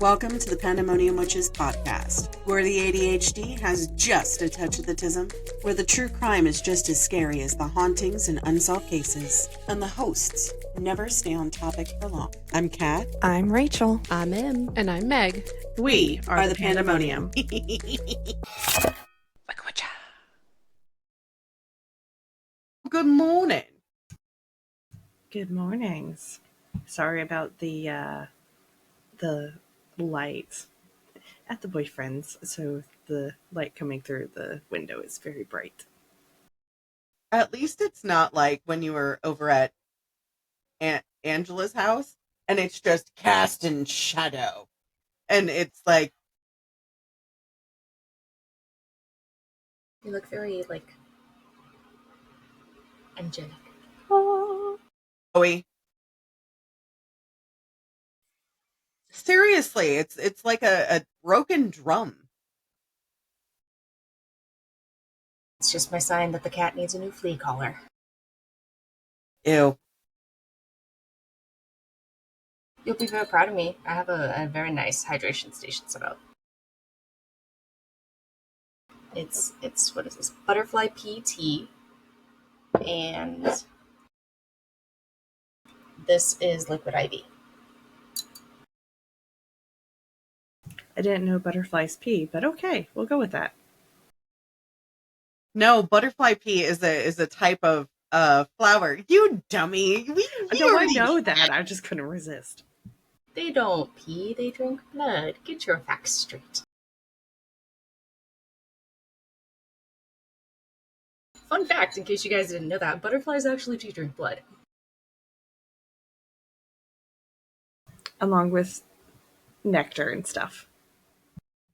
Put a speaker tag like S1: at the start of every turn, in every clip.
S1: Welcome to the Pandemonium Witches podcast, where the ADHD has just a touch of the tism, where the true crime is just as scary as the hauntings and unsolved cases, and the hosts never stay on topic for long. I'm Kat.
S2: I'm Rachel.
S3: I'm Em. And I'm Meg.
S1: We are the Pandemonium. Good morning.
S2: Good mornings. Sorry about the light at the boyfriend's, so the light coming through the window is very bright.
S1: At least it's not like when you were over at Aunt Angela's house and it's just cast in shadow. And it's like,
S3: You look very, angelic.
S1: Joey. Seriously, it's like a broken drum.
S3: It's just my sign that the cat needs a new flea collar.
S1: Ew.
S3: You'll be very proud of me. I have a very nice hydration station set up. It's what is this? Butterfly pea tea. And this is liquid IV.
S2: I didn't know butterflies pee, but okay, we'll go with that.
S1: No, butterfly pea is a type of flower. You dummy.
S2: I know that. I just couldn't resist.
S3: They don't pee, they drink blood. Get your facts straight. Fun fact, in case you guys didn't know that, butterflies actually do drink blood.
S2: Along with nectar and stuff.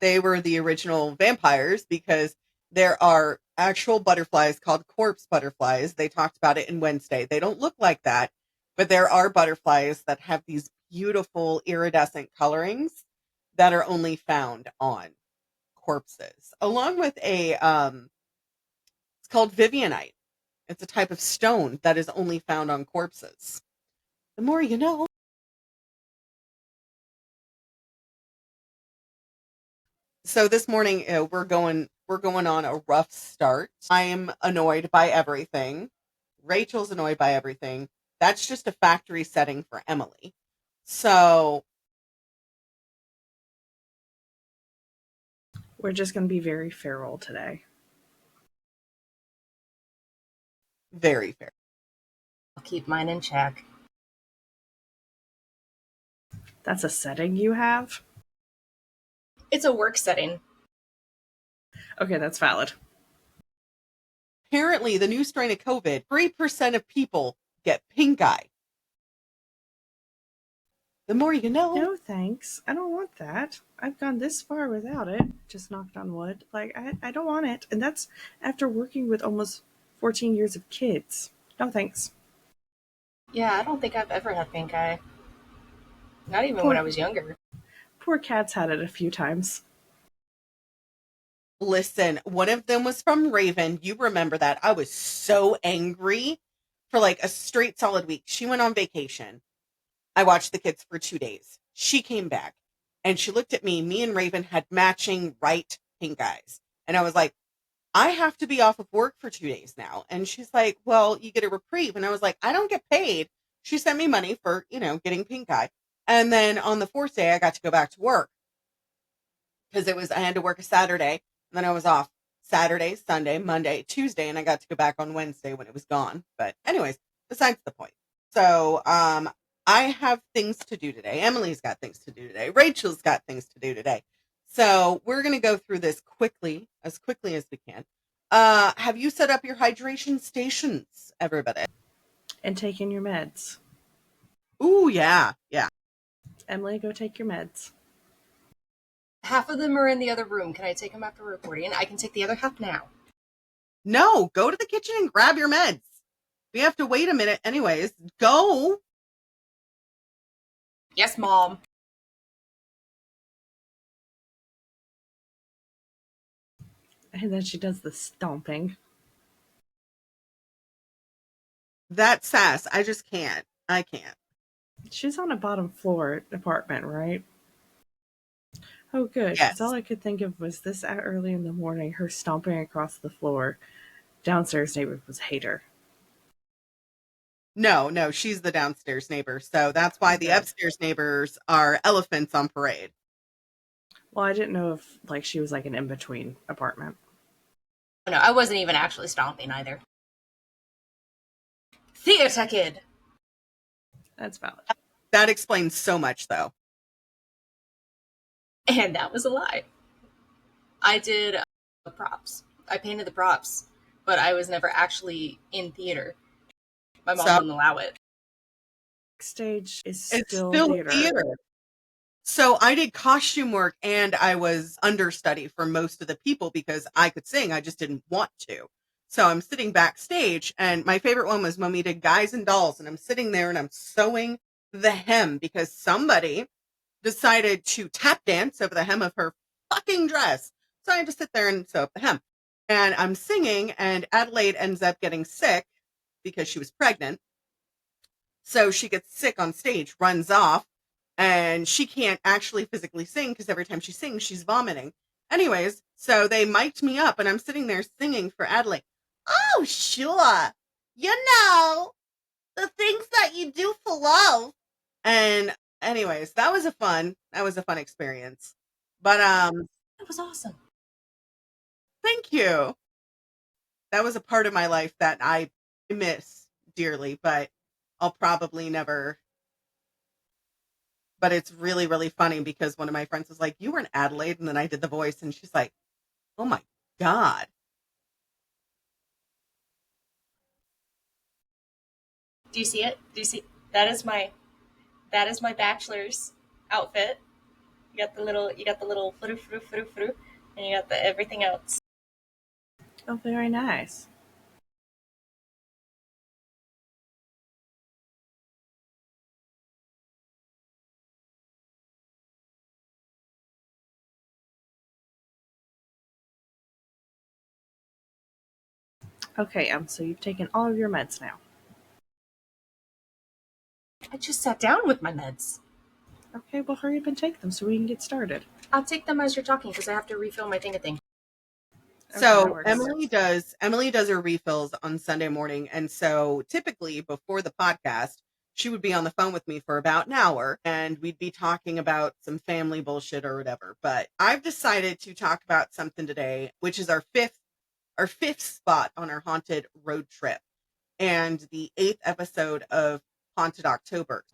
S1: They were the original vampires because there are actual butterflies called corpse butterflies. They talked about it in Wednesday. They don't look like that, but there are butterflies that have these beautiful iridescent colorings that are only found on corpses, along with it's called Vivianite. It's a type of stone that is only found on corpses. The more you know. So this morning we're going on a rough start. I am annoyed by everything. Rachel's annoyed by everything. That's just a factory setting for Emily. So
S2: we're just going to be very feral today.
S1: Very fair.
S3: I'll keep mine in check.
S2: That's a setting you have?
S3: It's a work setting.
S2: Okay, that's valid.
S1: Apparently, the new strain of COVID, 3% of people get pink eye. The more you know.
S2: No, thanks. I don't want that. I've gone this far without it. Just knocked on wood. I don't want it. And that's after working with almost 14 years of kids. No, thanks.
S3: Yeah, I don't think I've ever had pink eye. Not even when I was younger.
S2: Poor Cat's had it a few times.
S1: Listen, one of them was from Raven. You remember that. I was so angry for like a straight solid week. She went on vacation. I watched the kids for 2 days. She came back and she looked at me. Me and Raven had matching right pink eyes. And I was like, I have to be off of work for 2 days now. And she's like, well, you get a reprieve. And I was like, I don't get paid. She sent me money for, getting pink eye. And then on the fourth day, I got to go back to work because I had to work a Saturday. And then I was off Saturday, Sunday, Monday, Tuesday, and I got to go back on Wednesday when it was gone. But anyways, besides the point. So I have things to do today. Emily's got things to do today. Rachel's got things to do today. So we're going to go through this as quickly as we can. Have you set up your hydration stations, everybody?
S2: And taking your meds.
S1: Ooh, yeah.
S2: Emily, go take your meds.
S3: Half of them are in the other room. Can I take them after recording? I can take the other half now.
S1: No, go to the kitchen and grab your meds. We have to wait a minute anyways. Go.
S3: Yes, Mom.
S2: And then she does the stomping.
S1: That sass. I just can't. I can't.
S2: She's on a bottom floor apartment, right? Oh, good, because all
S1: Yes.
S2: I could think of was this early in the morning, her stomping across the floor. Downstairs neighbor was a hater.
S1: No, she's the downstairs neighbor. So that's
S2: Oh,
S1: why the
S2: good.
S1: upstairs neighbors are elephants on parade.
S2: Well, I didn't know if she was like an in between apartment.
S3: No, I wasn't even actually stomping either. Theater kid.
S2: That's valid.
S1: That explains so much, though.
S3: And that was a lie. I did props. I painted the props, but I was never actually in theater. My mom
S1: So
S3: wouldn't allow it.
S2: Stage is
S1: it's
S2: still
S1: still
S2: theater.
S1: theater. So I did costume work and I was understudy for most of the people because I could sing. I just didn't want to. So I'm sitting backstage, and my favorite one was when we did Guys and Dolls, and I'm sitting there and I'm sewing the hem because somebody decided to tap dance over the hem of her fucking dress. So I had to sit there and sew up the hem. And I'm singing, and Adelaide ends up getting sick because she was pregnant. So she gets sick on stage, runs off, and she can't actually physically sing because every time she sings, she's vomiting. Anyways, so they mic'd me up, and I'm sitting there singing for Adelaide. Oh, sure. You know, the things that you do for love. And anyways, that was a fun experience. But
S3: That was awesome.
S1: thank you. That was a part of my life that I miss dearly, but I'll probably never. But it's really, really funny because one of my friends was like, "You were in Adelaide," and then I did the voice, and she's like, "Oh my God."
S3: Do you see it? Do you see? That is my bachelor's outfit. You got the little fru, and you got the everything else.
S2: Oh, very nice. Okay, so you've taken all of your meds now.
S3: I just sat down with my meds.
S2: Okay, well, hurry up and take them so we can get started.
S3: I'll take them as you're talking because I have to refill my thing.
S2: Okay, that
S1: So
S2: works.
S1: Emily does her refills on Sunday morning, and so typically before the podcast, she would be on the phone with me for about an hour, and we'd be talking about some family bullshit or whatever. But I've decided to talk about something today, which is our fifth spot on our haunted road trip, and the 8th episode of Haunted October.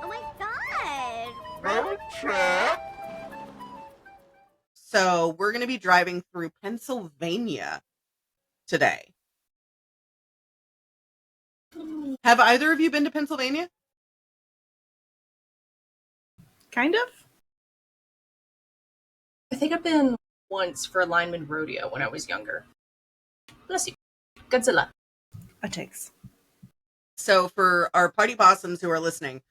S4: Oh my god!
S1: Road trip. So we're going to be driving through Pennsylvania today. Have either of you been to Pennsylvania?
S2: Kind of?
S3: I think I've been once for a lineman rodeo when I was younger. Bless you. Godzilla.
S2: A takes.
S1: So for our party possums who are listening,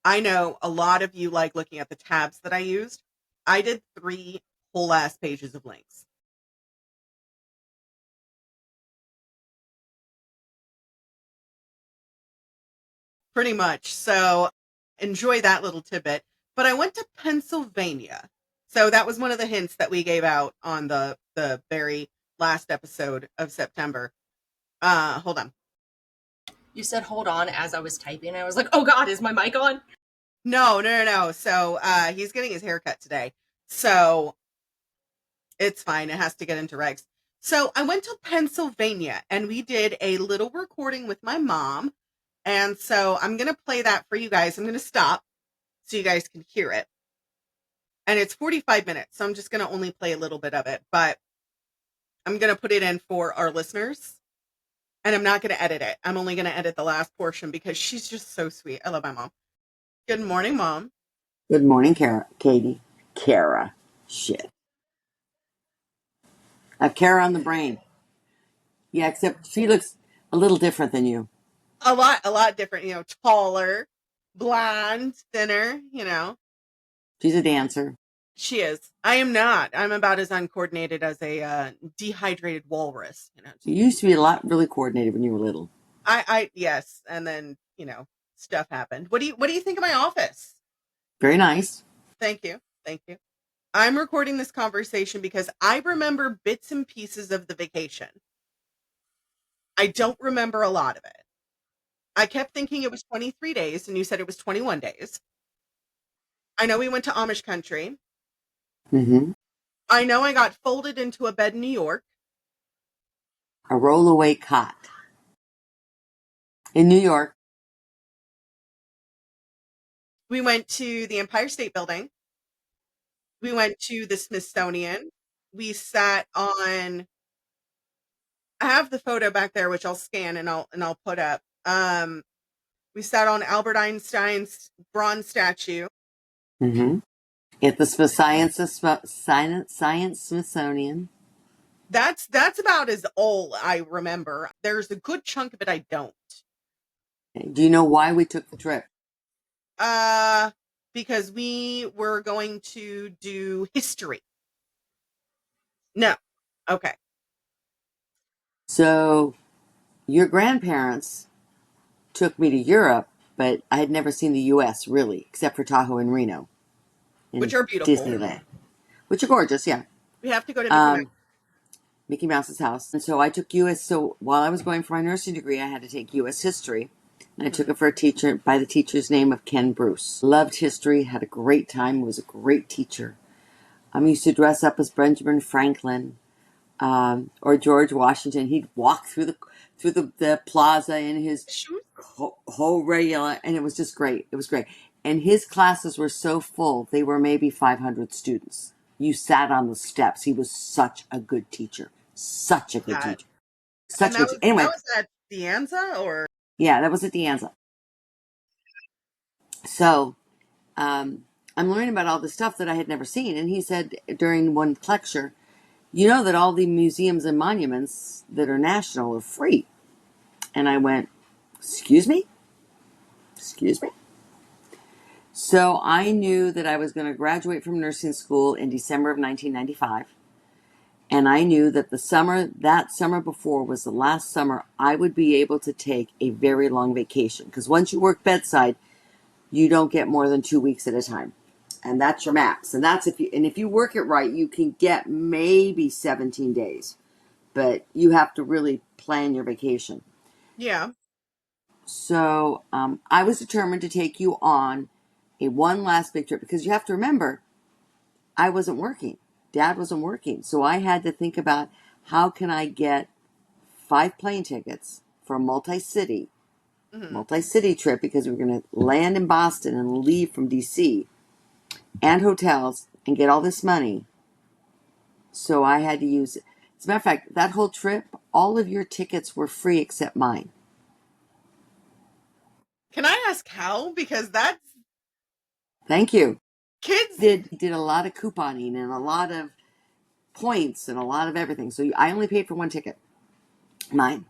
S1: I know a lot of you like looking at the tabs that I used. I did 3 whole ass pages of links. Pretty much. So enjoy that little tidbit. But I went to Pennsylvania. So that was one of the hints that we gave out on the very last episode of September. Hold on.
S3: You said hold on as I was typing. I was like, oh god, is my mic on?
S1: No. So he's getting his haircut today. So it's fine. It has to get into regs. So I went to Pennsylvania and we did a little recording with my mom. And so I'm going to play that for you guys. I'm going to stop so you guys can hear it. And it's 45 minutes. So I'm just going to only play a little bit of it. But I'm going to put it in for our listeners. And I'm not going to edit it. I'm only going to edit the last portion because she's just so sweet. I love my mom. Good morning, Mom.
S5: Good morning, Katie. Kara. Shit. I have Kara on the brain. Yeah, except she looks a little different than you.
S1: A lot different, taller, blonde, thinner,
S5: She's a dancer.
S1: She is. I am not. I'm about as uncoordinated as a dehydrated walrus,
S5: You used to be really coordinated when you were little.
S1: Yes, and then stuff happened. What do you think of my office?
S5: Very nice.
S1: Thank you, thank you. I'm recording this conversation because I remember bits and pieces of the vacation. I don't remember a lot of it. I kept thinking it was 23 days, and you said it was 21 days. I know we went to Amish country.
S5: Mm-hmm.
S1: I know I got folded into a bed in New York.
S5: A rollaway cot in New York.
S1: We went to the Empire State Building. We went to the Smithsonian. We sat on. I have the photo back there, which I'll scan and I'll put up. We sat on Albert Einstein's bronze statue.
S5: Mm-hmm. At the Science Smithsonian.
S1: That's about as old I remember. There's a good chunk of it I don't.
S5: Do you know why we took the trip?
S1: Because we were going to do history. No. Okay.
S5: So your grandparents took me to Europe, but I had never seen the U.S. really, except for Tahoe and Reno. And
S1: Which are beautiful.
S5: Disneyland. Which are gorgeous, yeah.
S1: We have to go to
S5: Mickey Mouse's house. And so I took U.S. So while I was going for my nursing degree, I had to take U.S. history. And I took it for a teacher by the teacher's name of Ken Bruce. Loved history, had a great time, was a great teacher. I used to dress up as Benjamin Franklin or George Washington. He'd walk through the plaza in his
S1: shoes.
S5: whole regular, and it was just great. It was great. And his classes were so full, they were maybe 500 students. You sat on the steps. He was such a good teacher. Such a good teacher. Such a good teacher. Anyway.
S1: That was at De Anza, or?
S5: Yeah, that was at De Anza. So, I'm learning about all the stuff that I had never seen. And he said during one lecture, you know that all the museums and monuments that are national are free. And I went, excuse me? Excuse me? So I knew that I was going to graduate from nursing school in December of 1995. And I knew that that summer before was the last summer I would be able to take a very long vacation. Because once you work bedside, you don't get more than 2 weeks at a time. And that's your max. And if you work it right, you can get maybe 17 days. But you have to really plan your vacation.
S1: Yeah.
S5: So I was determined to take you on one last big trip. Because you have to remember, I wasn't working. Dad wasn't working. So I had to think about how can I get 5 plane tickets for a multi-city trip, because we were going to land in Boston and leave from D.C. and hotels and get all this money. So I had to use it. As a matter of fact, that whole trip, all of your tickets were free except mine.
S1: Can I ask how? Because that's...
S5: Thank you.
S1: Kids
S5: did a lot of couponing and a lot of points and a lot of everything. So I only paid for 1 ticket. Mine.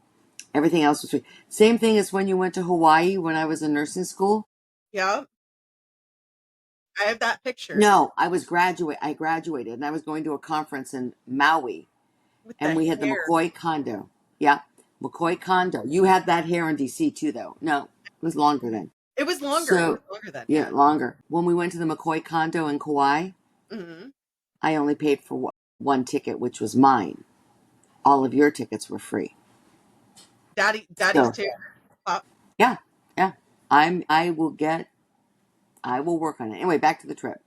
S5: Everything else was free. Same thing as when you went to Hawaii when I was in nursing school.
S1: Yeah. I have that picture.
S5: No, I graduated and I was going to a conference in Maui. And we had the McCoy condo. Yeah. McCoy condo. You had that hair in DC too, though. No, it was longer then.
S1: It was longer. It was longer then.
S5: Yeah, longer. When we went to the McCoy condo in Kauai, I only paid for 1 ticket, which was mine. All of your tickets were free.
S1: Daddy's too. Pop.
S5: Yeah. I will work on it. Anyway, back to the trip.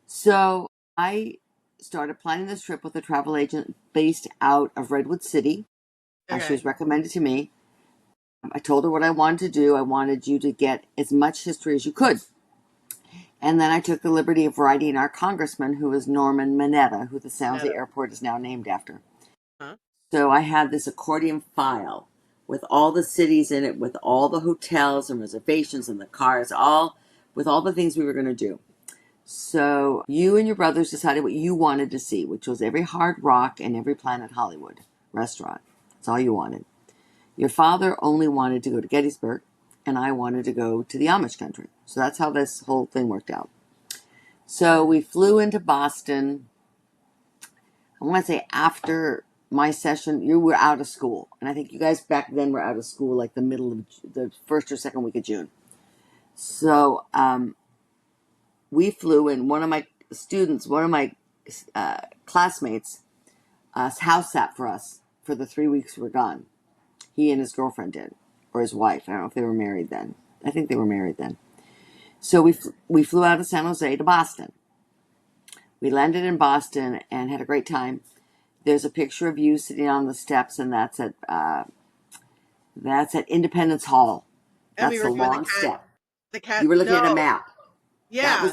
S5: So I started planning this trip with a travel agent based out of Redwood City. Okay. She was recommended to me. I told her what I wanted to do. I wanted you to get as much history as you could. And then I took the liberty of writing our congressman, who is Norman Mineta, who the San Jose Airport is now named after. Huh? So I had this accordion file with all the cities in it, with all the hotels and reservations and the cars, with all the things we were going to do. So you and your brothers decided what you wanted to see, which was every Hard Rock and every Planet Hollywood restaurant. That's all you wanted. Your father only wanted to go to Gettysburg, and I wanted to go to the Amish country. So that's how this whole thing worked out. So we flew into Boston, I want to say after my session, you were out of school. And I think you guys back then were out of school like the middle of the first or second week of June. So we flew in. One of my classmates, house sat for us for the 3 weeks we were gone. He and his girlfriend did, or his wife. I don't know if they were married then. I think they were married then. So we flew out of San Jose to Boston. We landed in Boston and had a great time. There's a picture of you sitting on the steps, and that's at Independence Hall.
S1: And
S5: That's
S1: we
S5: the
S1: were doing
S5: long step.
S1: the cat.
S5: You were looking at a
S1: No.
S5: map.
S1: Yeah.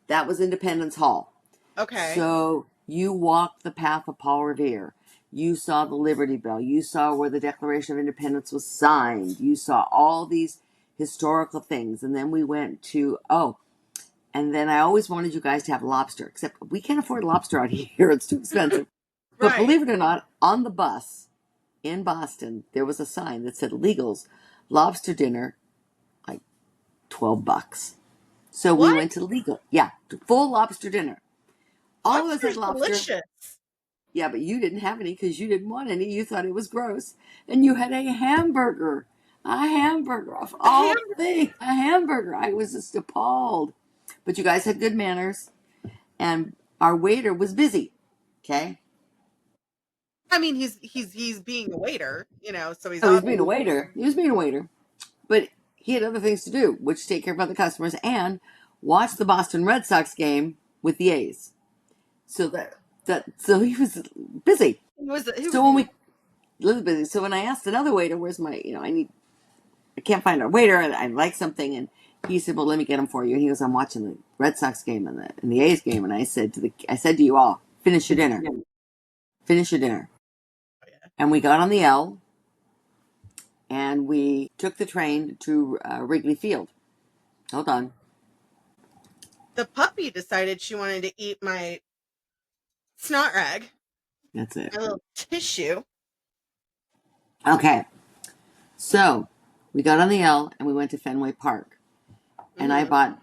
S5: That was Independence Hall.
S1: Okay.
S5: So you walked the path of Paul Revere. You saw the Liberty Bell. You saw where the Declaration of Independence was signed. You saw all these historical things. And then we went to, and then I always wanted you guys to have lobster, except we can't afford lobster out here. It's too expensive. But believe it or not, on the bus in Boston, there was a sign that said Legals, lobster dinner, like $12. So we went to Legal. Yeah, full lobster dinner. All of us had lobster.
S1: Delicious.
S5: Yeah, but you didn't have any because you didn't want any. You thought it was gross. And you had a hamburger. A hamburger. Of all things. A hamburger. I was just appalled. But you guys had good manners. And our waiter was busy. Okay?
S1: I mean, he's being a waiter, so he's
S5: Oh, he was being a waiter. He was being a waiter. But he had other things to do, which take care of other customers and watch the Boston Red Sox game with the A's. So so he was busy. When I asked another waiter, where's my, I can't find a waiter, and I'd like something, and he said, well, let me get them for you. And he goes, I'm watching the Red Sox game and the A's game, and I said to you all, finish your dinner. Finish your dinner. And we got on the L, and we took the train to Wrigley Field. Hold on.
S1: The puppy decided she wanted to eat my snot rag.
S5: That's it.
S1: My little tissue.
S5: Okay. So we got on the L and we went to Fenway Park. And I bought.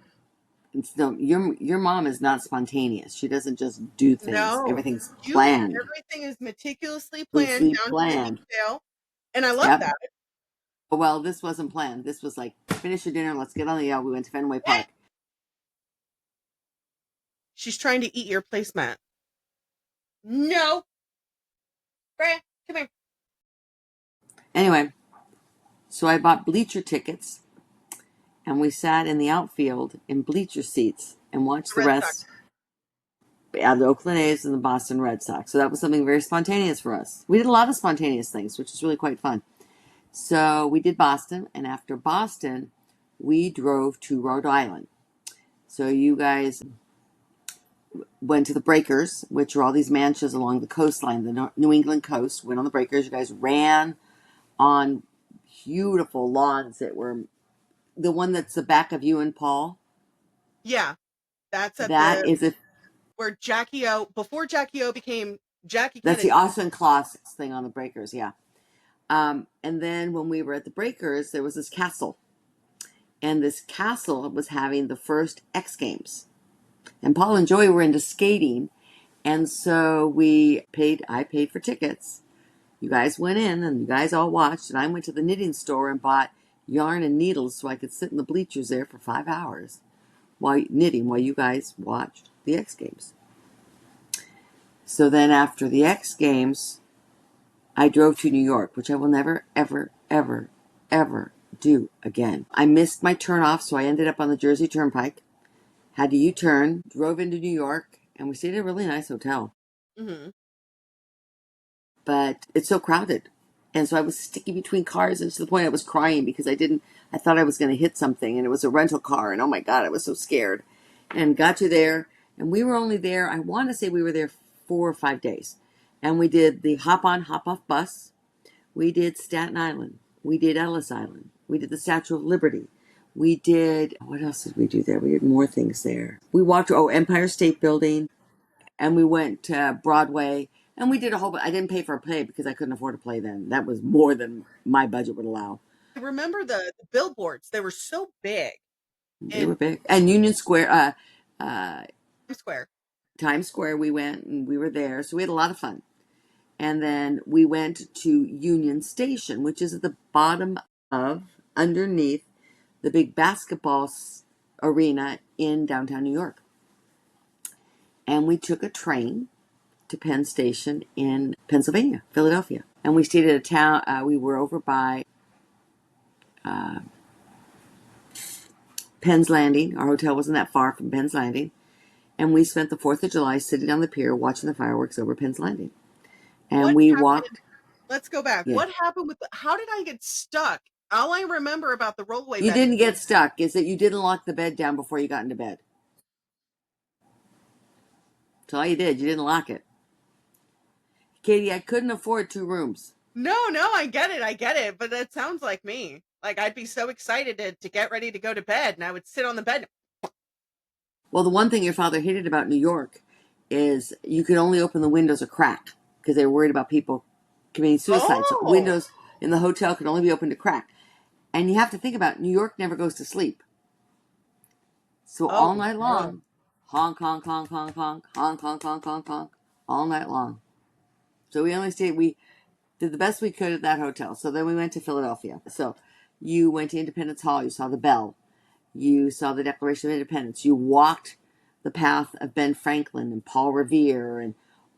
S5: No, your mom is not spontaneous. She doesn't just do things.
S1: No,
S5: everything's planned.
S1: Everything is meticulously planned down to the detail, and I love that.
S5: Well, this wasn't planned. This was like, finish your dinner. Let's get on the L. We went to Fenway Park.
S1: She's trying to eat your placemat. No, Freya, come here.
S5: Anyway, so I bought bleacher tickets. And we sat in the outfield in bleacher seats and watched the rest of the Oakland A's and the Boston Red Sox. So that was something very spontaneous for us. We did a lot of spontaneous things, which is really quite fun. So we did Boston, and after Boston, we drove to Rhode Island. So you guys went to the Breakers, which are all these mansions along the coastline, the New England coast. Went on the Breakers. You guys ran on beautiful lawns that were the one that's the back of you and Paul.
S1: Yeah, that's where Jackie O, before Jackie O became Jackie.
S5: That's the Austin Kloss thing on the Breakers, yeah. And then when we were at the Breakers, there was this castle, and this castle was having the first X Games, and Paul and Joey were into skating, and so I paid for tickets. You guys went in, and you guys all watched, and I went to the knitting store and bought yarn and needles so I could sit in the bleachers there for 5 hours while you guys watched the X Games. So then after the X Games, I drove to New York, which I will never, ever, ever, ever do again. I missed my turnoff, so I ended up on the Jersey Turnpike, had to U-turn, drove into New York, and we stayed at a really nice hotel.
S1: Mm-hmm.
S5: But it's so crowded. And so I was sticking between cars, and to the point I was crying because I thought I was going to hit something, and it was a rental car, and oh my God, I was so scared. And got you there, and we were only there, I want to say we were there 4 or 5 days. And we did the hop-on, hop-off bus. We did Staten Island. We did Ellis Island. We did the Statue of Liberty. We did, what else did we do there? We did more things there. We walked, Empire State Building, and we went to Broadway. And we did a whole, I didn't pay for a play because I couldn't afford a play then. That was more than my budget would allow.
S1: I remember the billboards. They were so big.
S5: They were big. And Union Square,
S1: Times Square.
S5: we went and we were there. So we had a lot of fun. And then we went to Union Station, which is at the bottom of, underneath the big basketball arena in downtown New York. And we took a train to Penn Station in Pennsylvania, Philadelphia. And we stayed at a town, we were over by Penn's Landing. Our hotel wasn't that far from Penn's Landing. And we spent the 4th of July sitting on the pier watching the fireworks over Penn's Landing. And
S1: What
S5: we
S1: happened?
S5: walked.
S1: Let's go back.
S5: Yeah.
S1: What happened with how did I get stuck? All I remember about the rollaway
S5: You
S1: bed
S5: didn't get stuck, is that you didn't lock the bed down before you got into bed. That's all you did. You didn't lock it. Katie, I couldn't afford 2 rooms.
S1: No, I get it, but that sounds like me. Like, I'd be so excited to get ready to go to bed, and I would sit on the bed.
S5: Well, the one thing your father hated about New York is you could only open the windows a crack because they were worried about people committing suicide. So
S1: Oh.
S5: windows in the hotel could only be opened a crack. And you have to think about it, New York never goes to sleep. So all night long, honk, honk, honk, honk, honk, honk, honk, honk, honk, honk, all night long. So we did the best we could at that hotel. So then we went to Philadelphia. So you went to Independence Hall. You saw the bell. You saw the Declaration of Independence. You walked the path of Ben Franklin and Paul Revere and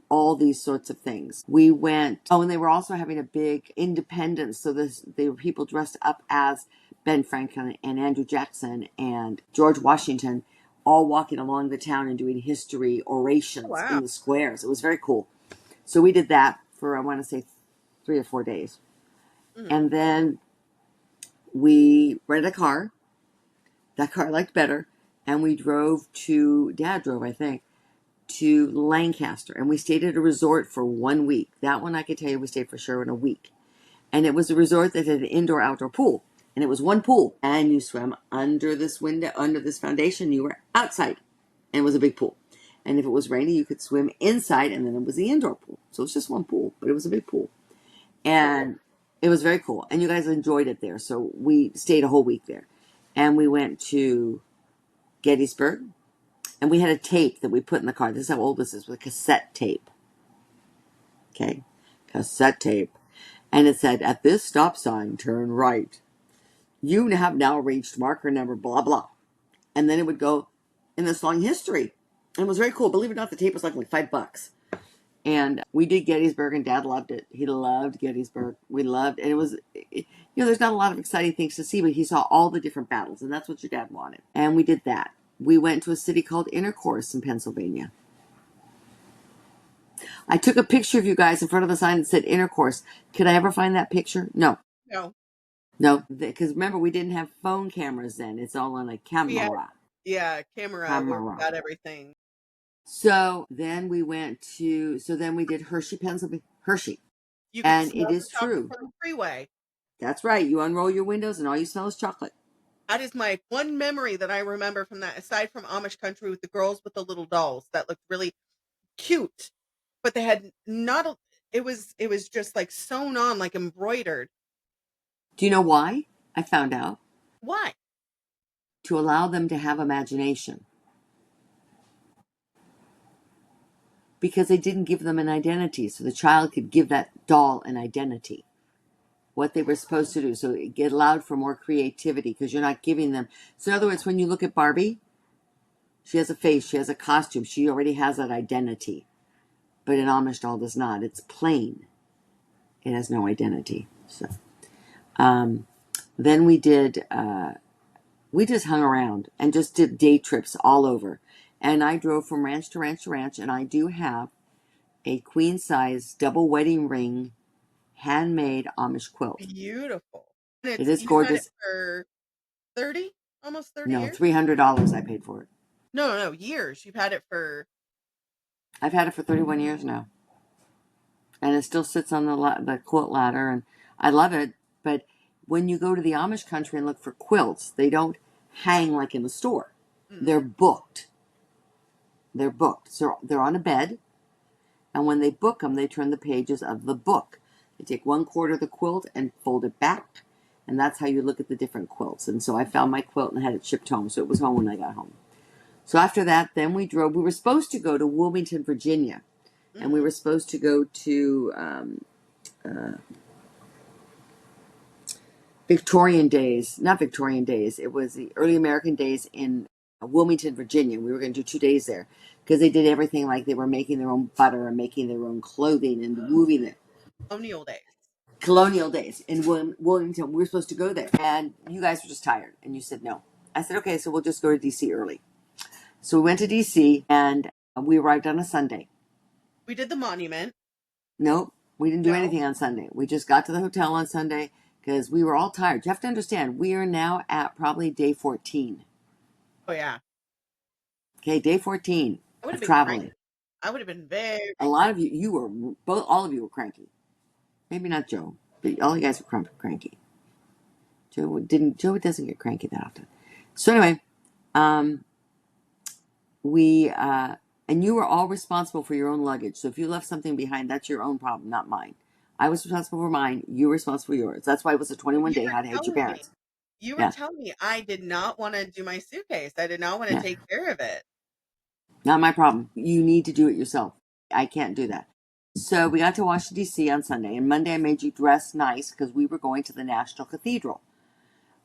S5: all these sorts of things. We went, and they were also having a big independence. So they were people dressed up as Ben Franklin and Andrew Jackson and George Washington, all walking along the town and doing history orations in the squares. It was very cool. So we did that for, I want to say, 3 or 4 days. Mm-hmm. And then we rented a car. That car I liked better. And we Dad drove, I think, to Lancaster. And we stayed at a resort for 1 week. That one I could tell you we stayed for sure in a week. And it was a resort that had an indoor-outdoor pool. And it was one pool. And you swam under this window, under this foundation. You were outside. And it was a big pool. And if it was rainy, you could swim inside. And then it was the indoor pool. So it was just one pool. But it was a big pool. And it was very cool. And you guys enjoyed it there. So we stayed a whole week there. And we went to Gettysburg. And we had a tape that we put in the car. This is how old this is, with a cassette tape. Okay? Cassette tape. And it said, at this stop sign, turn right. You have now reached marker number blah, blah. And then it would go in this long history. And it was very cool. Believe it or not, the tape was like $5. And we did Gettysburg, and Dad loved it. He loved Gettysburg. We loved it. And it was, there's not a lot of exciting things to see, but he saw all the different battles, and that's what your dad wanted. And we did that. We went to a city called Intercourse in Pennsylvania. I took a picture of you guys in front of the sign that said Intercourse. Could I ever find that picture? No. No, because remember, we didn't have phone cameras then. It's all on a camera.
S1: Camera. We got everything.
S5: So then we did Hershey, Pennsylvania. Hershey. And it is true.
S1: From the freeway.
S5: That's right. You unroll your windows and all you smell is chocolate.
S1: That is my one memory that I remember from that, aside from Amish country with the girls with the little dolls that looked really cute, but they had it was just like sewn on, like embroidered.
S5: Do you know why? I found out.
S1: Why?
S5: To allow them to have imagination. Because they didn't give them an identity, so the child could give that doll an identity. What they were supposed to do. So it allowed for more creativity because you're not giving them. So in other words, when you look at Barbie, she has a face, she has a costume, she already has that identity. But an Amish doll does not. It's plain. It has no identity. So then we just hung around and just did day trips all over. And I drove from ranch to ranch to ranch, and I do have a queen size double wedding ring handmade Amish quilt.
S1: Beautiful.
S5: It is gorgeous.
S1: Had it for almost 30 years?
S5: No, $300 I paid for it.
S1: No, years. You've had it for...
S5: I've had it for 31 years now. And it still sits on the quilt ladder, and I love it. But when you go to the Amish country and look for quilts, they don't hang like in the store. Mm. They're booked. So they're on a bed, and when they book them, they turn the pages of the book. They take 1/4 of the quilt and fold it back, and that's how you look at the different quilts. And so I found my quilt and had it shipped home, so it was home when I got home. So after that, then we drove. We were supposed to go to Wilmington, Virginia, and we were supposed to go to Victorian days, not Victorian days. It was the early American days in Wilmington, Virginia. We were going to do 2 days there because they did everything, like they were making their own butter and making their own clothing and moving it.
S1: Colonial days.
S5: Colonial days in Wilmington. We were supposed to go there, and you guys were just tired, and you said no. I said, okay, so we'll just go to DC early. So we went to DC, and we arrived on a Sunday.
S1: We did the monument.
S5: Nope, we didn't do
S1: No?
S5: anything on Sunday. We just got to the hotel on Sunday because we were all tired. You have to understand, we are now at probably day 14.
S1: Oh yeah.
S5: Okay, day 14
S1: I would have
S5: of
S1: been
S5: traveling.
S1: cranky. I would have been very.
S5: A lot of you were both. All of you were cranky. Maybe not Joe, but all you guys were cranky. Joe doesn't get cranky that often. So anyway, and you were all responsible for your own luggage. So if you left something behind, that's your own problem, not mine. I was responsible for mine. You were responsible for yours. That's why it was a 21-day. How to hate your parents.
S1: You were telling me I did not want to do my suitcase. I did not want to take care of it.
S5: Not my problem. You need to do it yourself. I can't do that. So we got to Washington, D.C. on Sunday. And Monday I made you dress nice because we were going to the National Cathedral.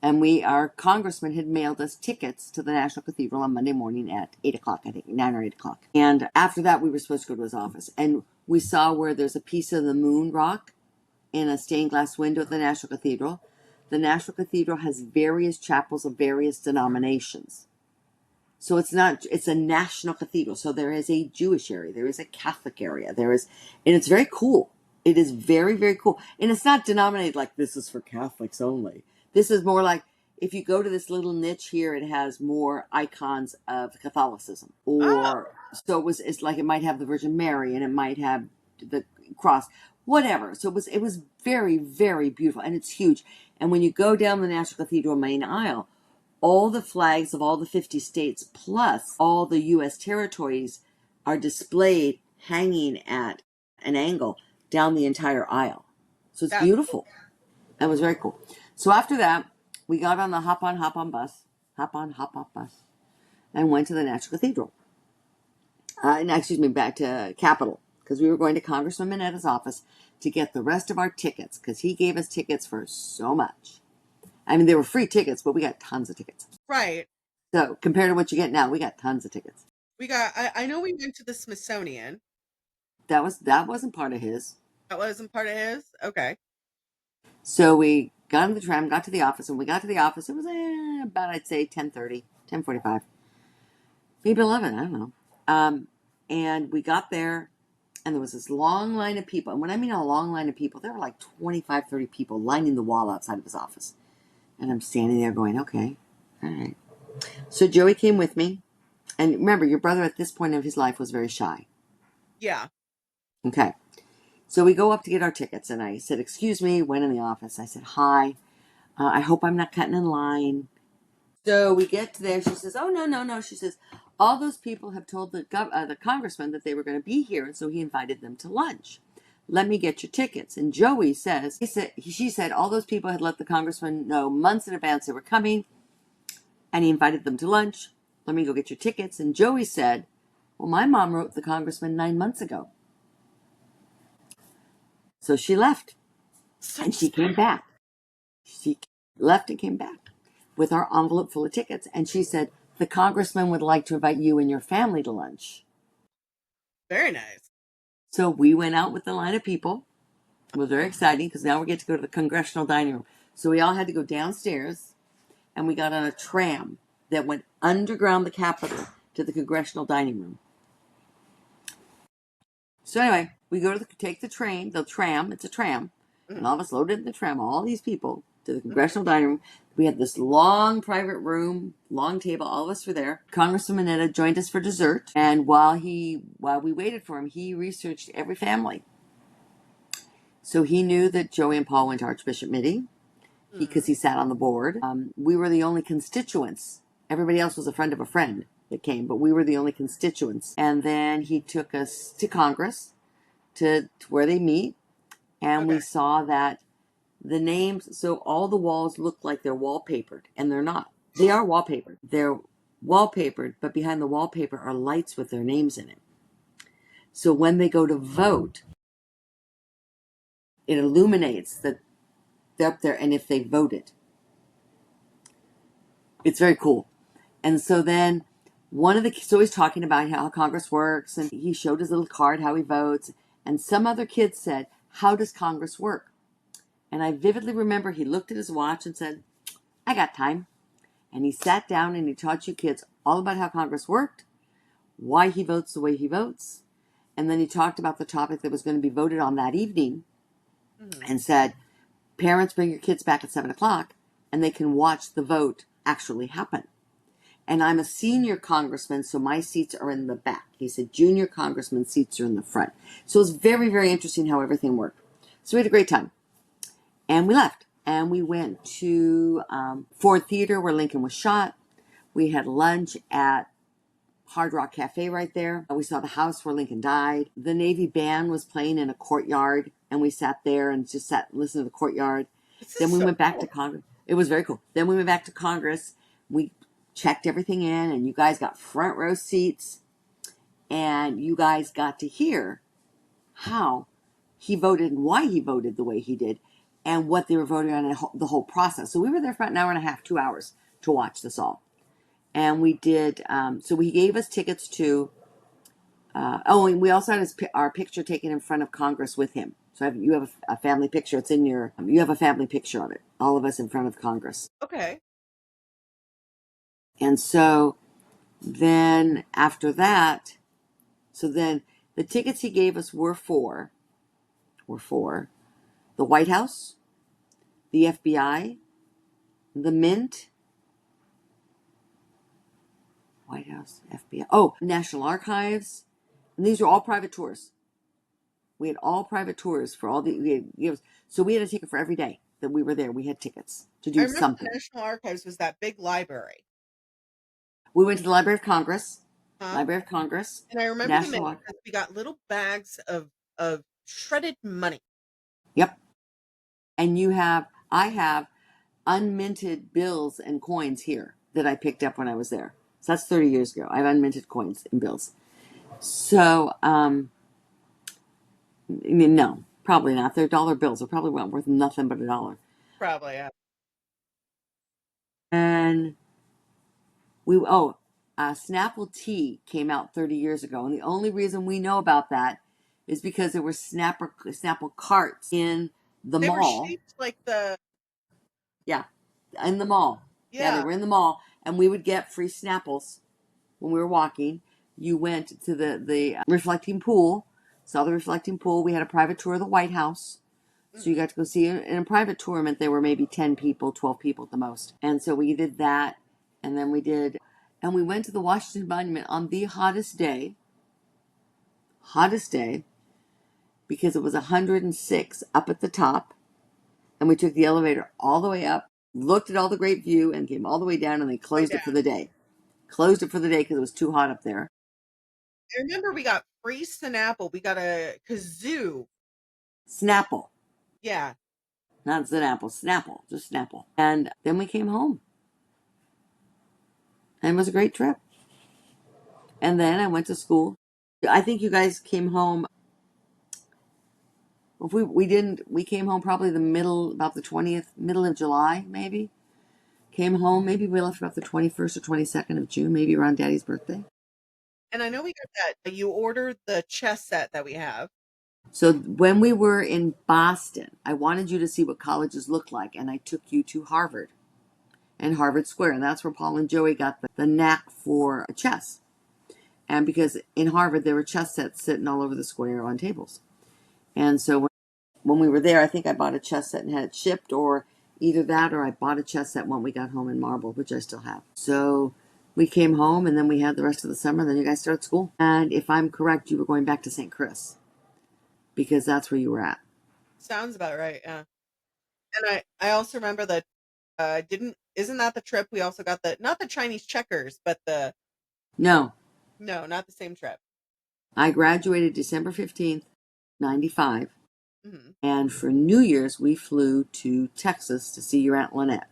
S5: And our congressman had mailed us tickets to the National Cathedral on Monday morning at 8 o'clock, I think, 9 or 8 o'clock. And after that, we were supposed to go to his office. And we saw where there's a piece of the moon rock in a stained glass window at the National Cathedral. The National Cathedral has various chapels of various denominations. So it's a national cathedral. So there is a Jewish area, there is a Catholic area, and it's very cool. It is very, very cool. And it's not denominated like this is for Catholics only. This is more like if you go to this little niche here, it has more icons of Catholicism. So it's like it might have the Virgin Mary and it might have the cross, whatever. So it was very, very beautiful, and it's huge. And when you go down the National Cathedral main aisle, all the flags of all the 50 states plus all the U.S. territories are displayed hanging at an angle down the entire aisle. So it's beautiful. Cool. That was very cool. So after that, we got on the hop on bus, and went to the National Cathedral. Back to Capitol, because we were going to Congressman Minetta's office to get the rest of our tickets, because he gave us tickets for so much. I mean, they were free tickets, but we got tons of tickets.
S1: Right.
S5: So compared to what you get now, we got tons of tickets.
S1: I know we went to the Smithsonian.
S5: That wasn't part of his.
S1: That wasn't part of his? Okay.
S5: So we got on the tram, got to the office, and we got to the office. It was about, I'd say, 10:30, 10:45. Maybe 11, I don't know. And we got there, and there was this long line of people. And when I mean a long line of people, there were like 25, 30 people lining the wall outside of his office. And I'm standing there going, okay, all right. So Joey came with me. And remember, your brother at this point of his life was very shy.
S1: Yeah.
S5: Okay. So we go up to get our tickets. And I said, excuse me, went in the office. I said, hi. I hope I'm not cutting in line. So we get to there. She says, oh, no. She says, all those people have told the congressman that they were going to be here. And so he invited them to lunch. Let me get your tickets. And Joey says, she said all those people had let the congressman know months in advance they were coming, and he invited them to lunch. Let me go get your tickets. And Joey said, well, my mom wrote the congressman 9 months ago. So she left, and she came back. She left and came back with our envelope full of tickets. And she said, the congressman would like to invite you and your family to lunch.
S1: Very nice.
S5: So we went out with the line of people. It was very exciting because now we get to go to the congressional dining room. So we all had to go downstairs, and we got on a tram that went underground the Capitol to the congressional dining room. So anyway, we go to take the tram, it's a tram, and all of us loaded in the tram, all these people, to the congressional dining room. We had this long private room, long table, all of us were there. Congressman Mineta joined us for dessert, and while we waited for him, he researched every family. So he knew that Joey and Paul went to Archbishop Mitty, because he sat on the board. We were the only constituents. Everybody else was a friend of a friend that came, but we were the only constituents. And then he took us to Congress, to where they meet, and we saw that the names, so all the walls look like they're wallpapered, and they're not. They are wallpapered. They're wallpapered, but behind the wallpaper are lights with their names in it. So when they go to vote, it illuminates that they're up there and if they voted. It's very cool. And so then one of the kids always talking about how Congress works, and he showed his little card how he votes. And some other kid said, "How does Congress work?" And I vividly remember he looked at his watch and said, "I got time." And he sat down and he taught you kids all about how Congress worked, why he votes the way he votes. And then he talked about the topic that was going to be voted on that evening and said, parents, bring your kids back at 7 o'clock and they can watch the vote actually happen. And I'm a senior congressman, so my seats are in the back. He said junior congressman seats are in the front. So it was very, very interesting how everything worked. So we had a great time. And we left. And we went to Ford Theater where Lincoln was shot. We had lunch at Hard Rock Cafe right there. We saw the house where Lincoln died. The Navy band was playing in a courtyard, and we sat there and just sat and listened to the courtyard. Then we went back to Congress. It was very cool. Then we went back to Congress. We checked everything in, and you guys got front row seats, and you guys got to hear how he voted and why he voted the way he did and what they were voting on in the whole process. So we were there for about an hour and a half, 2 hours to watch this all. And we did, so he gave us tickets to, and we also had our picture taken in front of Congress with him. So you have a family picture. It's in your, you have a family picture of it. All of us in front of Congress.
S1: Okay.
S5: And so then after that, so then the tickets he gave us were for the White House, the FBI, the Mint, White House, FBI, National Archives. And these were all private tours. We had all private tours for all so we had a ticket for every day that we were there. We had tickets to do
S1: I remember
S5: something.
S1: the National Archives was that big library.
S5: We went to the Library of Congress.
S1: Huh?
S5: Library of Congress.
S1: And I remember
S5: National
S1: the mint because we got little bags of shredded money.
S5: Yep. And I have unminted bills and coins here that I picked up when I was there. So that's 30 years ago. I have unminted coins and bills. So, no, probably not. They're dollar bills. They're probably not worth nothing but $1.
S1: Probably, yeah.
S5: And Snapple tea came out 30 years ago. And the only reason we know about that is because there were Snapple carts in the
S1: They
S5: mall.
S1: were shaped like the...
S5: Yeah, in the mall. Yeah, they were in the mall. And we would get free Snapples when we were walking. You went to the reflecting pool, saw the reflecting pool. We had a private tour of the White House. So you got to go see it. In a private tour meant there were maybe 10 people, 12 people at the most. And so we did that. And then we went to the Washington Monument on the hottest day, because it was 106 up at the top. And we took the elevator all the way up, looked at all the great view, and came all the way down, and they closed it for the day. Closed it for the day because it was too hot up there.
S1: I remember we got free Snapple. We got a kazoo.
S5: Snapple.
S1: Yeah.
S5: Not Snapple. Snapple. Just Snapple. And then we came home. And it was a great trip. And then I went to school. I think you guys came home. If we didn't, we came home probably about the 20th, middle of July, maybe. Came home, maybe we left about the 21st or 22nd of June, maybe around Daddy's birthday.
S1: And I know we got that. You ordered the chess set that we have.
S5: So when we were in Boston, I wanted you to see what colleges look like, and I took you to Harvard and Harvard Square, and that's where Paul and Joey got the knack for chess. And because in Harvard, there were chess sets sitting all over the square on tables. And so when we were there, I think I bought a chess set and had it shipped, or either that or I bought a chess set when we got home in Marble, which I still have. So we came home, and then we had the rest of the summer, and then you guys started school. And if I'm correct, you were going back to St. Chris, because that's where you were at.
S1: Sounds about right, yeah. And I also remember that isn't that the trip we also got not the Chinese checkers, but
S5: No,
S1: not the same trip.
S5: I graduated December 15th, 95.
S1: Mm-hmm.
S5: And for New Year's, we flew to Texas to see your Aunt Lynette.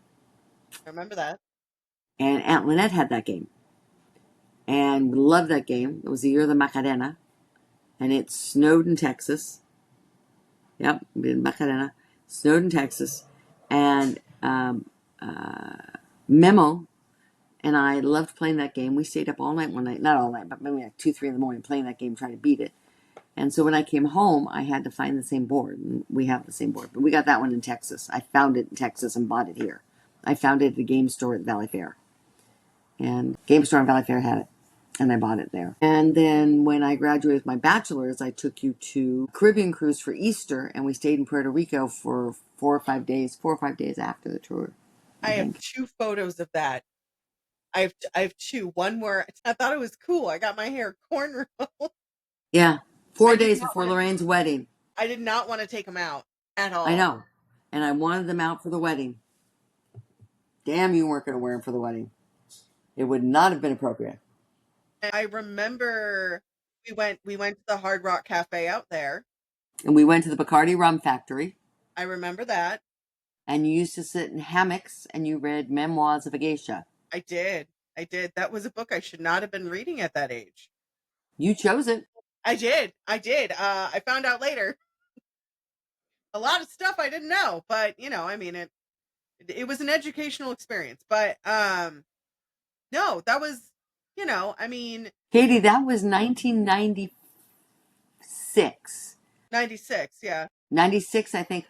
S1: I remember that.
S5: And Aunt Lynette had that game. And we loved that game. It was the year of the Macarena. and it snowed in Texas. Yep, in Macarena, snowed in Texas, and Memo and I loved playing that game. We stayed up all night one night, not all night, but maybe like 2, 3 in the morning playing that game, trying to beat it. And so when I came home, I had to find the same board. And we have the same board, but we got that one in Texas. I found it in Texas and bought it here. I found it at a game store at Valley Fair. And game store in Valley Fair had it. And I bought it there. And then when I graduated with my bachelor's, I took you to a Caribbean cruise for Easter, and we stayed in Puerto Rico for 4 or 5 days after the tour.
S1: I have 2 photos of that. I have 2. One where I thought it was cool. I got my hair cornrowed.
S5: Yeah, 4
S1: I did
S5: days
S1: not
S5: before
S1: wanna-
S5: Lorraine's wedding.
S1: I did not want to take them out at all.
S5: I know. And I wanted them out for the wedding. Damn, you weren't going to wear them for the wedding. It would not have been appropriate.
S1: And I remember we went to the Hard Rock Cafe out there.
S5: And we went to the Bacardi Rum Factory.
S1: I remember that.
S5: And you used to sit in hammocks and you read Memoirs of a Geisha.
S1: I did. That was a book I should not have been reading at that age.
S5: You chose it.
S1: I did. I found out later. A lot of stuff I didn't know, but I mean, it was an educational experience. But no, that was, I mean,
S5: Katie, that was 1996.
S1: 96, yeah.
S5: 96, I think.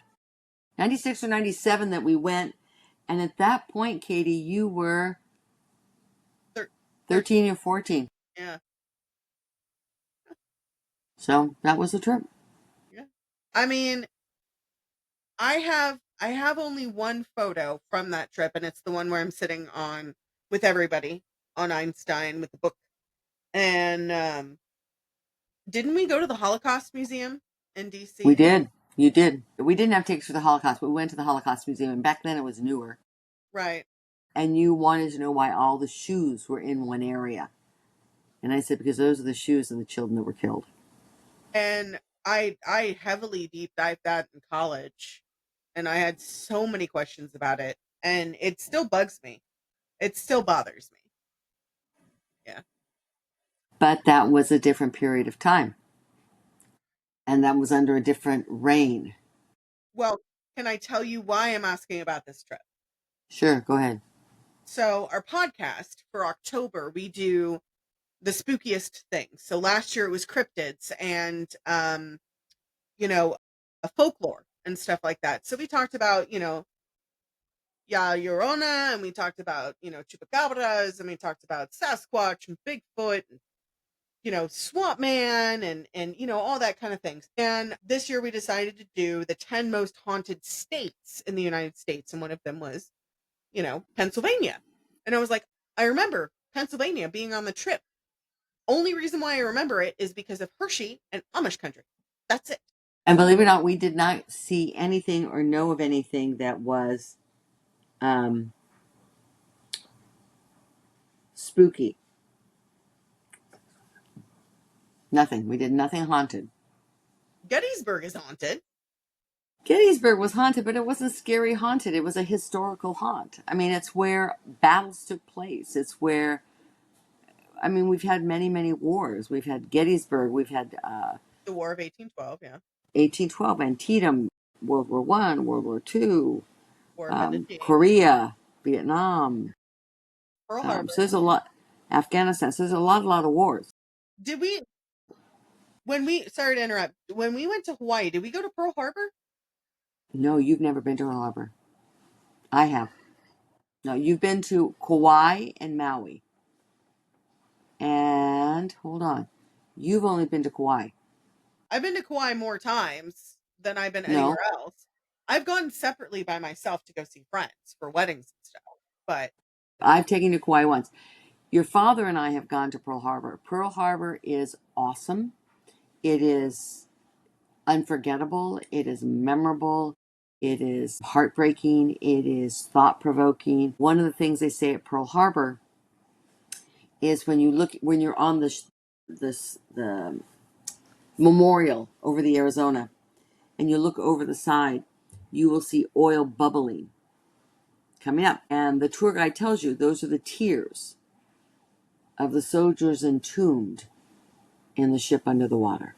S5: 96 or 97 that we went. And at that point, Katie, you were 13 or 14.
S1: Yeah.
S5: So that was the trip.
S1: Yeah. I mean, I have only one photo from that trip, and it's the one where I'm sitting on with everybody on Einstein with the book. And didn't we go to the Holocaust Museum in DC?
S5: We did. You did. We didn't have tickets for the Holocaust, but we went to the Holocaust Museum, and back then it was newer.
S1: Right.
S5: And you wanted to know why all the shoes were in one area. And I said, because those are the shoes of the children that were killed.
S1: And I heavily deep dived that in college, and I had so many questions about it, and it still bugs me. It still bothers me. Yeah.
S5: But that was a different period of time. And that was under a different reign.
S1: Well, can I tell you why I'm asking about this trip?
S5: Sure, go ahead.
S1: So our podcast for October, we do the spookiest things. So last year it was cryptids and a folklore and stuff like that. So we talked about, Ya Llorona, and we talked about, chupacabras, and we talked about Sasquatch and Bigfoot and Swamp Man and all that kind of things. And this year we decided to do the 10 most haunted states in the United States, and one of them was Pennsylvania. And I was like, I remember Pennsylvania being on the trip. Only reason why I remember it is because of Hershey and Amish country. That's it.
S5: And believe it or not, we did not see anything or know of anything that was spooky. Nothing. We did nothing haunted.
S1: Gettysburg is haunted.
S5: Gettysburg was haunted, but it wasn't scary haunted. It was a historical haunt. I mean, it's where battles took place. It's where, we've had many, many wars. We've had Gettysburg. We've had
S1: The War of 1812, yeah.
S5: 1812, Antietam, World War I, World War II,
S1: War of Indokina.
S5: Korea, Vietnam.
S1: Pearl Harbor.
S5: So there's a lot. Afghanistan. So there's a lot of wars.
S1: Did we, sorry to interrupt, when we went to Hawaii, did we go to Pearl Harbor?
S5: No, you've never been to Pearl Harbor. I have. No, you've been to Kauai and Maui. And, hold on, you've only been to Kauai.
S1: I've been to Kauai more times than I've been anywhere else. I've gone separately by myself to go see friends for weddings and stuff, but
S5: I've taken you to Kauai once. Your father and I have gone to Pearl Harbor. Pearl Harbor is awesome. It is unforgettable. It is memorable. It is heartbreaking. It is thought-provoking. One of the things they say at Pearl Harbor is when you're on the memorial over the Arizona, and you look over the side, you will see oil bubbling coming up. And the tour guide tells you those are the tears of the soldiers entombed in the ship under the water.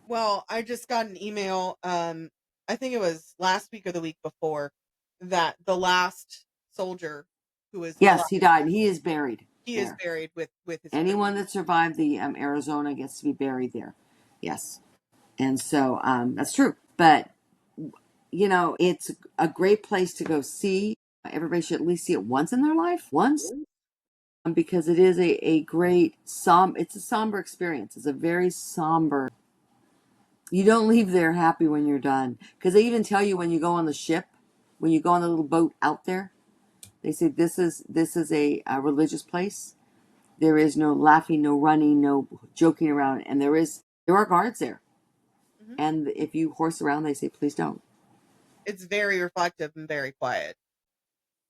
S1: Well, I just got an email, I think it was last week or the week before, that the last soldier who was alive,
S5: Yes, he died. He is buried
S1: he is
S5: there.
S1: buried with his family.
S5: Anyone that survived the Arizona gets to be buried there. Yes. And so that's true. But, it's a great place to go see. Everybody should at least see it once in their life. Once. Because it is a great, it's a somber experience. It's a very somber. You don't leave there happy when you're done. Because they even tell you when you go on the ship, when you go on the little boat out there, they say this is a religious place. There is no laughing, no running, no joking around, and there are guards there.
S1: Mhm.
S5: And if you horse around, they say please don't.
S1: It's very reflective and very quiet.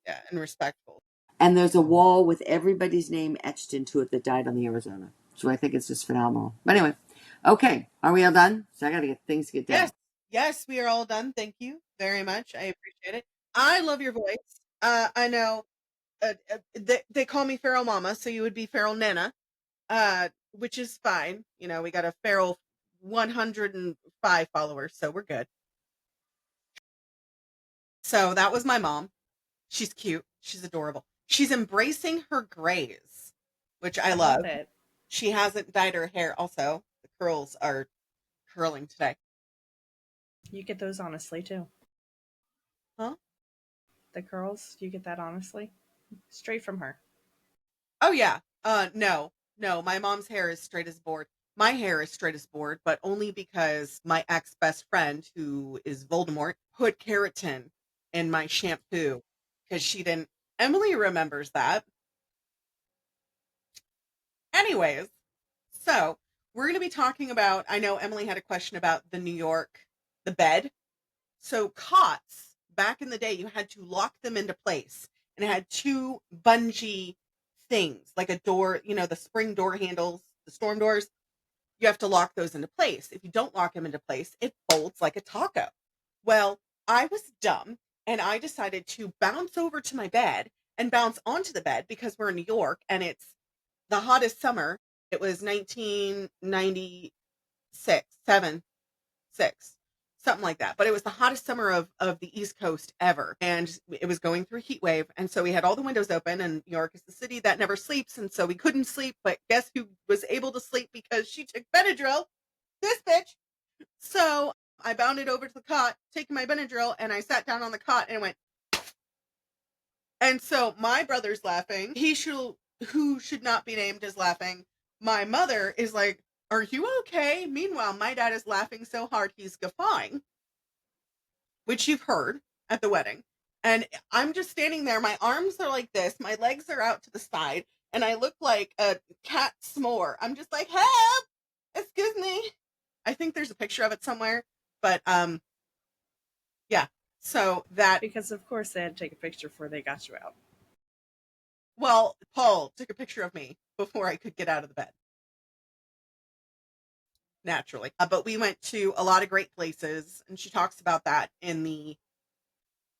S1: Yeah, and respectful.
S5: And there's a wall with everybody's name etched into it that died on the Arizona. So I think it's just phenomenal. But anyway, okay, are we all done? So I got to get things to get done.
S1: Yes. Yes, we are all done. Thank you very much. I appreciate it. I love your voice. I know they call me Feral Mama, so you would be Feral Nana, which is fine. We got a Feral 105 followers, so we're good. So that was my mom. She's cute. She's adorable. She's embracing her grays, which I love.
S2: love it.
S1: She hasn't dyed her hair. Also, the curls are curling today.
S2: You get those honestly too.
S1: Huh?
S2: The curls, you get that honestly? Straight from her.
S1: Oh yeah. No. My mom's hair is straight as board. My hair is straight as board, but only because my ex best friend, who is Voldemort, put keratin in my shampoo because she didn't. Emily remembers that. Anyways, so we're going to be talking about. I know Emily had a question about the New York, the bed. So cots back in the day, you had to lock them into place, and it had two bungee things, like a door, the spring door handles, the storm doors. You have to lock those into place. If you don't lock them into place, it folds like a taco. Well, I was dumb and I decided to bounce over to my bed and bounce onto the bed because we're in New York and it's the hottest summer. It was 1996, 7, 6, something like that. But it was the hottest summer of the East Coast ever. And it was going through a heat wave. And so we had all the windows open, and New York is the city that never sleeps. And so we couldn't sleep. But guess who was able to sleep because she took Benadryl? This bitch. So I bounded over to the cot, taking my Benadryl, and I sat down on the cot and it went. And so my brother's laughing. Who should not be named, is laughing. My mother is like, "Are you okay?" Meanwhile, my dad is laughing so hard he's guffawing, which you've heard at the wedding. And I'm just standing there. My arms are like this. My legs are out to the side. And I look like a cat s'more. I'm just like, "Help! Excuse me." I think there's a picture of it somewhere. But yeah. So that,
S2: Because of course they had to take a picture before they got you out.
S1: well, Paul took a picture of me before I could get out of the bed. Naturally. But we went to a lot of great places, and she talks about that in the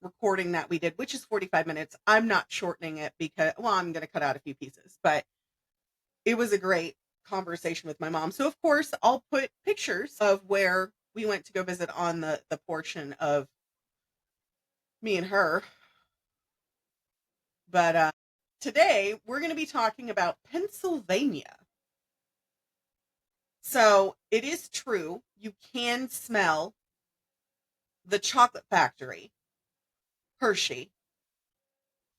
S1: recording that we did, which is 45 minutes. I'm not shortening it because, well, I'm going to cut out a few pieces, but it was a great conversation with my mom. So, of course, I'll put pictures of where we went to go visit on the portion of me and her. But today, we're going to be talking about Pennsylvania. So, it is true, you can smell the chocolate factory, Hershey,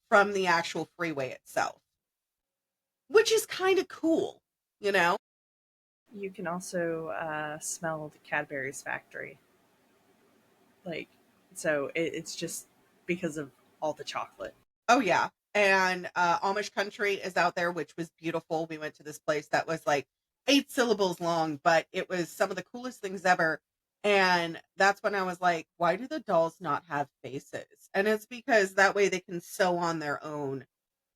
S1: from the actual freeway itself, which is kind of cool, you know?
S2: You can also smell the Cadbury's factory. It's just because of all the chocolate.
S1: Oh, yeah. And Amish country is out there, which was beautiful. We went to this place that was like 8 syllables long, but it was some of the coolest things ever. And that's when I was like, why do the dolls not have faces? And it's because that way they can sew on their own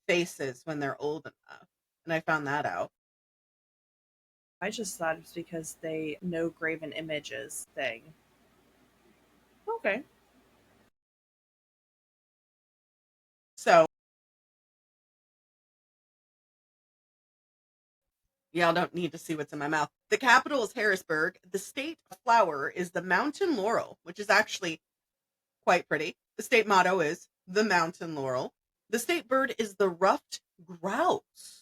S1: faces when they're old enough. And I found that out.
S2: I just thought it was because they no graven images thing. Okay.
S1: So Y'all don't need to see what's in my mouth. The capital is Harrisburg. The state flower is the mountain laurel, which is actually quite pretty. The state motto is the mountain laurel. The state bird is the ruffed grouse.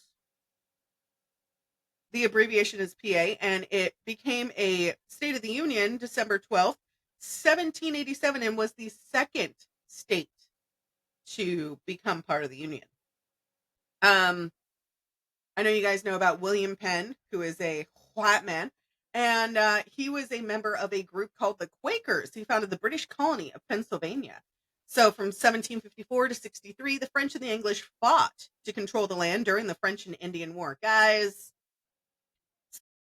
S1: The abbreviation is PA, and it became a State of the Union December 12th, 1787, and was the second state to become part of the Union. I know you guys know about William Penn, who is a white man, and he was a member of a group called the Quakers. He founded the British colony of Pennsylvania. So from 1754 to 63, the French and the English fought to control the land during the French and Indian War. Guys,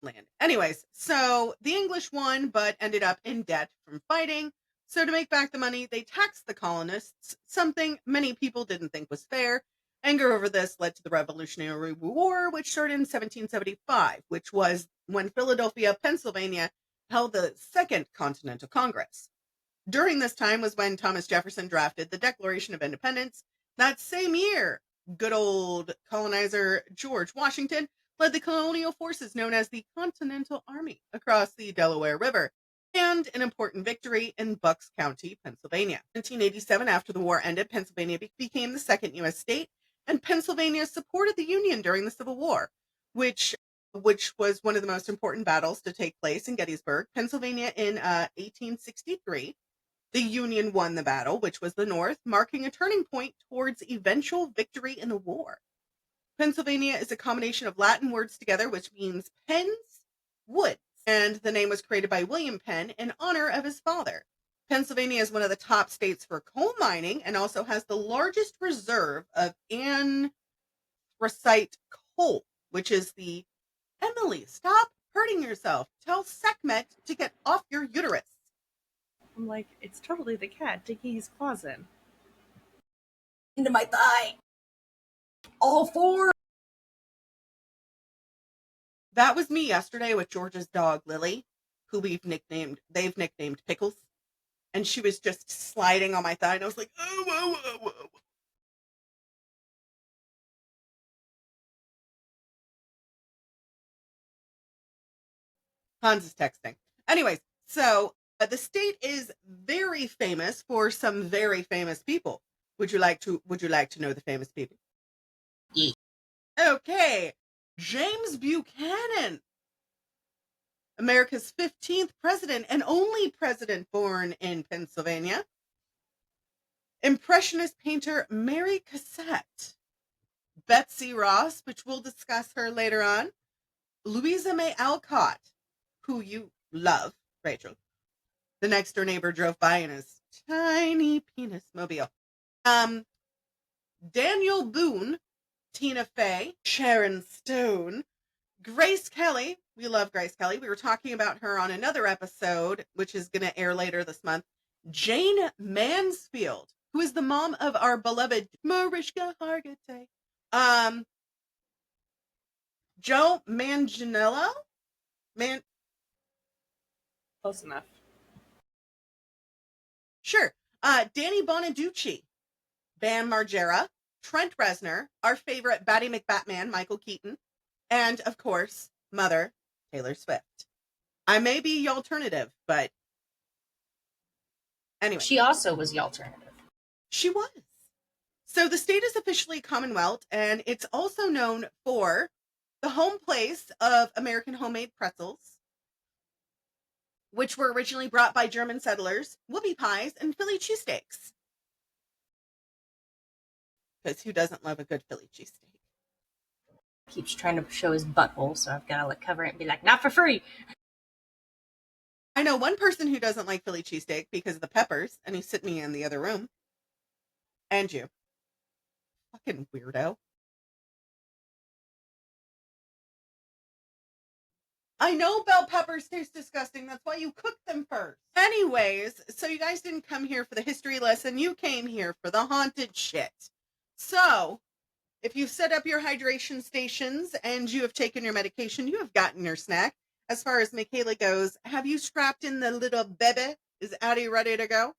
S1: land. Anyways, so the English won, but ended up in debt from fighting. So to make back the money, they taxed the colonists, something many people didn't think was fair. Anger over this led to the Revolutionary War, which started in 1775, which was when Philadelphia, Pennsylvania, held the Second Continental Congress. During this time was when Thomas Jefferson drafted the Declaration of Independence. That same year, good old colonizer George Washington led the colonial forces known as the Continental Army across the Delaware River, and an important victory in Bucks County, Pennsylvania. In 1787, after the war ended, Pennsylvania became the second U.S. state, and Pennsylvania supported the Union during the Civil War, which was one of the most important battles to take place in Gettysburg, Pennsylvania in 1863. The Union won the battle, which was the North, marking a turning point towards eventual victory in the war. Pennsylvania is a combination of Latin words together, which means pens, woods, and the name was created by William Penn in honor of his father. Pennsylvania is one of the top states for coal mining and also has the largest reserve of anthracite coal, which is the Emily, stop hurting yourself. Tell Sekhmet to get off your uterus.
S2: I'm like, it's totally the cat digging his claws in.
S3: Into my thigh. All four.
S1: That was me yesterday with George's dog, Lily, who they've nicknamed Pickles. And she was just sliding on my thigh, and I was like, oh, whoa, whoa, whoa. Hans is texting. Anyways, so the state is very famous for some very famous people. Would you like to know the famous people?
S3: Yeah.
S1: Okay. James Buchanan, America's 15th president and only president born in Pennsylvania. Impressionist painter Mary Cassatt. Betsy Ross, which we'll discuss her later on. Louisa May Alcott, who you love, Rachel. The next door neighbor drove by in his tiny penis mobile. Daniel Boone, Tina Fey, Sharon Stone, Grace Kelly. We love Grace Kelly. We were talking about her on another episode, which is going to air later this month. Jane Mansfield, who is the mom of our beloved Mariska Hargitay. Joe Manganiello?
S2: Close enough.
S1: Sure. Danny Bonaducci, Bam Margera, Trent Reznor, our favorite Batty McBatman, Michael Keaton, and, of course, Mother, Taylor Swift. I may be the alternative, but anyway.
S3: She also was the alternative.
S1: She was. So the state is officially a Commonwealth, and it's also known for the home place of American homemade pretzels, which were originally brought by German settlers, whoopie pies, and Philly cheesesteaks. Because who doesn't love a good Philly cheesesteak?
S3: Keeps trying to show his butthole, so I've got to cover it and be like, not for free.
S1: I know one person who doesn't like Philly cheesesteak because of the peppers, and he's sitting in the other room. And you. Fucking weirdo. I know bell peppers taste disgusting. That's why you cook them first. Anyways, so you guys didn't come here for the history lesson. You came here for the haunted shit. So, if you've set up your hydration stations and you have taken your medication, you have gotten your snack. As far as Michaela goes, have you strapped in the little bebe? Is Addie ready to go?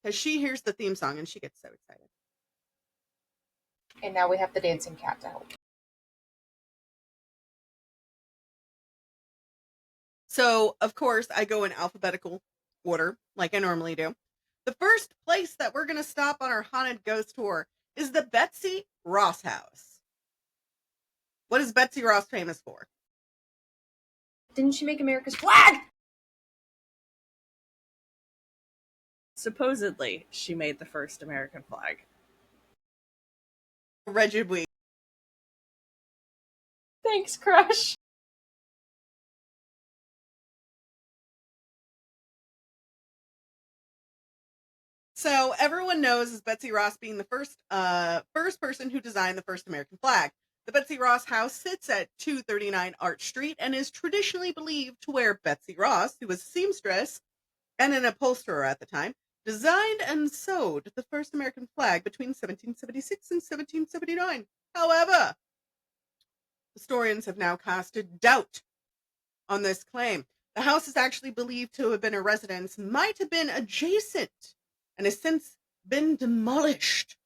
S1: Because she hears the theme song and she gets so excited.
S3: And now we have the dancing cat to help.
S1: So, of course, I go in alphabetical order, like I normally do. The first place that we're going to stop on our haunted ghost tour is the Betsy Ross house. What is Betsy Ross famous for?
S3: Didn't she make America's flag?
S2: Supposedly, she made the first American flag.
S1: Regid Week.
S3: Thanks, Crush.
S1: So everyone knows as Betsy Ross being the first person who designed the first American flag. The Betsy Ross house sits at 239 Arch Street and is traditionally believed to where Betsy Ross, who was a seamstress and an upholsterer at the time, designed and sewed the first American flag between 1776 and 1779. However, historians have now casted doubt on this claim. The house is actually believed to have been a residence, might have been adjacent, and has since been demolished,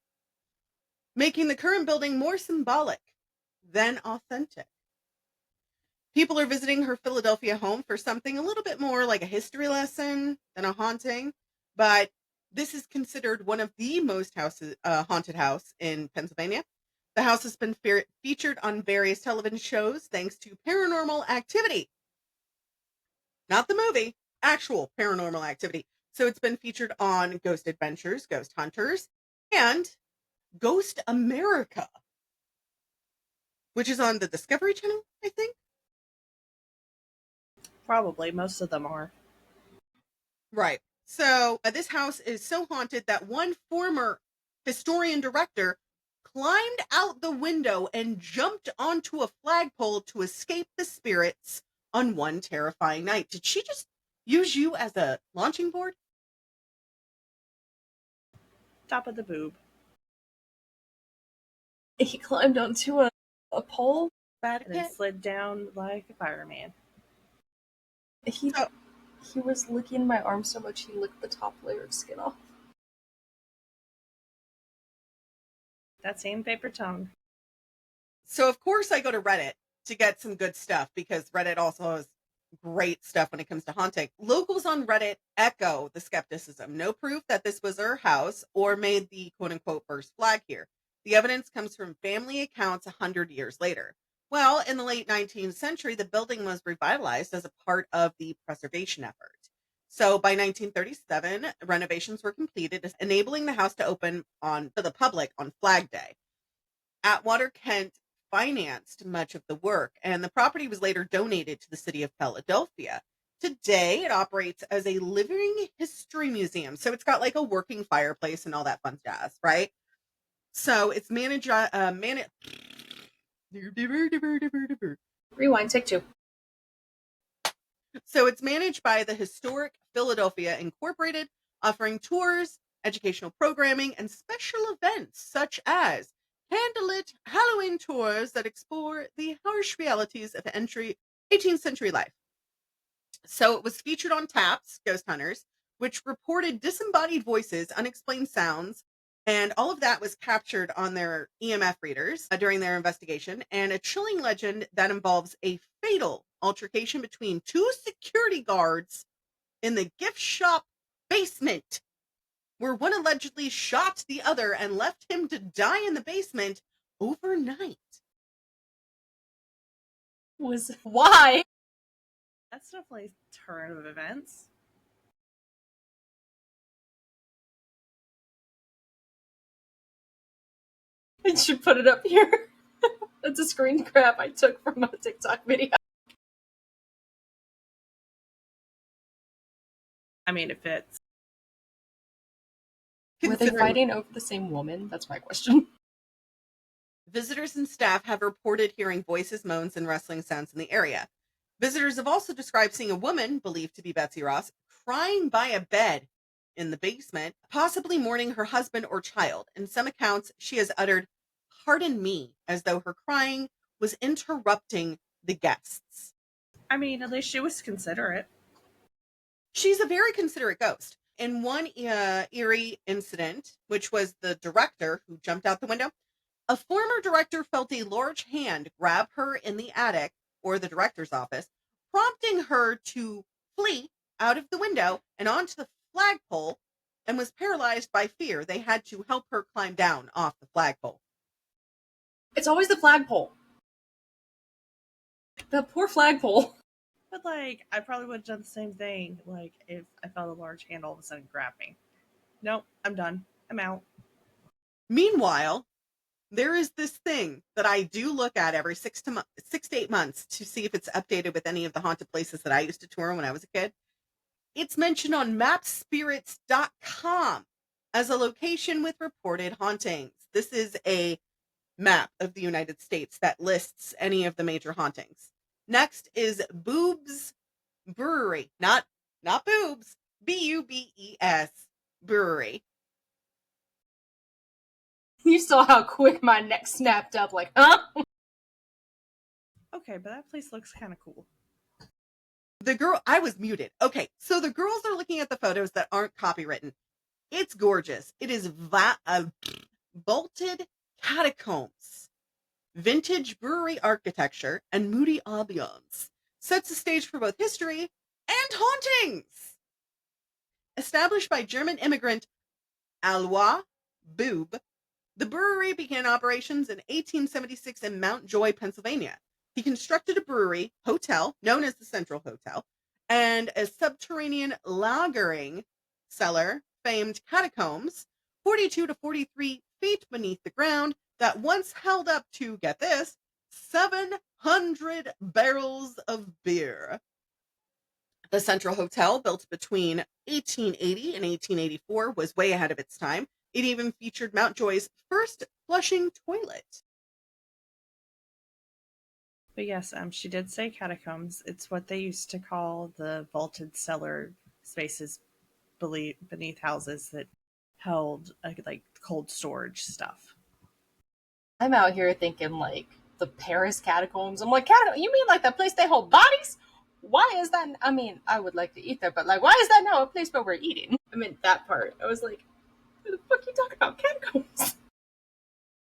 S1: making the current building more symbolic than authentic. People are visiting her Philadelphia home for something a little bit more like a history lesson than a haunting, but this is considered one of the most haunted house in Pennsylvania. The house has been featured on various television shows thanks to Paranormal Activity. Not the movie, actual Paranormal Activity. So it's been featured on Ghost Adventures, Ghost Hunters, and Ghost America, which is on the Discovery Channel, I think.
S2: Probably, most of them are.
S1: Right. So this house is so haunted that one former historian director climbed out the window and jumped onto a flagpole to escape the spirits on one terrifying night. Did she just use you as a launching board?
S2: Top of the boob.
S3: He climbed onto a pole.
S2: And then slid down like a fireman.
S3: He was licking my arm so much he licked the top layer of skin off.
S2: That sandpaper tongue.
S1: So of course I go to Reddit to get some good stuff because Reddit also has great stuff when it comes to haunting. Locals on Reddit echo the skepticism. No proof that this was her house or made the quote-unquote first flag here. The evidence comes from family accounts 100 years later. Well, in the late 19th century, the building was revitalized as a part of the preservation effort. So by 1937, renovations were completed, enabling the house to open to the public on Flag Day. Atwater Kent financed much of the work, and the property was later donated to the city of Philadelphia. Today, it operates as a living history museum. So it's got like a working fireplace and all that fun jazz, right? So it's managed.
S3: Rewind, take two.
S1: So it's managed by the Historic Philadelphia Incorporated, offering tours, educational programming, and special events such as candlelit Halloween tours that explore the harsh realities of 18th century life. So it was featured on Taps, Ghost Hunters, which reported disembodied voices, unexplained sounds, and all of that was captured on their EMF readers during their investigation, and a chilling legend that involves a fatal altercation between two security guards in the gift shop basement, where one allegedly shot the other and left him to die in the basement overnight.
S3: Why?
S2: That's definitely a turn of events.
S3: I should put it up here. That's a screen grab I took from a TikTok video.
S2: I mean, it fits.
S3: Were they fighting over the same woman? That's my question.
S1: Visitors and staff have reported hearing voices, moans, and rustling sounds in the area. Visitors have also described seeing a woman, believed to be Betsy Ross, crying by a bed in the basement, possibly mourning her husband or child. In some accounts, she has uttered, "Pardon me," as though her crying was interrupting the guests.
S2: I mean, at least she was considerate.
S1: She's a very considerate ghost. In one eerie incident, which was the director who jumped out the window, a former director felt a large hand grab her in the attic or the director's office, prompting her to flee out of the window and onto the flagpole, and was paralyzed by fear. They had to help her climb down off the flagpole.
S3: It's always the flagpole. The poor flagpole.
S2: But like, I probably would have done the same thing. Like, if I felt a large hand all of a sudden grab me. Nope, I'm done. I'm out.
S1: Meanwhile, there is this thing that I do look at every 6 to 8 months to see if it's updated with any of the haunted places that I used to tour when I was a kid. It's mentioned on mapspirits.com as a location with reported hauntings. This is a map of the United States that lists any of the major hauntings. Next is Boobs Brewery. Not boobs. Bubes Brewery.
S3: You saw how quick my neck snapped up, like, huh?
S2: Okay, but that place looks kind of cool.
S1: I was muted. Okay, so the girls are looking at the photos that aren't copywritten. It's gorgeous. It is vaulted catacombs, vintage brewery architecture, and moody ambiance. Sets the stage for both history and hauntings. Established by German immigrant Alois Boob, the brewery began operations in 1876 in Mount Joy, Pennsylvania. He constructed a brewery, hotel, known as the Central Hotel, and a subterranean lagering cellar, famed catacombs, 42 to 43 feet beneath the ground, that once held up to, get this, 700 barrels of beer. The Central Hotel, built between 1880 and 1884, was way ahead of its time. It even featured Mountjoy's first flushing toilet.
S2: But yes, she did say catacombs. It's what they used to call the vaulted cellar spaces beneath houses that held like cold storage stuff.
S3: I'm out here thinking, like, the Paris catacombs. I'm like, you mean like the place they hold bodies? Why is that? I mean, I would like to eat there, but like, why is that now a place where we're eating? I mean, that part. I was like, what the fuck are you talking about? Catacombs?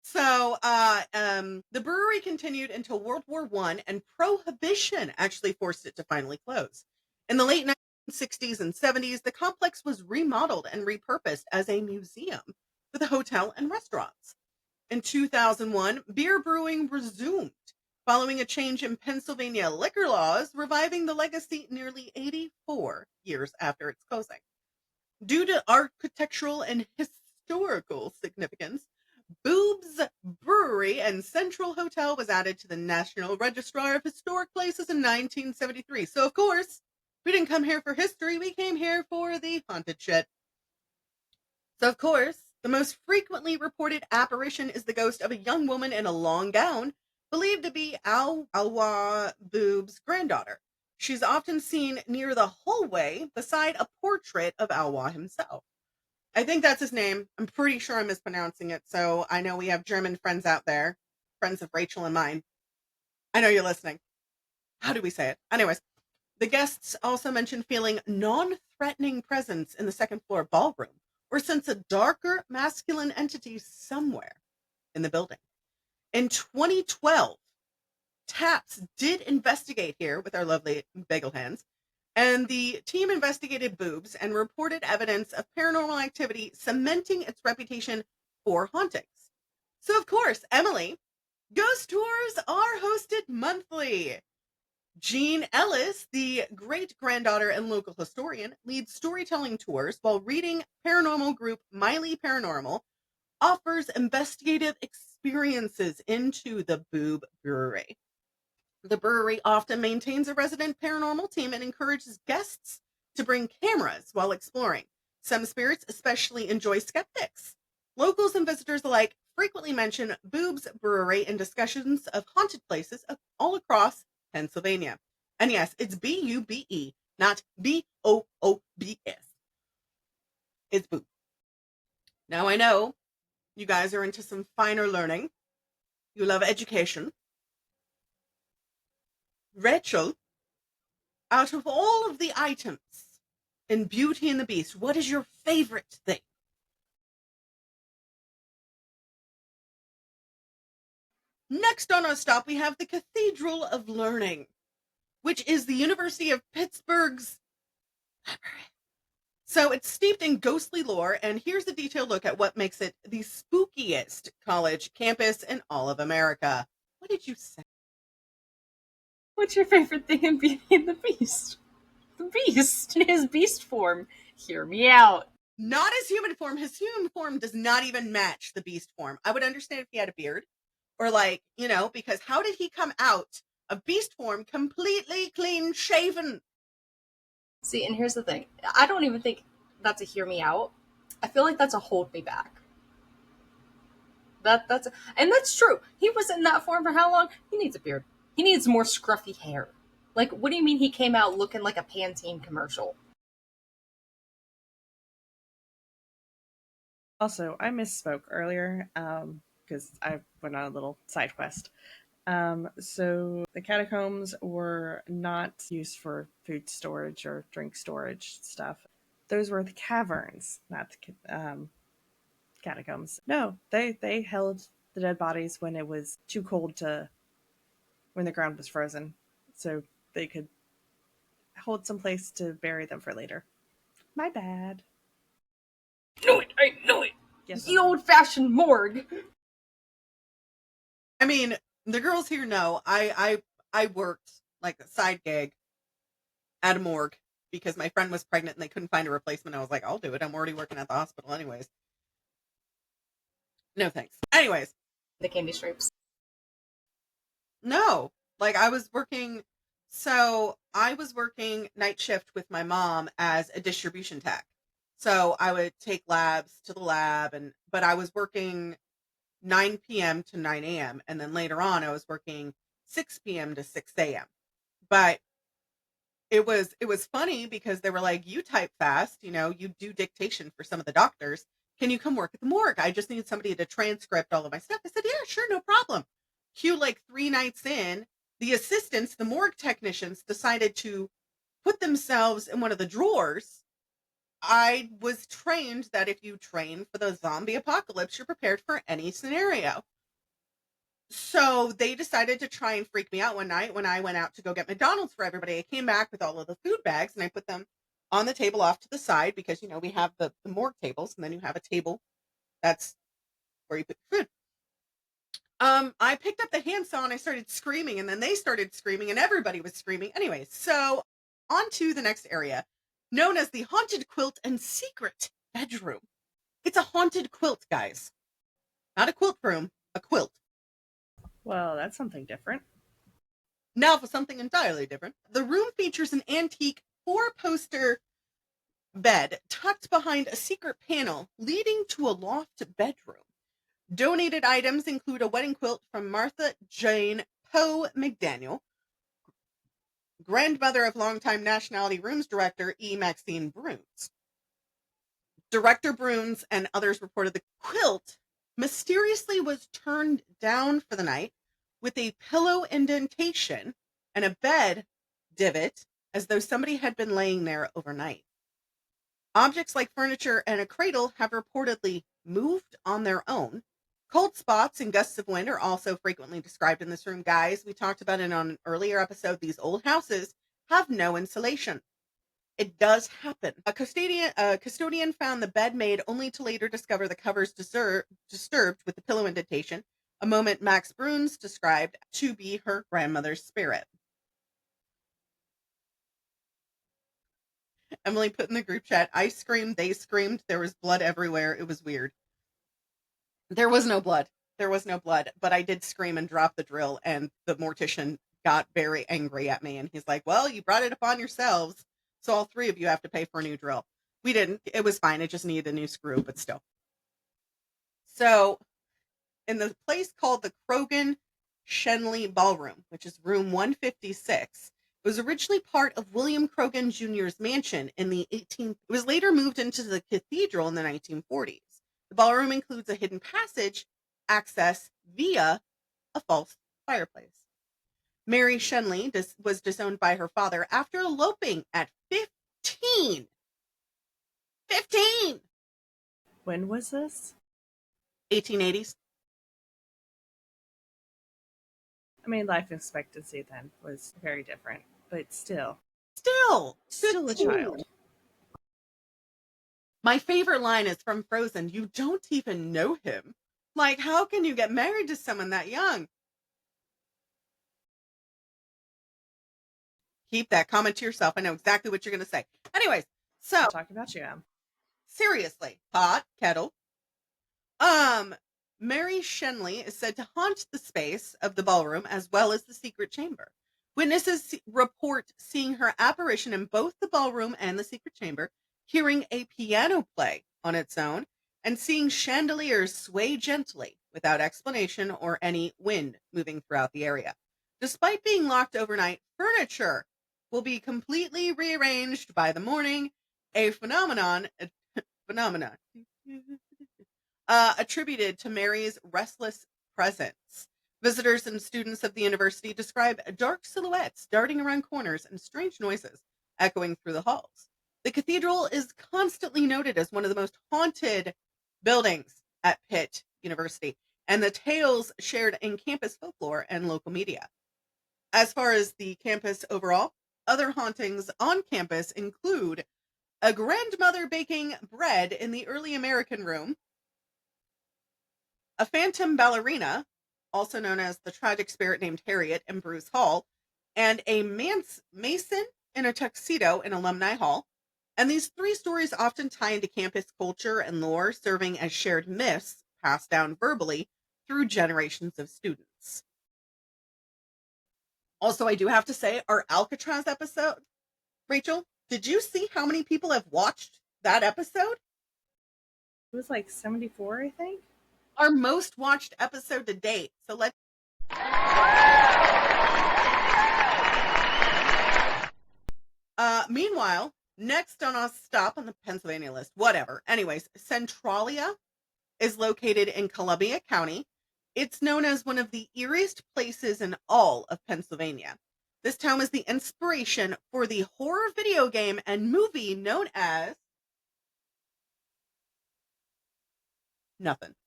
S1: So, the brewery continued until World War I, and Prohibition actually forced it to finally close. In the late 1960s and 70s, the complex was remodeled and repurposed as a museum with a hotel and restaurants. In 2001, beer brewing resumed following a change in Pennsylvania liquor laws, reviving the legacy nearly 84 years after its closing. Due to architectural and historical significance, Boob's Brewery and Central Hotel was added to the National Registrar of Historic Places in 1973. So, of course, we didn't come here for history, we came here for the haunted shit. So, of course, the most frequently reported apparition is the ghost of a young woman in a long gown, believed to be Alwa Boob's granddaughter. She's often seen near the hallway beside a portrait of Alwa himself. I think that's his name. I'm pretty sure I'm mispronouncing it, so I know we have German friends out there, friends of Rachel and mine. I know you're listening. How do we say it? Anyways, the guests also mentioned feeling non-threatening presence in the second floor ballroom, or sense a darker masculine entity somewhere in the building. In 2012, TAPS did investigate here with our lovely bagel hands, and the team investigated Boobs and reported evidence of paranormal activity, cementing its reputation for hauntings. So, of course, Emily, ghost tours are hosted monthly. Jean Ellis, the great-granddaughter and local historian, leads storytelling tours, while reading paranormal group Miley Paranormal offers investigative experiences into the Boob Brewery. The brewery often maintains a resident paranormal team and encourages guests to bring cameras while exploring. Some spirits especially enjoy skeptics. Locals and visitors alike frequently mention Boob's Brewery in discussions of haunted places all across Pennsylvania. And yes, it's Bube, not Boobs. It's Boob. Now I know you guys are into some finer learning. You love education. Rachel, out of all of the items in Beauty and the Beast, what is your favorite thing? Next on our stop, we have the Cathedral of Learning, which is the University of Pittsburgh's library. So it's steeped in ghostly lore, and here's a detailed look at what makes it the spookiest college campus in all of America. What did you say?
S3: What's your favorite thing in Beauty and the Beast? The Beast in his beast form. Hear me out.
S1: Not his human form. His human form does not even match the beast form. I would understand if he had a beard, or like, because how did he come out of beast form completely clean shaven?
S3: See, and here's the thing. I don't even think that's a hear me out. I feel like that's a hold me back. And that's true. He was in that form for how long? He needs a beard. He needs more scruffy hair. Like, what do you mean he came out looking like a Pantene commercial?
S2: Also, I misspoke earlier because I went on a little side quest. So the catacombs were not used for food storage or drink storage stuff. Those were the caverns, not the catacombs. No, they held the dead bodies when it was too cold when the ground was frozen, so they could hold some place to bury them for later. My bad.
S3: Knew it! I knew it!
S2: Yes,
S3: The old-fashioned morgue!
S1: I mean, the girls here know I worked like a side gig at a morgue because my friend was pregnant and they couldn't find a replacement. I was like, I'll do it. I'm already working at the hospital anyways. No thanks. Anyways.
S3: The candy stripes.
S1: No. Like I was working night shift with my mom as a distribution tech. So I would take labs to the lab but I was working 9 p.m. to 9 a.m. and then later on I was working 6 p.m. to 6 a.m. But it was funny because they were like, you type fast, you do dictation for some of the doctors. Can you come work at the morgue? I just need somebody to transcript all of my stuff. I said, yeah, sure, no problem. Cue like 3 nights in, the assistants, the morgue technicians decided to put themselves in one of the drawers. I was trained that if you train for the zombie apocalypse, you're prepared for any scenario. So they decided to try and freak me out one night when I went out to go get McDonald's for everybody. I came back with all of the food bags and I put them on the table off to the side because, we have the morgue tables and then you have a table that's where you put your food. I picked up the handsaw and I started screaming and then they started screaming and everybody was screaming. Anyway, so on to the next area, known as the haunted quilt and secret bedroom. It's a haunted quilt, guys. Not a quilt room, a quilt.
S2: Well, that's something different.
S1: Now for something entirely different. The room features an antique 4-poster bed tucked behind a secret panel leading to a loft bedroom. Donated items include a wedding quilt from Martha Jane Poe McDaniel, grandmother of longtime Nationality Rooms director E. Maxine Bruns. Director Bruns and others reported the quilt mysteriously was turned down for the night with a pillow indentation and a bed divot as though somebody had been laying there overnight. Objects like furniture and a cradle have reportedly moved on their own. Cold spots and gusts of wind are also frequently described in this room. Guys, we talked about it on an earlier episode. These old houses have no insulation. It does happen. A custodian found the bed made only to later discover the covers disturbed with the pillow indentation, a moment Max Bruns described to be her grandmother's spirit. Emily put in the group chat, I screamed, they screamed, there was blood everywhere. It was weird. There was no blood. But I did scream and drop the drill, and the mortician got very angry at me, and he's like, well, you brought it upon yourselves, so all 3 of you have to pay for a new drill. We didn't. It was fine. It just needed a new screw, but still. So, in the place called the Krogan Shenley Ballroom, which is room 156, it was originally part of William Krogan Jr.'s mansion in the 18th. It was later moved into the cathedral in the 1940s. The ballroom includes a hidden passage access via a false fireplace. Mary Shenley was disowned by her father after eloping at 15. 15!
S2: When was this?
S1: 1880s.
S2: I mean, life expectancy then was very different. but still
S1: Still
S2: a child.
S1: My favorite line is from Frozen. You don't even know him. Like, how can you get married to someone that young? Keep that comment to yourself. I know exactly what you're going to say. Anyways, so
S2: Talk about you, Em.
S1: seriously, pot, kettle. Mary Shenley is said to haunt the space of the ballroom as well as the secret chamber. Witnesses report seeing her apparition in both the ballroom and the secret chamber, hearing a piano play on its own, and seeing chandeliers sway gently without explanation or any wind moving throughout the area. Despite being locked overnight, furniture will be completely rearranged by the morning, a phenomenon attributed to Mary's restless presence. Visitors and students of the university describe dark silhouettes darting around corners and strange noises echoing through the halls. The cathedral is constantly noted as one of the most haunted buildings at Pitt University, and the tales shared in campus folklore and local media. As far as the campus overall, other hauntings on campus include a grandmother baking bread in the early American room, a phantom ballerina, also known as the tragic spirit named Harriet in Bruce Hall, and a mason in a tuxedo in Alumni Hall. And these three stories often tie into campus culture and lore, serving as shared myths passed down verbally through generations of students. Also, I do have to say, our Alcatraz episode, Rachel, did you see how many people have watched that episode?
S2: It was like 74, I think.
S1: Our most watched episode to date. So let's. Meanwhile, next on our stop on the Pennsylvania list, whatever. Anyways, Centralia is located in Columbia County. It's known as one of the eeriest places in all of Pennsylvania. This town is the inspiration for the horror video game and movie known as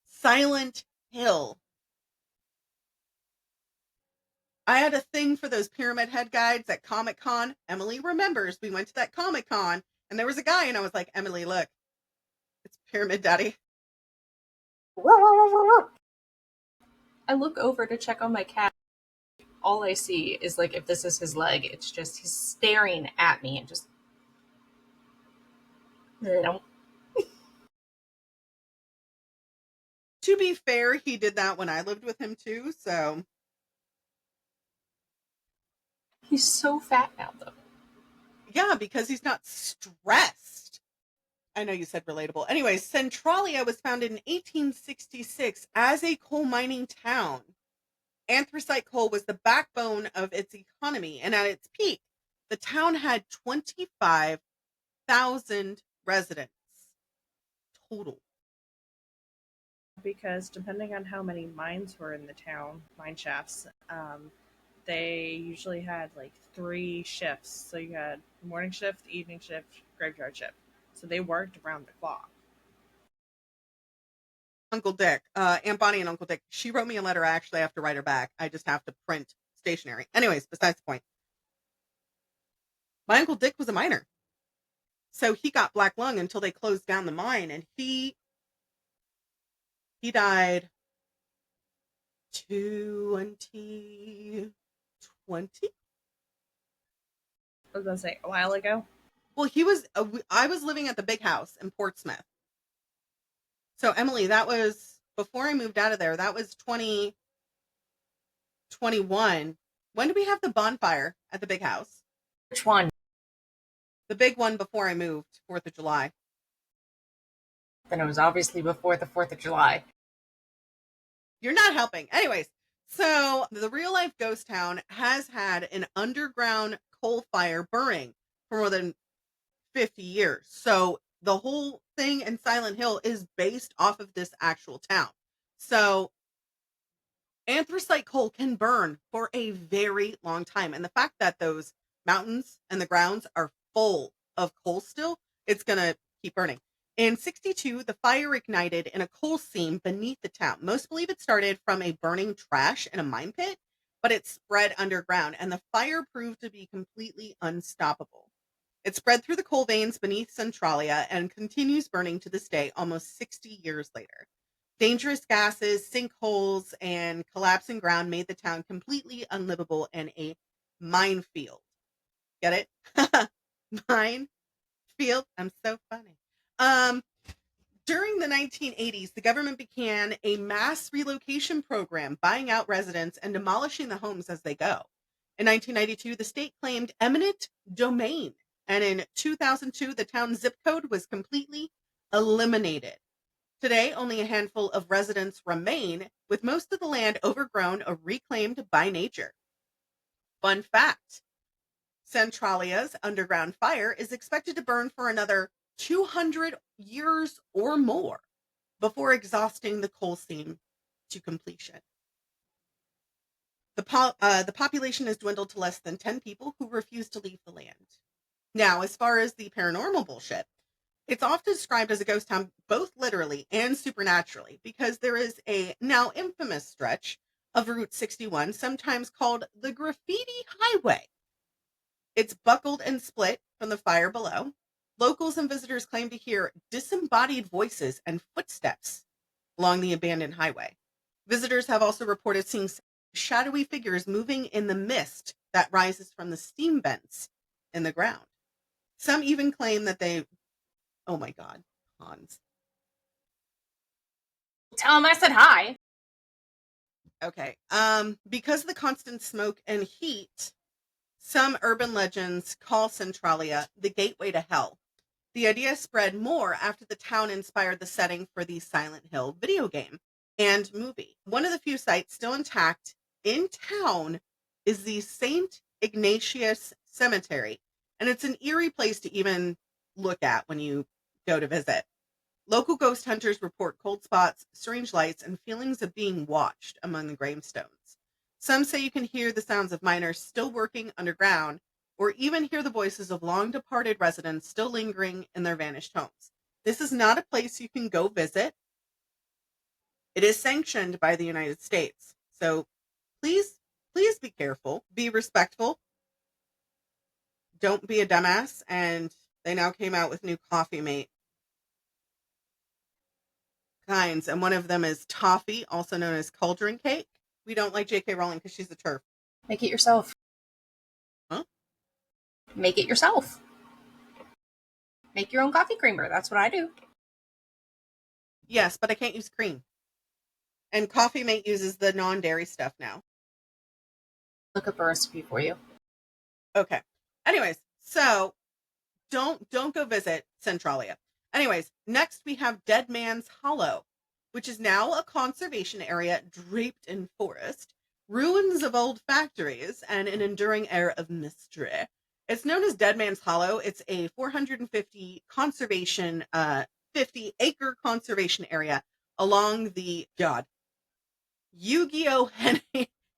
S1: Silent Hill. I had a thing for those Pyramid Head guides at Comic-Con. Emily remembers we went to that Comic-Con and there was a guy and I was like, Emily, look, it's Pyramid Daddy.
S3: I look over to check on my cat. All I see is, like, if this is his leg, it's just he's staring at me and just. No.
S1: To be fair, he did that when I lived with him too, so.
S3: He's so fat now, though.
S1: Yeah, because he's not stressed. I know you said relatable. Anyways, Centralia was founded in 1866 as a coal mining town. Anthracite coal was the backbone of its economy, and at its peak, the town had 25,000 residents total.
S2: Because depending on how many mines were in the town, mine shafts, they usually had like 3 shifts. So you had morning shift, evening shift, graveyard shift. So they worked around the clock.
S1: Uncle Dick, Aunt Bonnie and Uncle Dick, she wrote me a letter. I actually have to write her back. I just have to print stationery. Anyways, besides the point. My Uncle Dick was a miner. So he got black lung until they closed down the mine, and he died 2020.
S2: I was going to say a while ago.
S1: Well, I was living at the big house in Portsmouth. So Emily, that was before I moved out of there. That was 2021. When did we have the bonfire at the big house?
S3: Which one?
S1: The big one before I moved, 4th of July.
S3: Then it was obviously before the 4th of July.
S1: You're not helping. Anyways, so the real life ghost town has had an underground coal fire burning for more than 50 years. So the whole thing in Silent Hill is based off of this actual town. So anthracite coal can burn for a very long time. And the fact that those mountains and the grounds are full of coal still, it's going to keep burning. In 1962, the fire ignited in a coal seam beneath the town. Most believe it started from a burning trash in a mine pit, but it spread underground, and the fire proved to be completely unstoppable. It spread through the coal veins beneath Centralia and continues burning to this day, almost 60 years later. Dangerous gases, sinkholes, and collapsing ground made the town completely unlivable and a minefield. Get it? Minefield. I'm so funny. During the 1980s, the government began a mass relocation program, buying out residents and demolishing the homes as they go. In 1992, the state claimed eminent domain, and in 2002, the town's zip code was completely eliminated. Today, only a handful of residents remain, with most of the land overgrown or reclaimed by nature. Fun fact: Centralia's underground fire is expected to burn for another 200 years or more before exhausting the coal seam to completion. The population has dwindled to less than 10 people who refuse to leave the land. Now, as far as the paranormal bullshit, it's often described as a ghost town, both literally and supernaturally, because there is a now infamous stretch of Route 61, sometimes called the Graffiti Highway. It's buckled and split from the fire below. Locals and visitors claim to hear disembodied voices and footsteps along the abandoned highway. Visitors have also reported seeing shadowy figures moving in the mist that rises from the steam vents in the ground. Some even claim that oh my God, Hans.
S3: Tell him I said hi.
S1: Okay. Because of the constant smoke and heat, some urban legends call Centralia the gateway to hell. The idea spread more after the town inspired the setting for the Silent Hill video game and movie. One of the few sites still intact in town is the St. Ignatius Cemetery, and it's an eerie place to even look at when you go to visit. Local ghost hunters report cold spots, strange lights, and feelings of being watched among the gravestones. Some say you can hear the sounds of miners still working underground, or even hear the voices of long-departed residents still lingering in their vanished homes. This is not a place you can go visit. It is sanctioned by the United States. So please be careful, be respectful. Don't be a dumbass. And they now came out with new coffee mate kinds, and one of them is toffee, also known as cauldron cake. We don't like J.K. Rowling because she's a turf.
S3: Make it yourself.
S1: Huh?
S3: Make it yourself. Make your own coffee creamer. That's what I do.
S1: Yes, but I can't use cream. And Coffee Mate uses the non-dairy stuff now.
S3: Look up a recipe for you.
S1: Okay. Anyways, so don't go visit Centralia. Anyways, next we have Dead Man's Hollow, which is now a conservation area draped in forest, ruins of old factories, and an enduring air of mystery. It's known as Dead Man's Hollow. It's a 450 conservation, 50-acre conservation area along the Yu-Gi-Oh!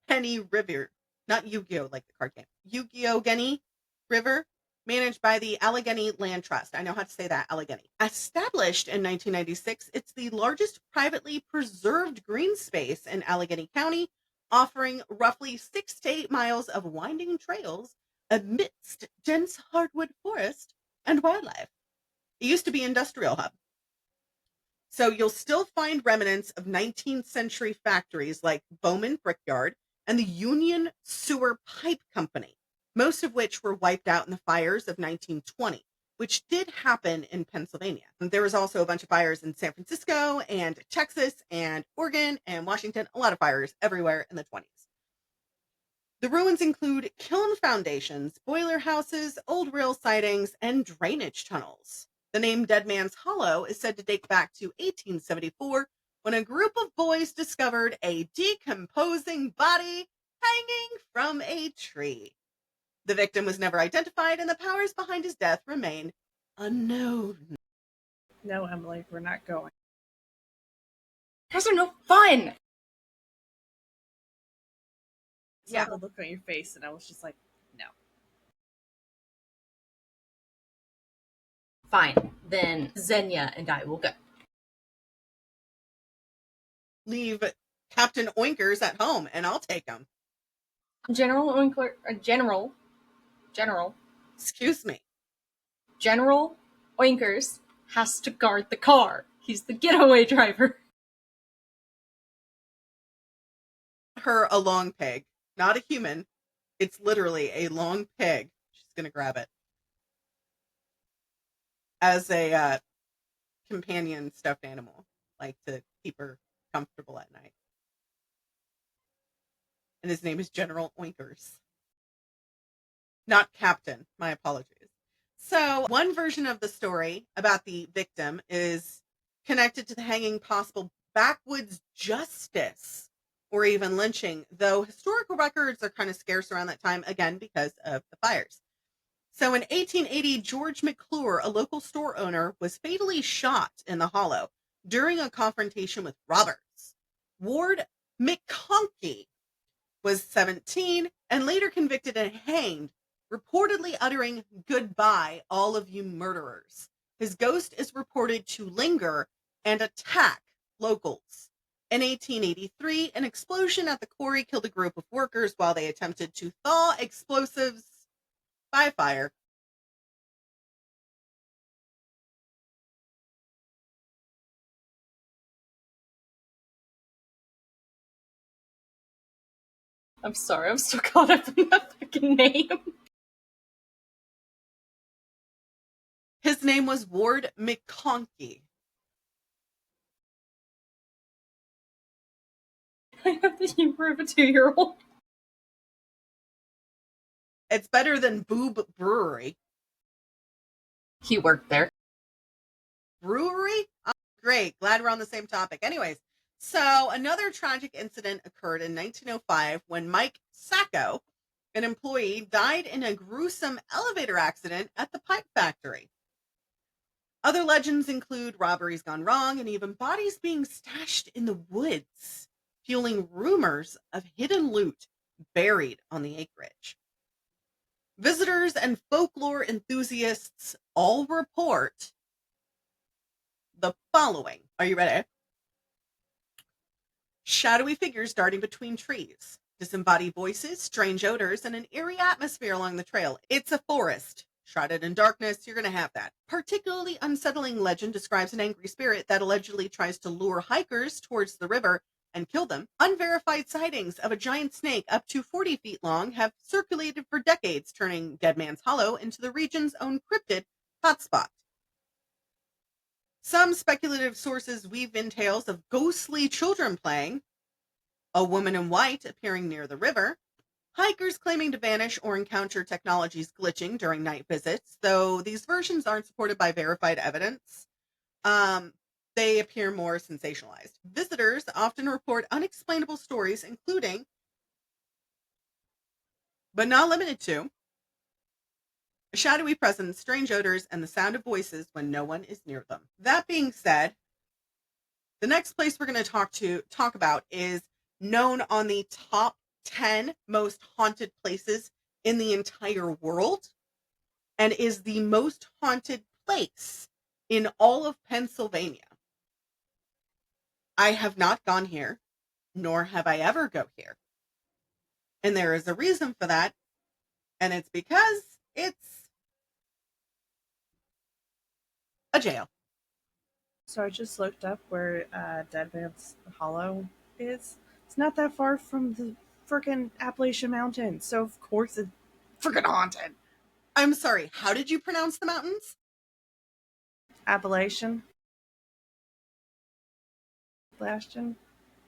S1: Henny River. Not Yu-Gi-Oh! Like the card game. Yu-Gi-Oh! Genny River, managed by the Allegheny Land Trust. I know how to say that, Allegheny. Established in 1996, it's the largest privately preserved green space in Allegheny County, offering roughly 6 to 8 miles of winding trails amidst dense hardwood forest and wildlife. It used to be an industrial hub. So you'll still find remnants of 19th century factories like Bowman Brickyard and the Union Sewer Pipe Company, most of which were wiped out in the fires of 1920, which did happen in Pennsylvania. And there was also a bunch of fires in San Francisco and Texas and Oregon and Washington, a lot of fires everywhere in the 20s. The ruins include kiln foundations, boiler houses, old rail sidings, and drainage tunnels. The name Dead Man's Hollow is said to date back to 1874, when a group of boys discovered a decomposing body hanging from a tree. The victim was never identified, and the powers behind his death remain unknown.
S2: No, Emily, we're not going.
S3: Guys are no fun.
S2: Saw the look on your face, and I was just like, no.
S3: Fine. Then Xenia and I will go.
S1: Leave Captain Oinkers at home, and I'll take him.
S3: General Winkler, General
S1: Excuse me.
S3: General Oinkers has to guard the car. He's the getaway driver.
S1: Her a long peg, not a human. It's literally a long peg. She's gonna grab it as a companion stuffed animal, like to keep her comfortable at night. And his name is General Oinkers, not Captain. My apologies. So, one version of the story about the victim is connected to the hanging possible backwoods justice or even lynching, though historical records are kind of scarce around that time, again, because of the fires. So in 1880, George McClure, a local store owner, was fatally shot in the hollow during a confrontation with robbers. Ward McConkey was 17 and later convicted and hanged, reportedly uttering, "Goodbye, all of you murderers." His ghost is reported to linger and attack locals. In 1883, an explosion at the quarry killed a group of workers while they attempted to thaw explosives by fire.
S3: I'm sorry, I'm still caught up in that fucking name.
S1: His name was Ward McConkey.
S3: I have the humor of a 2-year-old.
S1: It's better than Boob Brewery.
S3: He worked there.
S1: Brewery? Oh, great. Glad we're on the same topic. Anyways, so another tragic incident occurred in 1905 when Mike Sacco, an employee, died in a gruesome elevator accident at the pipe factory. Other legends include robberies gone wrong and even bodies being stashed in the woods, fueling rumors of hidden loot buried on the acreage. Visitors and folklore enthusiasts all report the following. Are you ready? Shadowy figures darting between trees, disembodied voices, strange odors, and an eerie atmosphere along the trail. It's a forest. Shrouded in darkness, you're going to have that. Particularly unsettling legend describes an angry spirit that allegedly tries to lure hikers towards the river and kill them. Unverified sightings of a giant snake up to 40 feet long have circulated for decades, turning Dead Man's Hollow into the region's own cryptid hotspot. Some speculative sources weave in tales of ghostly children playing, a woman in white appearing near the river, hikers claiming to vanish or encounter technologies glitching during night visits, though these versions aren't supported by verified evidence. They appear more sensationalized. Visitors often report unexplainable stories, including, but not limited to, a shadowy presence, strange odors, and the sound of voices when no one is near them. That being said, the next place we're going to talk about is known on the top 10 most haunted places in the entire world and is the most haunted place in all of Pennsylvania. I have not gone here, nor have I ever go here. And there is a reason for that, and it's because it's a jail.
S2: So I just looked up where Dead Man's Hollow is. It's not that far from the freaking Appalachian Mountains, so of course it's freaking haunted.
S1: I'm sorry, how did you pronounce the mountains?
S2: Appalachian?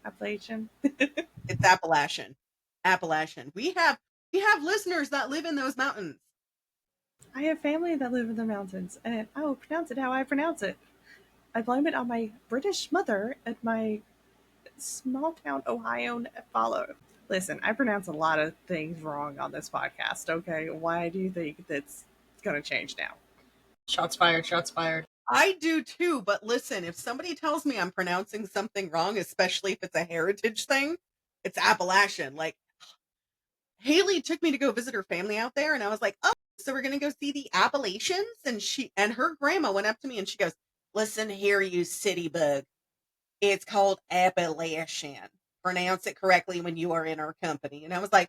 S2: Appalachian?
S1: It's Appalachian. Appalachian. We have listeners that live in those mountains.
S2: I have family that live in the mountains, and I will pronounce it how I pronounce it. I blame it on my British mother and my small town Ohio follow. Listen, I pronounce a lot of things wrong on this podcast, okay? Why do you think that's going to change now?
S3: Shots fired, shots fired.
S1: I do too, but listen, if somebody tells me I'm pronouncing something wrong, especially if it's a heritage thing, it's Appalachian. Like, Haley took me to go visit her family out there, and I was like, oh, so we're going to go see the Appalachians? And her grandma went up to me and she goes, listen here, you city bug. It's called Appalachian. Pronounce it correctly when you are in our company. And I was like,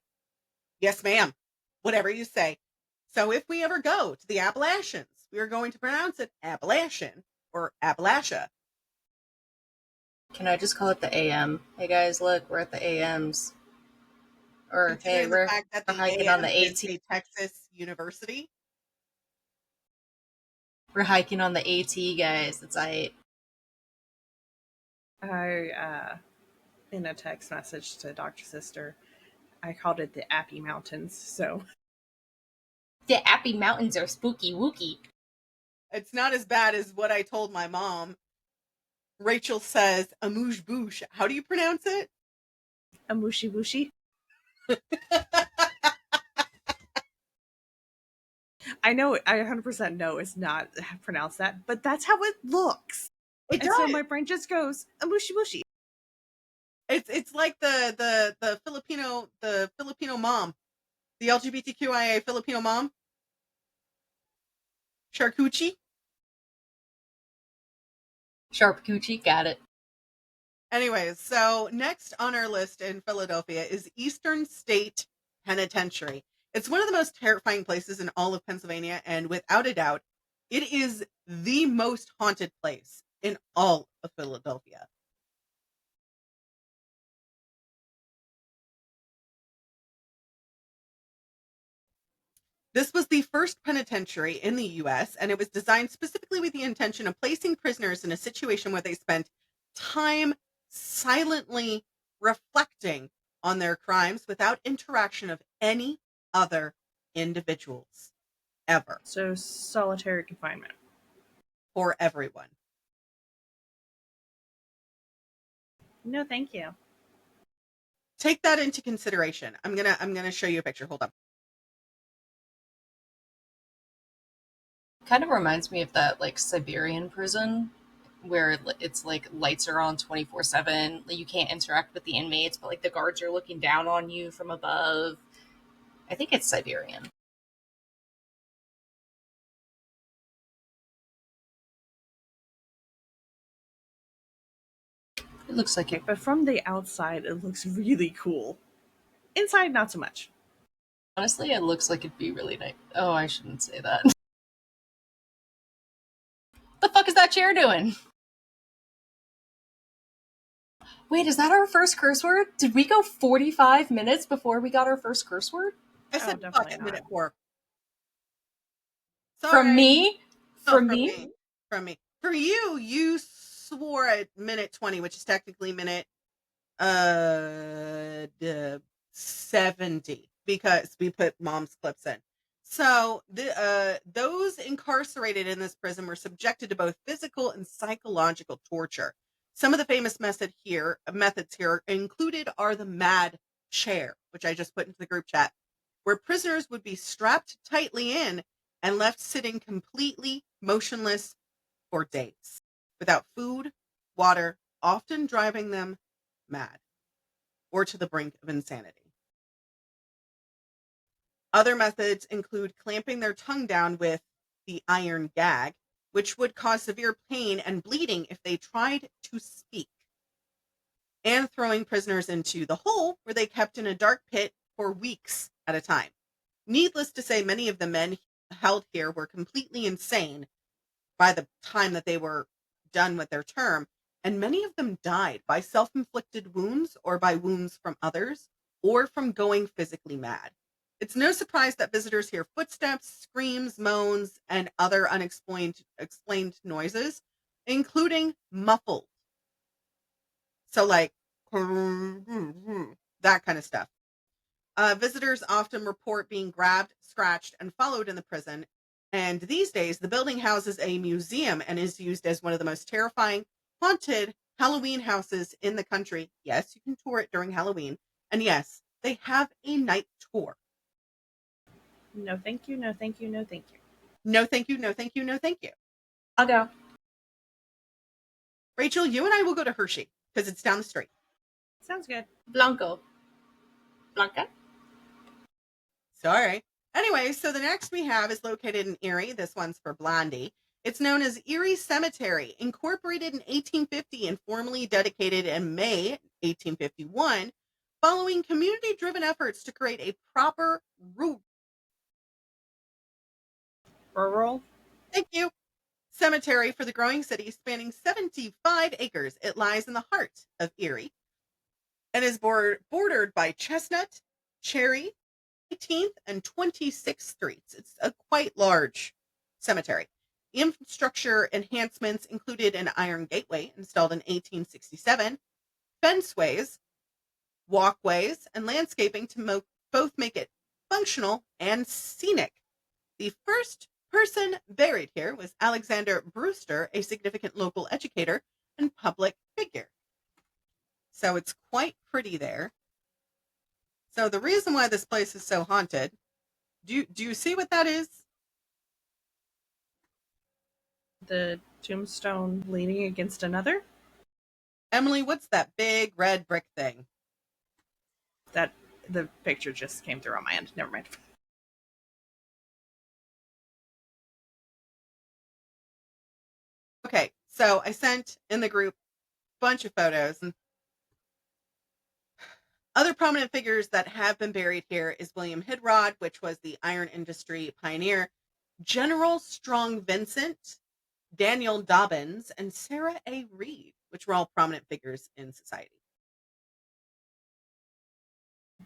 S1: Yes, ma'am. Whatever you say. So if we ever go to the Appalachians, we are going to pronounce it Appalachian or Appalachia.
S3: Can I just call it the AM? Hey guys, look, we're at the AMs. Or hey,
S1: Considering the
S3: we're
S1: fact that the
S3: hiking on
S1: AM
S3: the
S1: is
S3: AT.
S1: a Texas university.
S3: We're hiking on the AT, guys. It's I.
S2: In a text message to Dr. Sister, I called it the Appy Mountains. So
S3: The Appy Mountains are spooky wooky.
S1: It's not as bad as what I told my mom. Rachel says amouche bouche. How do you pronounce it?
S2: a mushy wushy. I know, I 100% know it's not pronounced that, but that's how it looks.
S1: It
S2: And
S1: does.
S2: so my brain just goes, a mushy wushy.
S1: It's like the Filipino mom, the LGBTQIA Filipino mom, charcuterie.
S3: Sharp coochie, got it.
S1: Anyways, so next on our list in Philadelphia is Eastern State Penitentiary. It's one of the most terrifying places in all of Pennsylvania, and without a doubt, it is the most haunted place in all of Philadelphia. This was the first penitentiary in the US, and it was designed specifically with the intention of placing prisoners in a situation where they spent time silently reflecting on their crimes without interaction of any other individuals ever,
S2: So solitary confinement.
S1: for everyone.
S2: No, thank you.
S1: Take that into consideration. I'm gonna show you a picture. Hold on.
S3: Kind of reminds me of that like Siberian prison where it's like lights are on 24/7. You can't interact with the inmates, but like the guards are looking down on you from above. I think it's Siberian. It looks like
S2: Okay,
S3: it.
S2: but from the outside, it looks really cool. Inside, not so much.
S3: Honestly, it looks like it'd be really nice. Oh, I shouldn't say that. The fuck is that chair doing? Wait, is that our first curse word? Did we go 45 minutes before we got our first curse word?
S1: I said fuck
S2: definitely
S1: at
S2: not.
S1: minute 4.
S3: From
S1: Sorry.
S3: me?
S1: Oh,
S3: From me?
S1: From me. For you, you swore at minute 20, which is technically minute 70 because we put mom's clips in. So those incarcerated in this prison were subjected to both physical and psychological torture. Some of the famous methods here included are the mad chair, which I just put into the group chat, where prisoners would be strapped tightly in and left sitting completely motionless for days without food, water, often driving them mad or to the brink of insanity. Other methods include clamping their tongue down with the iron gag, which would cause severe pain and bleeding if they tried to speak, and throwing prisoners into the hole where they kept in a dark pit for weeks at a time. Needless to say, many of the men held here were completely insane by the time that they were done with their term, and many of them died by self-inflicted wounds or by wounds from others or from going physically mad. It's no surprise that visitors hear footsteps, screams, moans, and other unexplained noises, including muffled. So like that kind of stuff. Visitors often report being grabbed, scratched, and followed in the prison. And these days, the building houses a museum and is used as one of the most terrifying, haunted Halloween houses in the country. Yes, you can tour it during Halloween. And yes, they have a night tour.
S2: No, thank you. No, thank you. No, thank you.
S1: No, thank you. No, thank you. No, thank you.
S3: I'll go.
S1: Rachel, you and I will go to Hershey because it's down the street.
S2: Sounds good.
S3: Blanca.
S1: Sorry. Anyway, so the next we have is located in Erie. This one's for Blondie. It's known as Eerie Cemetery, incorporated in 1850 and formally dedicated in May 1851 following community-driven efforts to create a proper
S2: Rural?
S1: thank you, cemetery for the growing city spanning 75 acres. It lies in the heart of Erie and is bordered by Chestnut, Cherry, 18th and 26th Streets. It's a quite large cemetery. Infrastructure enhancements included an iron gateway installed in 1867, fenceways, walkways, and landscaping to both make it functional and scenic. The first person buried here was Alexander Brewster, a significant local educator and public figure. So it's quite pretty there. So the reason why this place is so haunted, do you see what that is?
S2: The tombstone leaning against another?
S1: Emily, what's that big red brick thing?
S2: That the picture just came through on my end. Never mind.
S1: Okay, so I sent in the group a bunch of photos. And other prominent figures that have been buried here is William Hidrod, which was the iron industry pioneer, General Strong Vincent, Daniel Dobbins, and Sarah A. Reed, which were all prominent figures in society.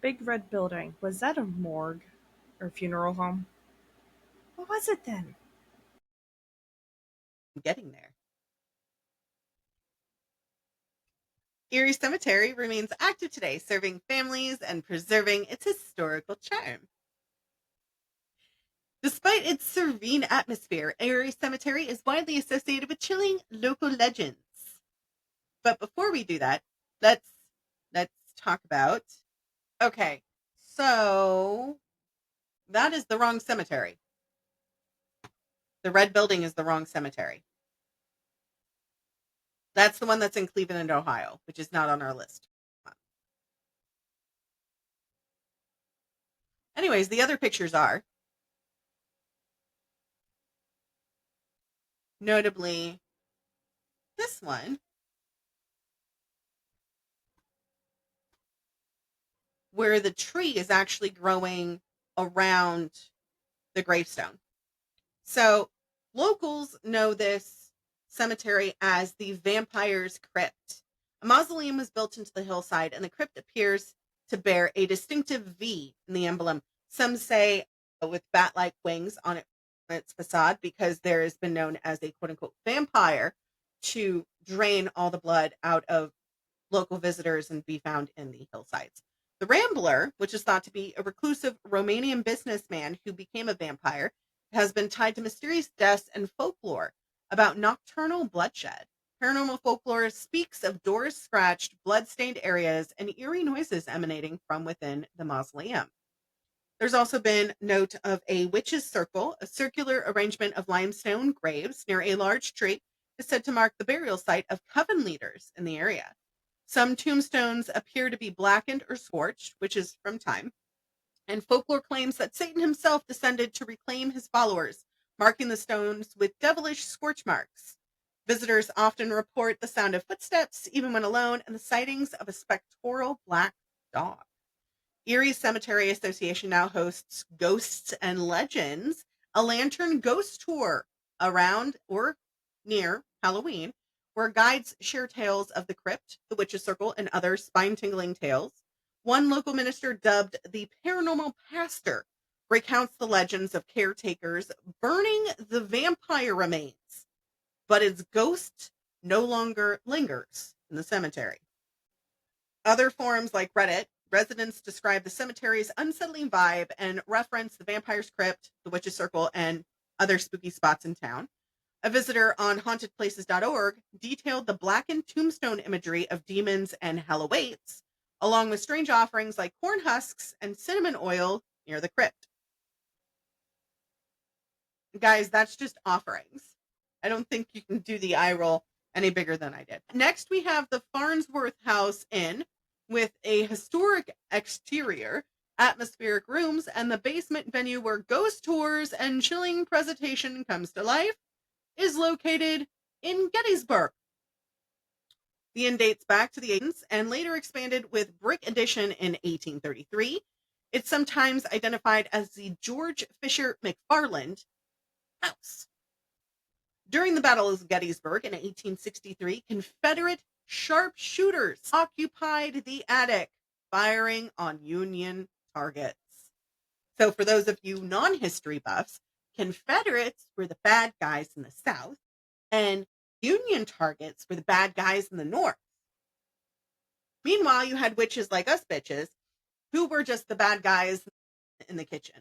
S2: Big red building. Was that a morgue or funeral home? What was it then?
S1: I'm getting there. Erie Cemetery remains active today, serving families and preserving its historical charm. Despite its serene atmosphere, Erie Cemetery is widely associated with chilling local legends. But before we do that, let's talk about. Okay, so that is the wrong cemetery. The red building is the wrong cemetery. That's the one that's in Cleveland, Ohio, which is not on our list. Anyways, the other pictures are notably this one, where the tree is actually growing around the gravestone. So locals know this cemetery as the Vampire's Crypt. A mausoleum was built into the hillside, and the crypt appears to bear a distinctive V in the emblem. Some say with bat-like wings on its facade, because there has been known as a quote-unquote vampire to drain all the blood out of local visitors and be found in the hillsides. The Rambler, which is thought to be a reclusive Romanian businessman who became a vampire, has been tied to mysterious deaths and folklore about nocturnal bloodshed. Paranormal folklore speaks of doors scratched, blood-stained areas, and eerie noises emanating from within the mausoleum. There's also been note of a witch's circle, a circular arrangement of limestone graves near a large tree, is said to mark the burial site of coven leaders in the area. Some tombstones appear to be blackened or scorched, which is from time, and folklore claims that Satan himself descended to reclaim his followers, marking the stones with devilish scorch marks. Visitors often report the sound of footsteps, even when alone, and the sightings of a spectral black dog. Erie Cemetery Association now hosts Ghosts and Legends, a lantern ghost tour around or near Halloween, where guides share tales of the crypt, the witch's circle, and other spine-tingling tales. One local minister, dubbed the Paranormal Pastor, recounts the legends of caretakers burning the vampire remains, but its ghost no longer lingers in the cemetery. Other forums like Reddit, residents describe the cemetery's unsettling vibe and reference the vampire's crypt, the witch's circle, and other spooky spots in town. A visitor on hauntedplaces.org detailed the blackened tombstone imagery of demons and Hallowaits, along with strange offerings like corn husks and cinnamon oil near the crypt. Guys, that's just offerings. I don't think you can do the eye roll any bigger than I did. Next, we have the Farnsworth House Inn, with a historic exterior, atmospheric rooms, and the basement venue where ghost tours and chilling presentation comes to life, is located in Gettysburg. The inn dates back to the 18s and later expanded with brick addition in 1833. It's sometimes identified as the George Fisher McFarland House. During the Battle of Gettysburg in 1863, Confederate sharpshooters occupied the attic, firing on Union targets. So for those of you non-history buffs, Confederates were the bad guys in the South, and Union targets were the bad guys in the North. Meanwhile, you had witches like us bitches who were just the bad guys in the kitchen.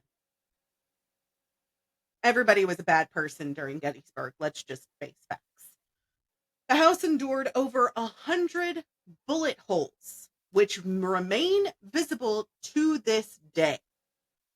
S1: Everybody was a bad person during Gettysburg. Let's just face facts. The house endured over 100 bullet holes, which remain visible to this day.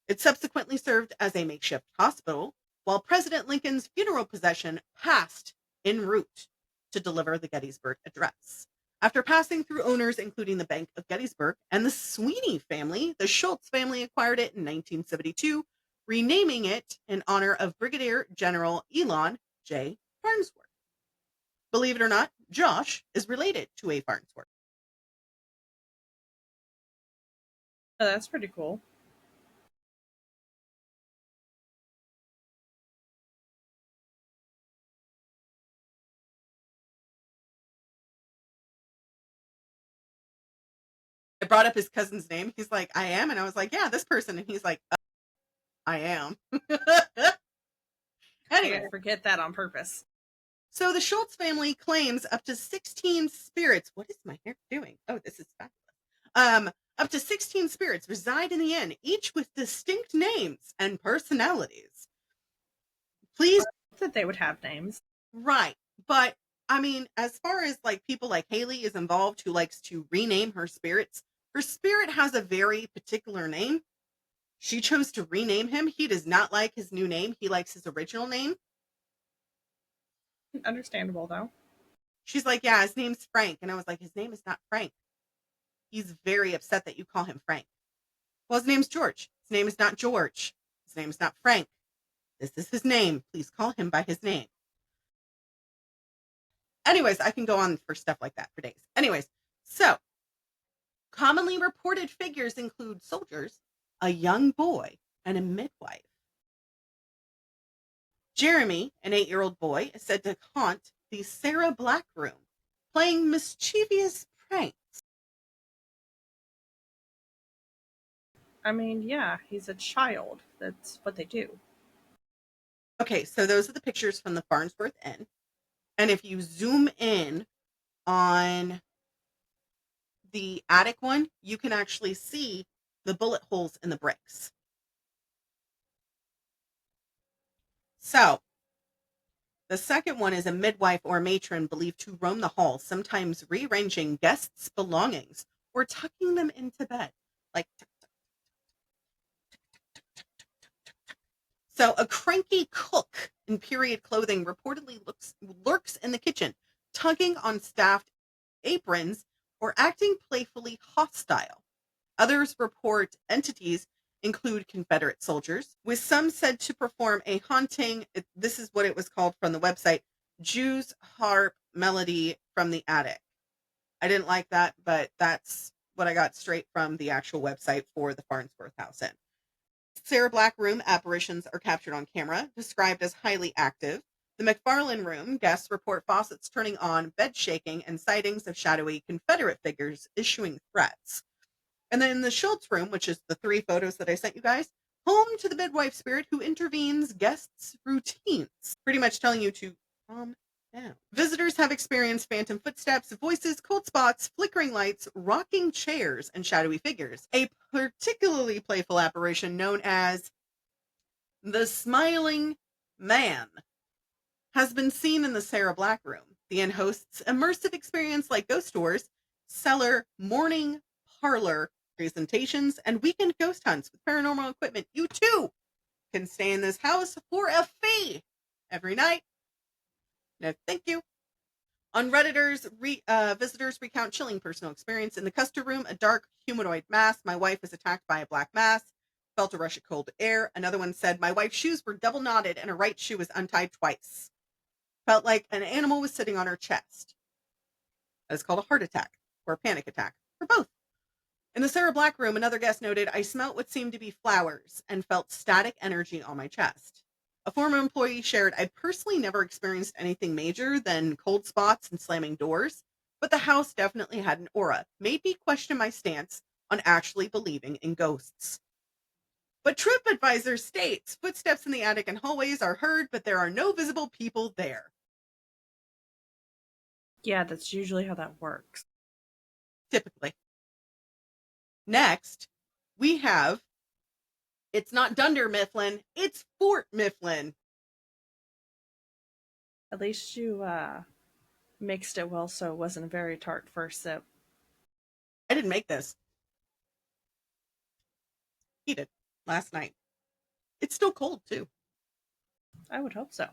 S1: It subsequently served as a makeshift hospital, while President Lincoln's funeral procession passed en route to deliver the Gettysburg Address. After passing through owners including the Bank of Gettysburg and the S1E family, the Schultz family acquired it in 1972, renaming it in honor of Brigadier General Elon J. Farnsworth. Believe it or not, Josh is related to a Farnsworth.
S2: Oh, that's pretty cool.
S1: I brought up his cousin's name. He's like, I am. And I was like, yeah, this person. And he's like, I am. Anyway,
S2: I forget that on purpose.
S1: So the Schultz family claims up to 16 spirits. What is my hair doing? Oh, this is fabulous. Up to 16 spirits reside in the inn, each with distinct names and personalities. Please,
S2: That they would have names.
S1: right. But I mean, as far as like people like Haley is involved, who likes to rename her spirits, her spirit has a very particular name. She chose to rename him. He does not like his new name. He likes his original name.
S2: Understandable, though.
S1: She's like, yeah, his name's Frank. And I was like, his name is not Frank. He's very upset that you call him Frank. Well, his name's George. His name is not George. His name is not Frank. This is his name. Please call him by his name. Anyways, I can go on for stuff like that for days. Anyways, so commonly reported figures include soldiers, a young boy, and a midwife. Jeremy, an 8-year-old boy, is said to haunt the Sarah Black room, playing mischievous pranks.
S2: I mean, yeah, he's a child. That's what they do.
S1: Okay, so those are the pictures from the Farnsworth Inn. And if you zoom in on the attic one, you can actually see the bullet holes in the bricks. So, the second one is a midwife or matron believed to roam the halls, sometimes rearranging guests' belongings or tucking them into bed. Like, so a cranky cook in period clothing reportedly lurks in the kitchen, tugging on staffed aprons or acting playfully hostile. Others report entities include Confederate soldiers, with some said to perform a haunting. This is what it was called from the website, Jew's harp melody from the attic. I didn't like that, but that's what I got straight from the actual website for the Farnsworth House Inn. Sarah Black room apparitions are captured on camera, described as highly active. The McFarland room, guests report faucets turning on, bed shaking, and sightings of shadowy Confederate figures issuing threats. And then the Schultz room, which is the 3 photos that I sent you guys, home to the midwife spirit who intervenes guests' routines, pretty much telling you to calm down. Visitors have experienced phantom footsteps, voices, cold spots, flickering lights, rocking chairs, and shadowy figures. A particularly playful apparition known as the Smiling Man has been seen in the Sarah Black room. The inn hosts immersive experience like ghost tours, cellar, morning parlor presentations, and weekend ghost hunts with paranormal equipment. You too can stay in this house for a fee every night. No, thank you. On Redditors, visitors recount chilling personal experience. In the Custer room, a dark humanoid mass. My wife was attacked by a black mass. Felt a rush of cold air. Another one said, my wife's shoes were double knotted and her right shoe was untied twice. Felt like an animal was sitting on her chest. That is called a heart attack or a panic attack, or both. In the Sarah Black room, another guest noted, I smelt what seemed to be flowers and felt static energy on my chest. A former employee shared, I personally never experienced anything major than cold spots and slamming doors, but the house definitely had an aura, made me question my stance on actually believing in ghosts. But TripAdvisor states footsteps in the attic and hallways are heard, but there are no visible people there.
S2: Yeah, that's usually how that works.
S1: Typically. Next, we have, it's not Dunder Mifflin, it's Fort Mifflin.
S2: At least you mixed it well so it wasn't a very tart first sip.
S1: I didn't make this. He did last night. It's still cold, too.
S2: I would hope so.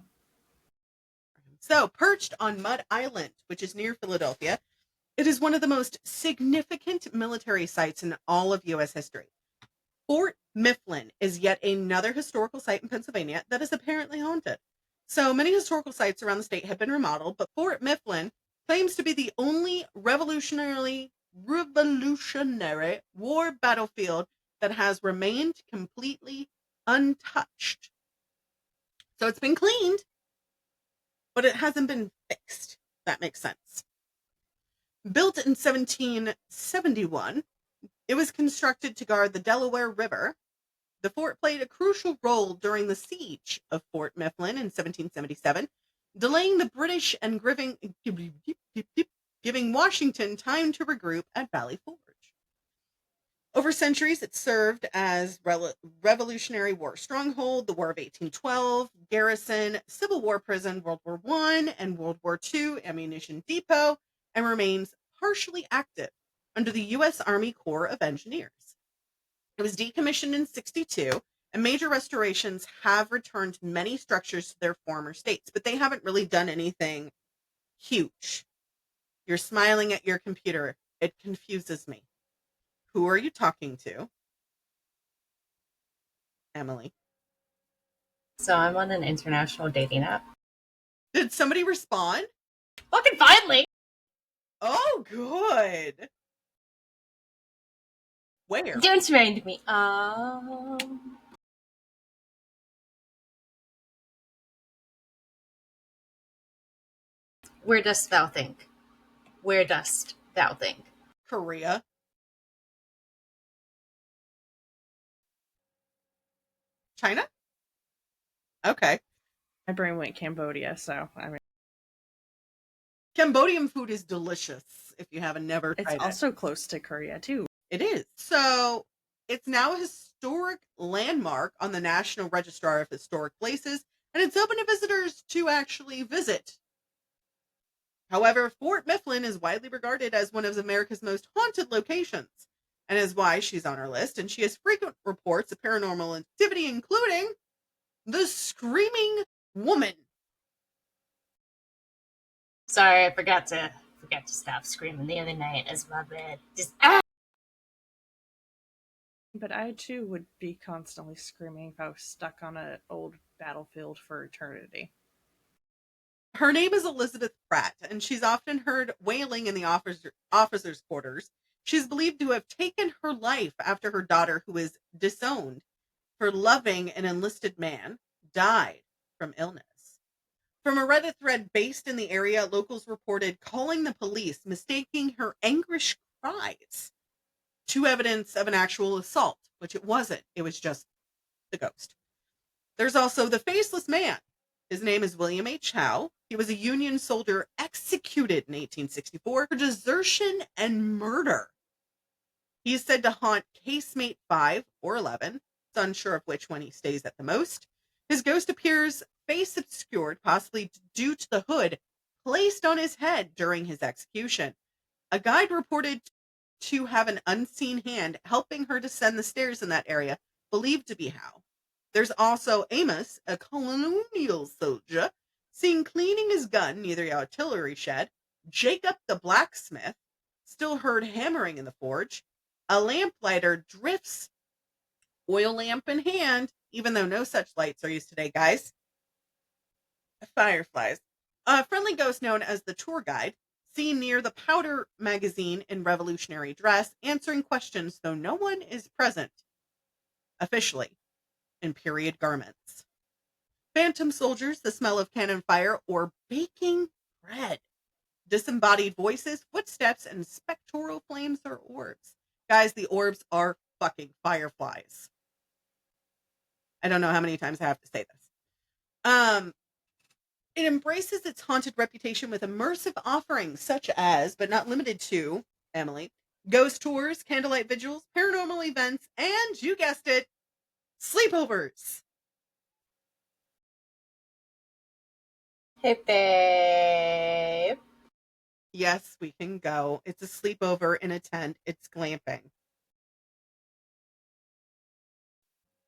S1: So, perched on Mud Island, which is near Philadelphia, it is one of the most significant military sites in all of U.S. history. Fort Mifflin is yet another historical site in Pennsylvania that is apparently haunted. So many historical sites around the state have been remodeled, but Fort Mifflin claims to be the only revolutionary war battlefield that has remained completely untouched. So it's been cleaned, but it hasn't been fixed. That makes sense. Built in 1771, it was constructed to guard the Delaware River. The fort played a crucial role during the siege of Fort Mifflin in 1777, delaying the British and giving Washington time to regroup at Valley Forge. Over centuries, it served as Revolutionary War stronghold, the War of 1812, garrison, Civil War prison, World War I and World War II, ammunition depot, and remains partially active under the U.S. Army Corps of Engineers. It was decommissioned in 1962, and major restorations have returned many structures to their former states, but they haven't really done anything huge. You're smiling at your computer. It confuses me. Who are you talking to? Emily.
S3: So I'm on an international dating app.
S1: Did somebody respond?
S3: Fucking finally!
S1: Oh, good. Where?
S3: Don't remind me. Where dost thou think? Where dost thou think?
S1: Korea. China? Okay.
S2: My brain went Cambodia, so I mean,
S1: Cambodian food is delicious if you haven't never
S2: it's
S1: tried it.
S2: also close to Korea too.
S1: It is. So it's now a historic landmark on the National Register of Historic Places, and it's open to visitors to actually visit. However, Fort Mifflin is widely regarded as one of America's most haunted locations, and is why she's on our list, and she has frequent reports of paranormal activity, including the Screaming Woman.
S3: Sorry, I forgot to stop screaming the other night as my bed. Just
S2: But I too would be constantly screaming if I was stuck on an old battlefield for eternity.
S1: Her name is Elizabeth Pratt, and she's often heard wailing in the officers' quarters. She's believed to have taken her life after her daughter, who is disowned for loving an enlisted man, died from illness. From a Reddit thread based in the area, locals reported calling the police, mistaking her anguish cries to evidence of an actual assault, which it wasn't. It was just the ghost. There's also the Faceless Man. His name is William H. Howe. He was a Union soldier executed in 1864 for desertion and murder. He is said to haunt casemate 5 or 11. It's unsure of which one he stays at the most. His ghost appears face obscured, possibly due to the hood placed on his head during his execution. A guide reported to have an unseen hand helping her descend the stairs in that area, believed to be Howe. There's also Amos, a colonial soldier, seen cleaning his gun near the artillery shed. Jacob the blacksmith, still heard hammering in the forge. A lamplighter drifts, oil lamp in hand, even though no such lights are used today, guys. Fireflies. A friendly ghost known as the tour guide seen near the powder magazine in revolutionary dress, answering questions, though no one is present officially in period garments. Phantom soldiers, the smell of cannon fire or baking bread. Disembodied voices, footsteps, and spectral flames or orbs. Guys, the orbs are fucking fireflies. I don't know how many times I have to say this. It embraces its haunted reputation with immersive offerings such as, but not limited to, Emily, ghost tours, candlelight vigils, paranormal events, and, you guessed it, sleepovers.
S3: Hey, babe.
S1: Yes, we can go. It's a sleepover in a tent. It's glamping.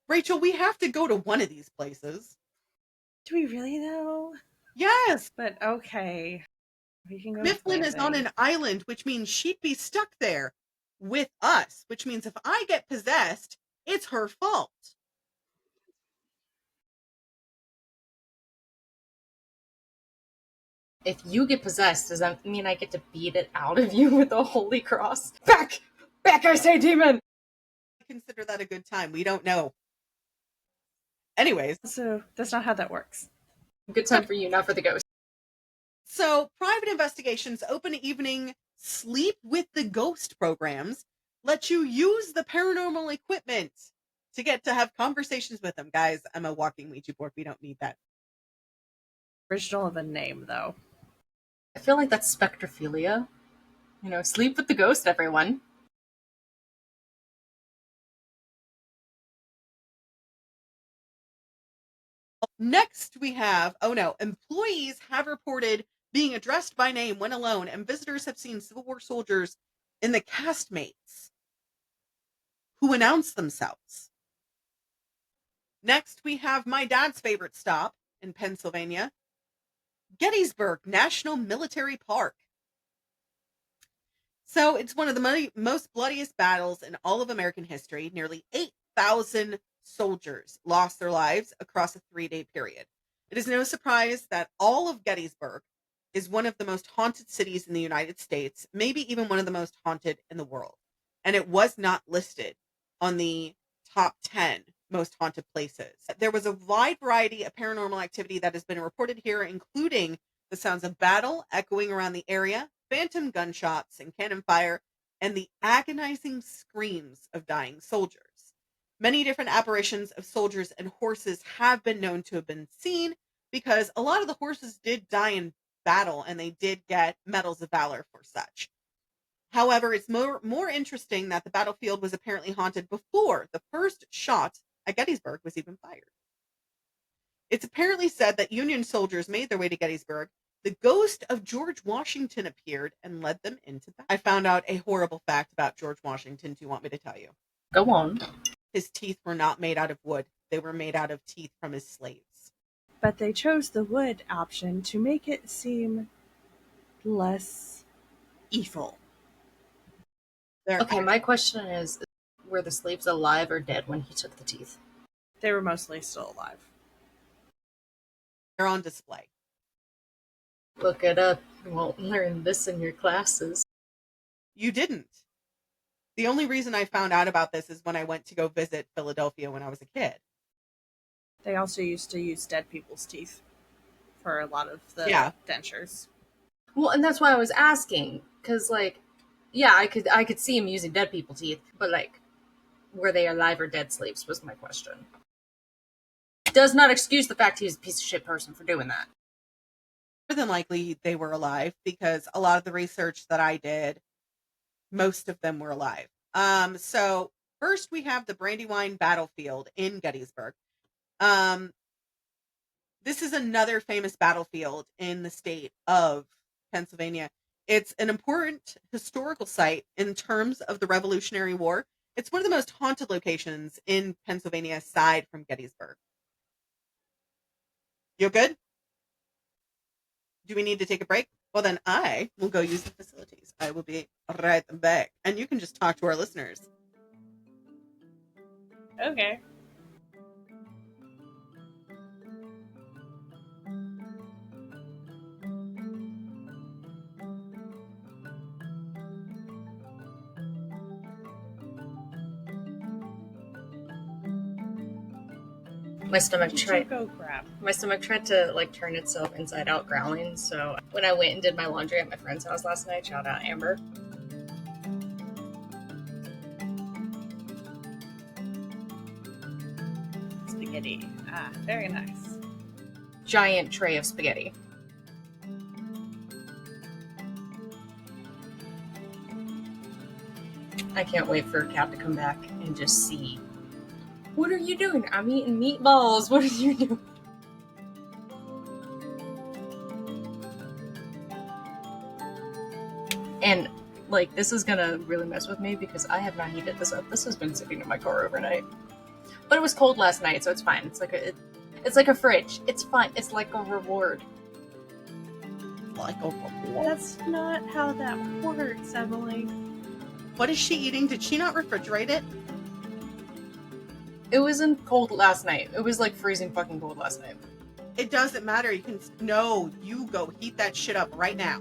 S1: Rachel, we have to go to one of these places.
S2: Do we really though?
S1: Yes.
S2: But okay. We can go
S1: Mifflin is on
S2: glamping.
S1: an island, which means she'd be stuck there with us, which means if I get possessed, it's her fault.
S3: If you get possessed, does that mean I get to beat it out of you with a holy cross? Back! Back, I say, demon!
S1: I consider that a good time. We don't know. Anyways.
S2: So that's not how that works.
S3: Good time for you, not for the ghost.
S1: So, private investigations, open evening, sleep with the ghost programs let you use the paranormal equipment to get to have conversations with them. Guys, I'm a walking Ouija board. We don't need that.
S2: Original of a name, though.
S3: I feel like that's spectrophilia. You know, sleep with the ghost, everyone.
S1: Next, we have, employees have reported being addressed by name when alone, and visitors have seen Civil War soldiers in the castmates who announce themselves. Next, we have my dad's favorite stop in Pennsylvania, Gettysburg National Military Park. So it's one of the most bloodiest battles in all of American history. Nearly 8,000 soldiers lost their lives across a 3-day period. It is no surprise that all of Gettysburg is one of the most haunted cities in the United States, maybe even one of the most haunted in the world. And it was not listed on the top 10 most haunted places. There was a wide variety of paranormal activity that has been reported here, including the sounds of battle echoing around the area, phantom gunshots and cannon fire, and the agonizing screams of dying soldiers. Many different apparitions of soldiers and horses have been known to have been seen because a lot of the horses did die in battle and they did get medals of valor for such. However, it's more interesting that the battlefield was apparently haunted before the first shot at Gettysburg was even fired. It's apparently said that Union soldiers made their way to Gettysburg. The ghost of George Washington appeared and led them into battle. I found out a horrible fact about George Washington. Do you want me to tell you?
S3: Go on.
S1: His teeth were not made out of wood. They were made out of teeth from his slaves.
S2: But they chose the wood option to make it seem less evil.
S3: Okay, my question is, were the slaves alive or dead when he took the teeth?
S2: They were mostly still alive.
S1: They're on display.
S3: Look it up. You won't learn this in your classes.
S1: You didn't. The only reason I found out about this is when I went to go visit Philadelphia when I was a kid.
S2: They also used to use dead people's teeth for a lot of the dentures.
S3: Well, and that's why I was asking, because I could see him using dead people teeth, but were they alive or dead slaves was my question. Does not excuse the fact he was a piece of shit person for doing that.
S1: More than likely they were alive because a lot of the research that I did, most of them were alive. So first we have the Brandywine battlefield in Gettysburg. This is another famous battlefield in the state of Pennsylvania. It's an important historical site in terms of the Revolutionary War. It's one of the most haunted locations in Pennsylvania aside from Gettysburg. You good? Do we need to take a break? Well, then I will go use the facilities. I will be right back. And you can just talk to our listeners.
S2: Okay.
S3: My stomach
S2: Did you
S3: tried.
S2: go grab?
S3: My stomach tried to like turn itself inside out, growling. So when I went and did my laundry at my friend's house last night, shout out Amber.
S2: Spaghetti. Ah, very nice.
S3: Giant tray of spaghetti. I can't wait for Kat to come back and just see. What are you doing? I'm eating meatballs. What are you doing? And like, this is gonna really mess with me because I have not heated this up. This has been sitting in my car overnight, but it was cold last night, so it's fine. It's like a fridge. It's fine. It's like a reward.
S1: Like a reward.
S2: That's not how that works, Emily.
S1: What is she eating? Did she not refrigerate it?
S3: It wasn't cold last night. It was like freezing fucking cold last night.
S1: It doesn't matter. You can. No, you go heat that shit up right now.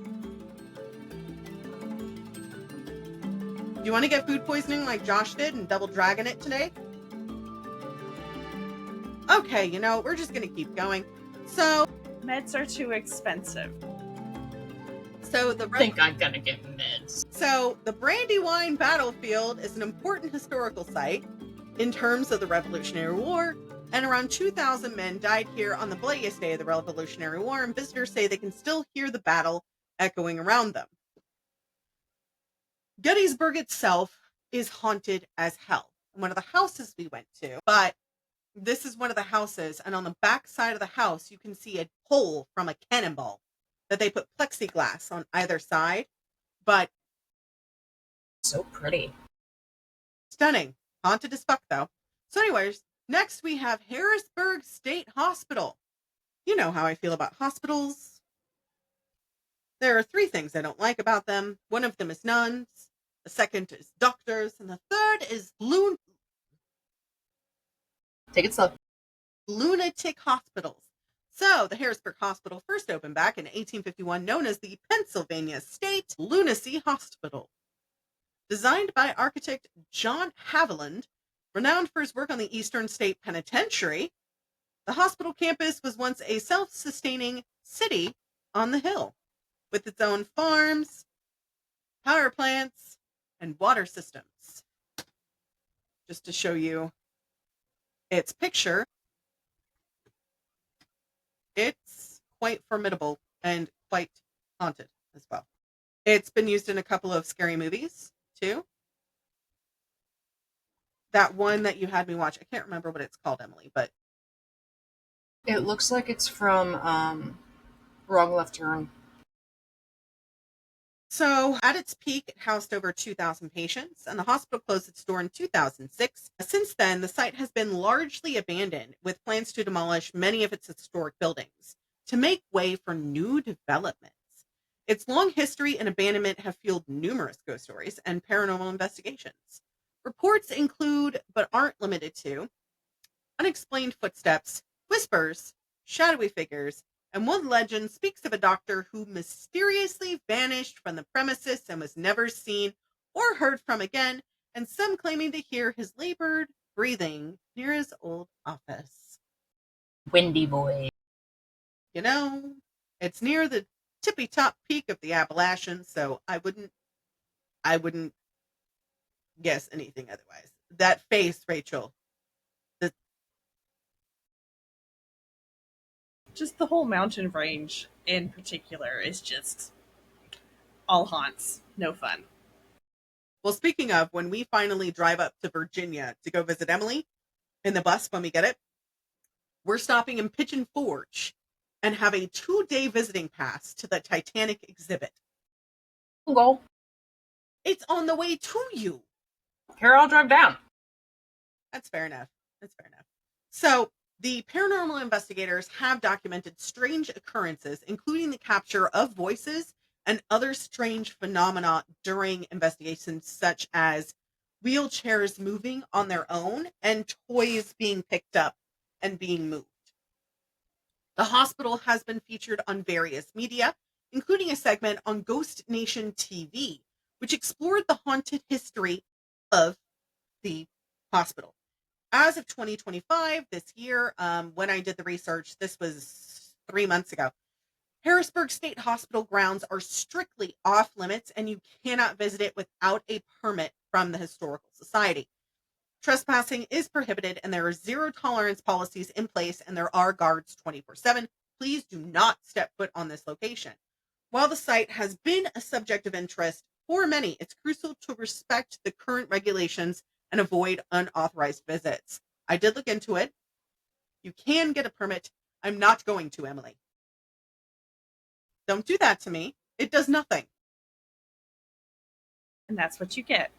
S1: Do you want to get food poisoning like Josh did and double dragon it today? Okay, you know, we're just going to keep going. So,
S2: Meds are too expensive.
S3: I think I'm gonna get meds.
S1: So, the Brandywine Battlefield is an important historical site in terms of the Revolutionary War, and around 2,000 men died here on the bloodiest day of the Revolutionary War, and visitors say they can still hear the battle echoing around them. Gettysburg itself is haunted as hell. One of the houses we went to, but this is one of the houses, and on the back side of the house, you can see a hole from a cannonball that they put plexiglass on either side, but
S3: So pretty.
S1: stunning. Haunted as fuck, though. So anyways, next we have Harrisburg State Hospital. You know how I feel about hospitals. There are 3 things I don't like about them. One of them is nuns, the second is doctors, and the third is
S3: Take it slow.
S1: lunatic hospitals. So, the Harrisburg Hospital first opened back in 1851, known as the Pennsylvania State Lunacy Hospital. Designed by architect John Haviland, renowned for his work on the Eastern State Penitentiary, the hospital campus was once a self-sustaining city on the hill, with its own farms, power plants, and water systems. Just to show you its picture, it's quite formidable and quite haunted as well. It's been used in a couple of scary movies, too. That one that you had me watch, I can't remember what it's called, Emily, but
S3: It looks like it's from Wrong Left Turn.
S1: so at its peak, it housed over 2,000 patients, and the hospital closed its door in 2006. Since then, the site has been largely abandoned, with plans to demolish many of its historic buildings to make way for new developments. Its long history and abandonment have fueled numerous ghost stories and paranormal investigations. Reports include, but aren't limited to, unexplained footsteps, whispers, shadowy figures, and one legend speaks of a doctor who mysteriously vanished from the premises and was never seen or heard from again, and some claiming to hear his labored breathing near his old office.
S3: Windy boy.
S1: You know, it's near the tippy top peak of the Appalachians, so I wouldn't guess anything otherwise. That face, Rachel.
S2: Just the whole mountain range in particular is just all haunts. No fun.
S1: Well, speaking of, when we finally drive up to Virginia to go visit Emily in the bus when we get it, we're stopping in Pigeon Forge and have a 2-day visiting pass to the Titanic exhibit.
S3: Go.
S1: It's on the way to you.
S3: Here, I'll drive down.
S1: That's fair enough. So, the paranormal investigators have documented strange occurrences, including the capture of voices and other strange phenomena during investigations, such as wheelchairs moving on their own and toys being picked up and being moved. The hospital has been featured on various media, including a segment on Ghost Nation TV, which explored the haunted history of the hospital. As of 2025, this year, when I did the research, this was 3 months ago, Harrisburg State Hospital grounds are strictly off limits and you cannot visit it without a permit from the Historical Society. Trespassing is prohibited and there are zero tolerance policies in place and there are guards 24/7. Please do not step foot on this location. While the site has been a subject of interest for many, it's crucial to respect the current regulations and avoid unauthorized visits. I did look into it. You can get a permit. I'm not going to, Emily. Don't do that to me. It does nothing.
S2: And that's what you get.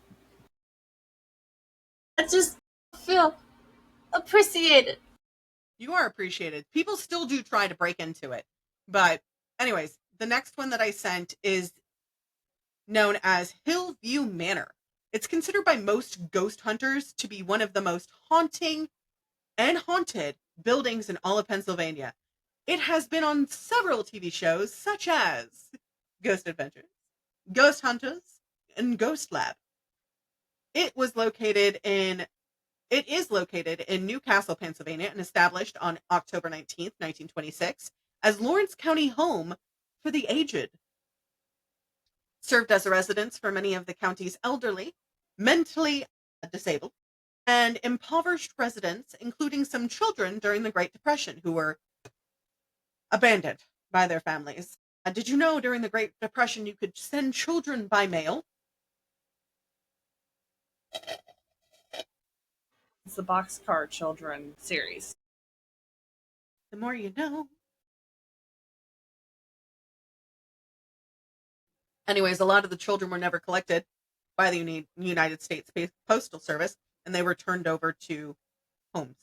S3: I just feel appreciated.
S1: You are appreciated. People still do try to break into it. But anyways, the next one that I sent is known as Hillview Manor. It's considered by most ghost hunters to be one of the most haunting and haunted buildings in all of Pennsylvania. It has been on several TV shows such as Ghost Adventures, Ghost Hunters, and Ghost Lab. It is located in Newcastle, Pennsylvania, and established on October 19th, 1926, as Lawrence County Home for the Aged. Served as a residence for many of the county's elderly, mentally disabled, and impoverished residents, including some children during the Great Depression who were abandoned by their families. Did you know during the Great Depression you could send children by mail?
S2: It's the Boxcar Children series.
S1: The more you know. Anyways, a lot of the children were never collected by the United States Postal Service, and they were turned over to homes.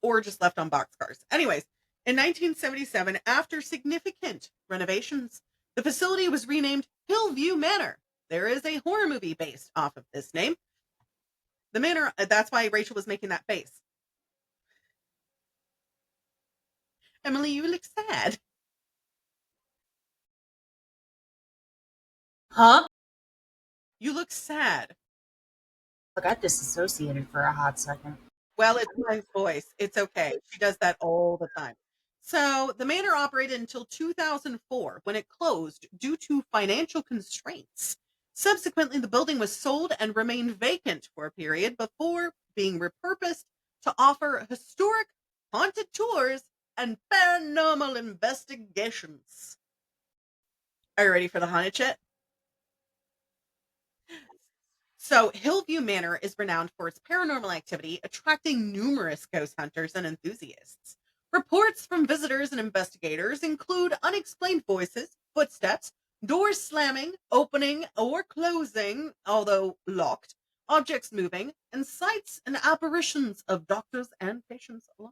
S1: Or just left on boxcars. Anyways, in 1977, after significant renovations, the facility was renamed Hillview Manor. There is a horror movie based off of this name. The manor, that's why Rachel was making that face. Emily, you look sad.
S3: Huh?
S1: You look sad.
S3: I got disassociated for a hot second.
S1: Well, it's my voice. It's okay. She does that all the time. So the manor operated until 2004 when it closed due to financial constraints. Subsequently, the building was sold and remained vacant for a period before being repurposed to offer historic haunted tours and paranormal investigations. Are you ready for the haunted shit? So, Hillview Manor is renowned for its paranormal activity, attracting numerous ghost hunters and enthusiasts. Reports from visitors and investigators include unexplained voices, footsteps, doors slamming, opening, or closing, although locked, objects moving, and sights and apparitions of doctors and patients alike.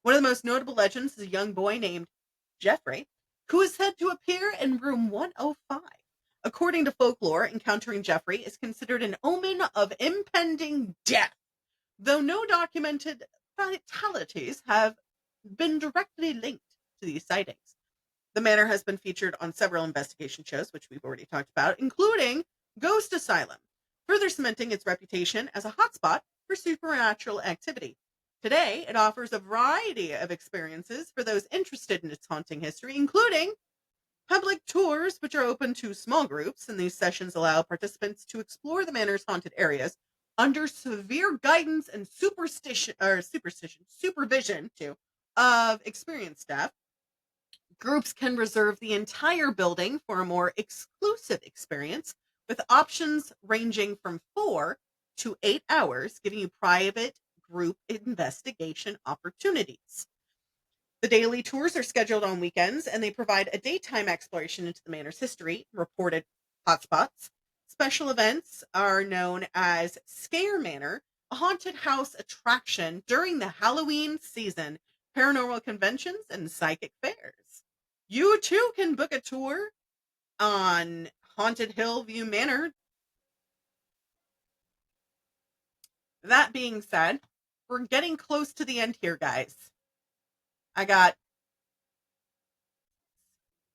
S1: One of the most notable legends is a young boy named Jeffrey, who is said to appear in room 105. According to folklore, encountering Jeffrey is considered an omen of impending death, though no documented fatalities have been directly linked to these sightings. The manor has been featured on several investigation shows, which we've already talked about, including Ghost Asylum, further cementing its reputation as a hotspot for supernatural activity. Today, it offers a variety of experiences for those interested in its haunting history, including public tours, which are open to small groups, and these sessions allow participants to explore the manor's haunted areas under severe guidance and supervision too, of experienced staff. Groups can reserve the entire building for a more exclusive experience, with options ranging from 4 to 8 hours, giving you private group investigation opportunities. The daily tours are scheduled on weekends and they provide a daytime exploration into the manor's history, reported hotspots. Special events are known as Scare Manor, a haunted house attraction during the Halloween season, paranormal conventions, and psychic fairs. You too can book a tour on Haunted Hillview Manor. That being said, we're getting close to the end here, guys. I got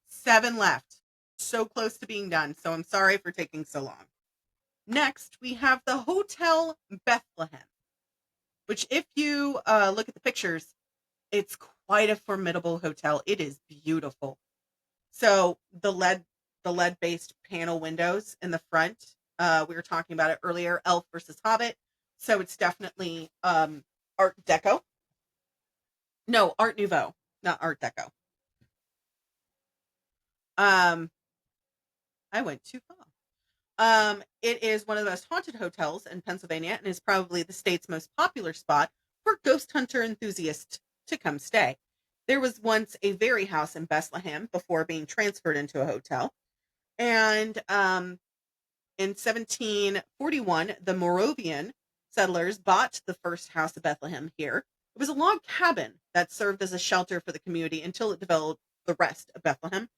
S1: 7 left. So close to being done. So I'm sorry for taking so long. Next, we have the Hotel Bethlehem, which if you look at the pictures, it's quite a formidable hotel. It is beautiful. So the lead based panel windows in the front, we were talking about it earlier, Elf versus Hobbit. So it's definitely Art Deco. No, Art Nouveau, not Art Deco. I went too far. It is one of the most haunted hotels in Pennsylvania and is probably the state's most popular spot for ghost hunter enthusiasts to come stay. There was once a very house in Bethlehem before being transferred into a hotel. And in 1741, the Moravian settlers bought the first house of Bethlehem here. It was a log cabin that served as a shelter for the community until it developed the rest of Bethlehem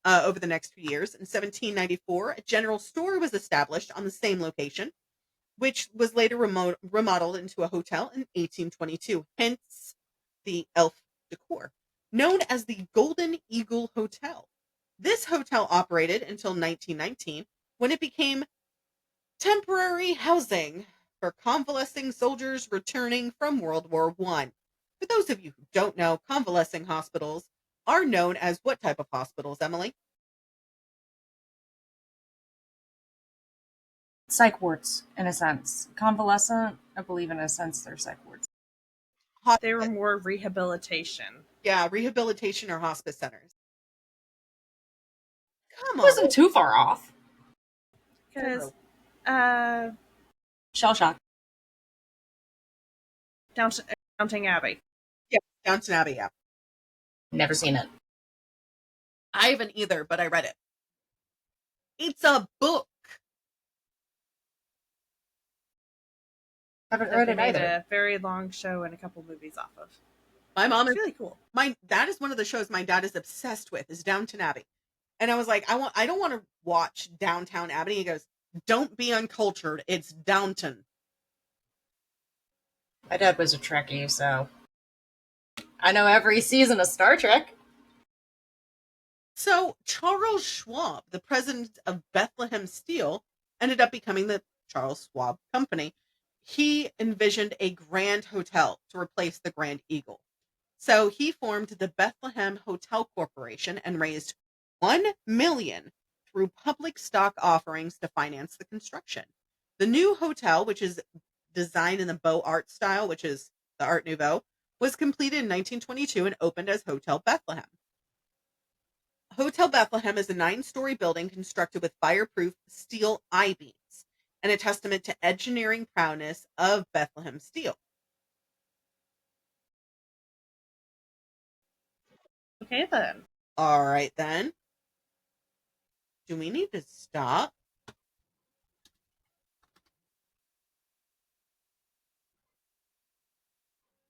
S1: over the next few years. In 1794, a general store was established on the same location, which was later remodeled into a hotel in 1822, hence the elf decor, known as the Golden Eagle Hotel. This hotel operated until 1919, when it became temporary housing for convalescing soldiers returning from World War I. For those of you who don't know, convalescing hospitals are known as what type of hospitals, Emily?
S3: Psych wards, in a sense. Convalescent, I believe in a sense they're psych wards.
S2: They were more rehabilitation.
S1: Yeah, rehabilitation or hospice centers. Come on.
S3: Wasn't too far off.
S2: Because
S3: Shell shock.
S2: Downton Abbey.
S1: Yeah, Downton Abbey, yeah.
S3: Never seen it.
S1: I haven't either, but I read it. It's a book.
S3: Haven't
S2: That
S3: read
S2: they
S3: it
S2: made
S3: either.
S2: a very long show and a couple movies off of.
S1: My mom
S2: It's
S1: is
S2: really cool.
S1: that is one of the shows my dad is obsessed with, is Downton Abbey. And I was like, I don't want to watch Downtown Abbey. He goes, don't be uncultured. It's Downton.
S3: My dad was a Trekkie, so I know every season of Star Trek.
S1: So Charles Schwab, the president of Bethlehem Steel, ended up becoming the Charles Schwab Company. He envisioned a grand hotel to replace the Grand Eagle. So he formed the Bethlehem Hotel Corporation and raised $1 million through public stock offerings to finance the construction. The new hotel, which is designed in the Beaux Arts style, which is the Art Nouveau, was completed in 1922 and opened as Hotel Bethlehem. Hotel Bethlehem is a 9-story building constructed with fireproof steel I-beams and a testament to engineering prowess of Bethlehem Steel.
S2: Okay, then.
S1: All right, then. Do we need to stop?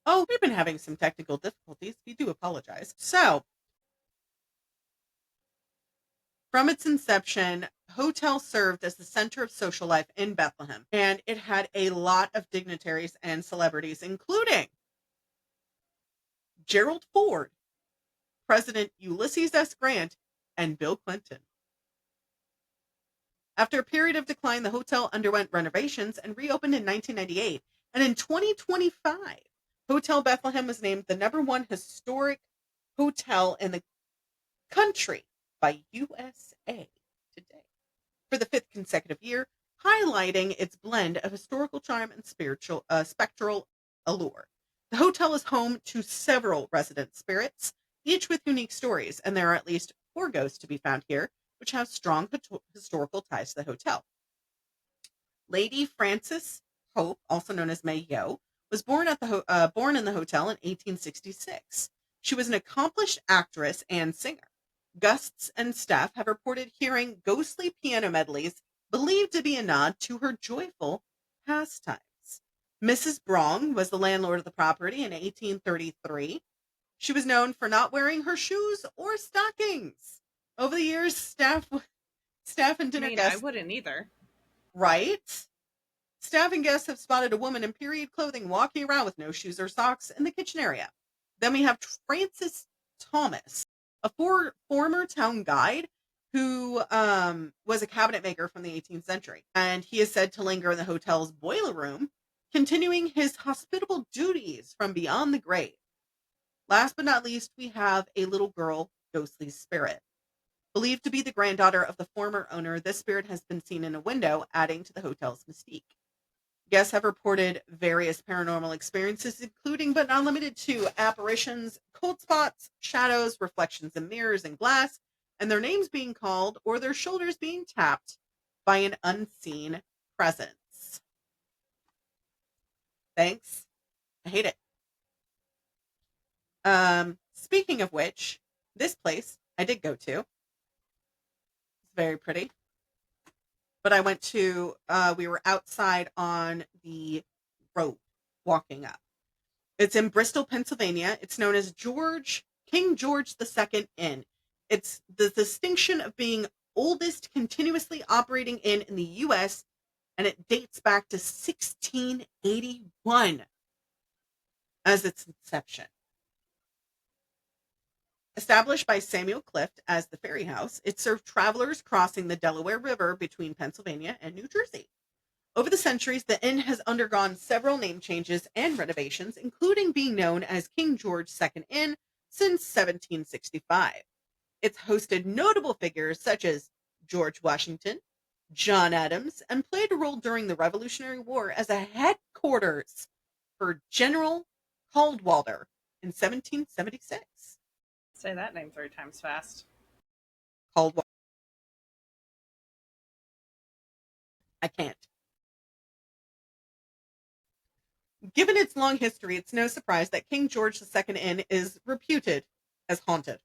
S1: Oh, we've been having some technical difficulties. We do apologize. So, from its inception, hotel served as the center of social life in Bethlehem, and it had a lot of dignitaries and celebrities, including Gerald Ford, President Ulysses S. Grant, and Bill Clinton. After a period of decline, the hotel underwent renovations and reopened in 1998. And in 2025, Hotel Bethlehem was named the #1 historic hotel in the country by USA Today for the 5th consecutive year, highlighting its blend of historical charm and spectral allure. The hotel is home to several resident spirits, each with unique stories, and there are at least 4 ghosts to be found here, which have strong historical ties to the hotel. Lady Frances Hope, also known as May Yo, was born in the hotel in 1866. She was an accomplished actress and singer. Guests and staff have reported hearing ghostly piano medleys believed to be a nod to her joyful pastimes. Mrs. Brong was the landlord of the property in 1833. She was known for not wearing her shoes or stockings. Over the years, staff and dinner guests...
S2: I wouldn't either.
S1: Right? Staff and guests have spotted a woman in period clothing walking around with no shoes or socks in the kitchen area. Then we have Francis Thomas, a former town guide who was a cabinet maker from the 18th century. And he is said to linger in the hotel's boiler room, continuing his hospitable duties from beyond the grave. Last but not least, we have a little girl, ghostly spirit. Believed to be the granddaughter of the former owner, this spirit has been seen in a window, adding to the hotel's mystique. Guests have reported various paranormal experiences, including but not limited to apparitions, cold spots, shadows, reflections in mirrors and glass, and their names being called or their shoulders being tapped by an unseen presence. Thanks. I hate it. Speaking of which, this place I did go to. It's very pretty. But I went to, we were outside on the road walking up. It's in Bristol, Pennsylvania. It's known as King George II Inn. It's the distinction of being oldest continuously operating inn in the U.S., and it dates back to 1681 as its inception. Established by Samuel Clift as the ferry house, it served travelers crossing the Delaware River between Pennsylvania and New Jersey. Over the centuries, the inn has undergone several name changes and renovations, including being known as King George II Inn since 1765. It's hosted notable figures such as George Washington, John Adams, and played a role during the Revolutionary War as a headquarters for General Cadwalader in 1776.
S2: Say that name 3 times fast.
S1: Cadwalader. I can't. Given its long history, it's no surprise that King George II Inn is reputed as haunted.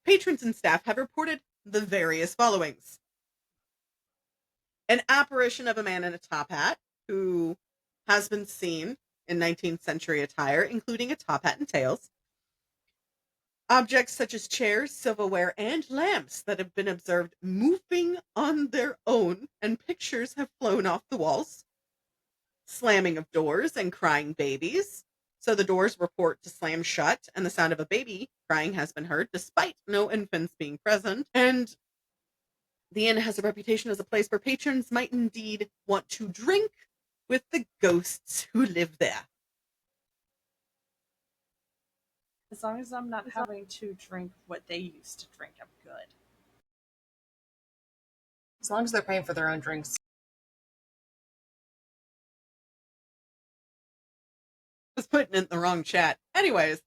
S1: Patrons and staff have reported the various followings. An apparition of a man in a top hat who has been seen in 19th century attire, including a top hat and tails. Objects such as chairs, silverware, and lamps that have been observed moving on their own, and pictures have flown off the walls. Slamming of doors and crying babies. So the doors report to slam shut, and the sound of a baby crying has been heard, despite no infants being present. And the inn has a reputation as a place where patrons might indeed want to drink with the ghosts who live there.
S2: As long as I'm not having to drink what they used to drink, I'm good.
S3: As long as they're paying for their own drinks.
S1: I was putting it in the wrong chat. Anyways,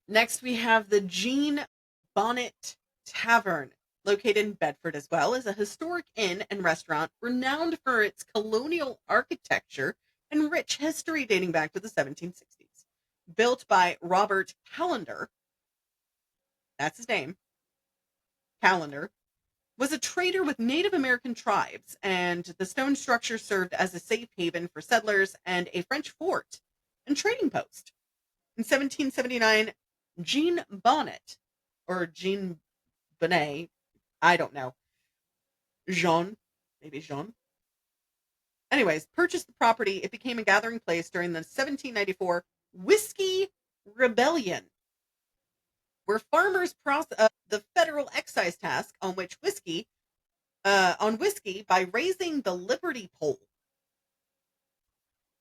S1: next we have the Jean Bonnet Tavern, located in Bedford as well, is a historic inn and restaurant renowned for its colonial architecture and rich history dating back to the 1760s. Built by Robert Callender, that's his name, Callender, was a trader with Native American tribes, and the stone structure served as a safe haven for settlers and a French fort and trading post. In 1779, Jean Bonnet, or Jean Bonnet, I don't know, maybe Jean. Anyways, purchased the property. It became a gathering place during the 1794 Whiskey Rebellion, where farmers the federal excise tax on whiskey by raising the Liberty Pole.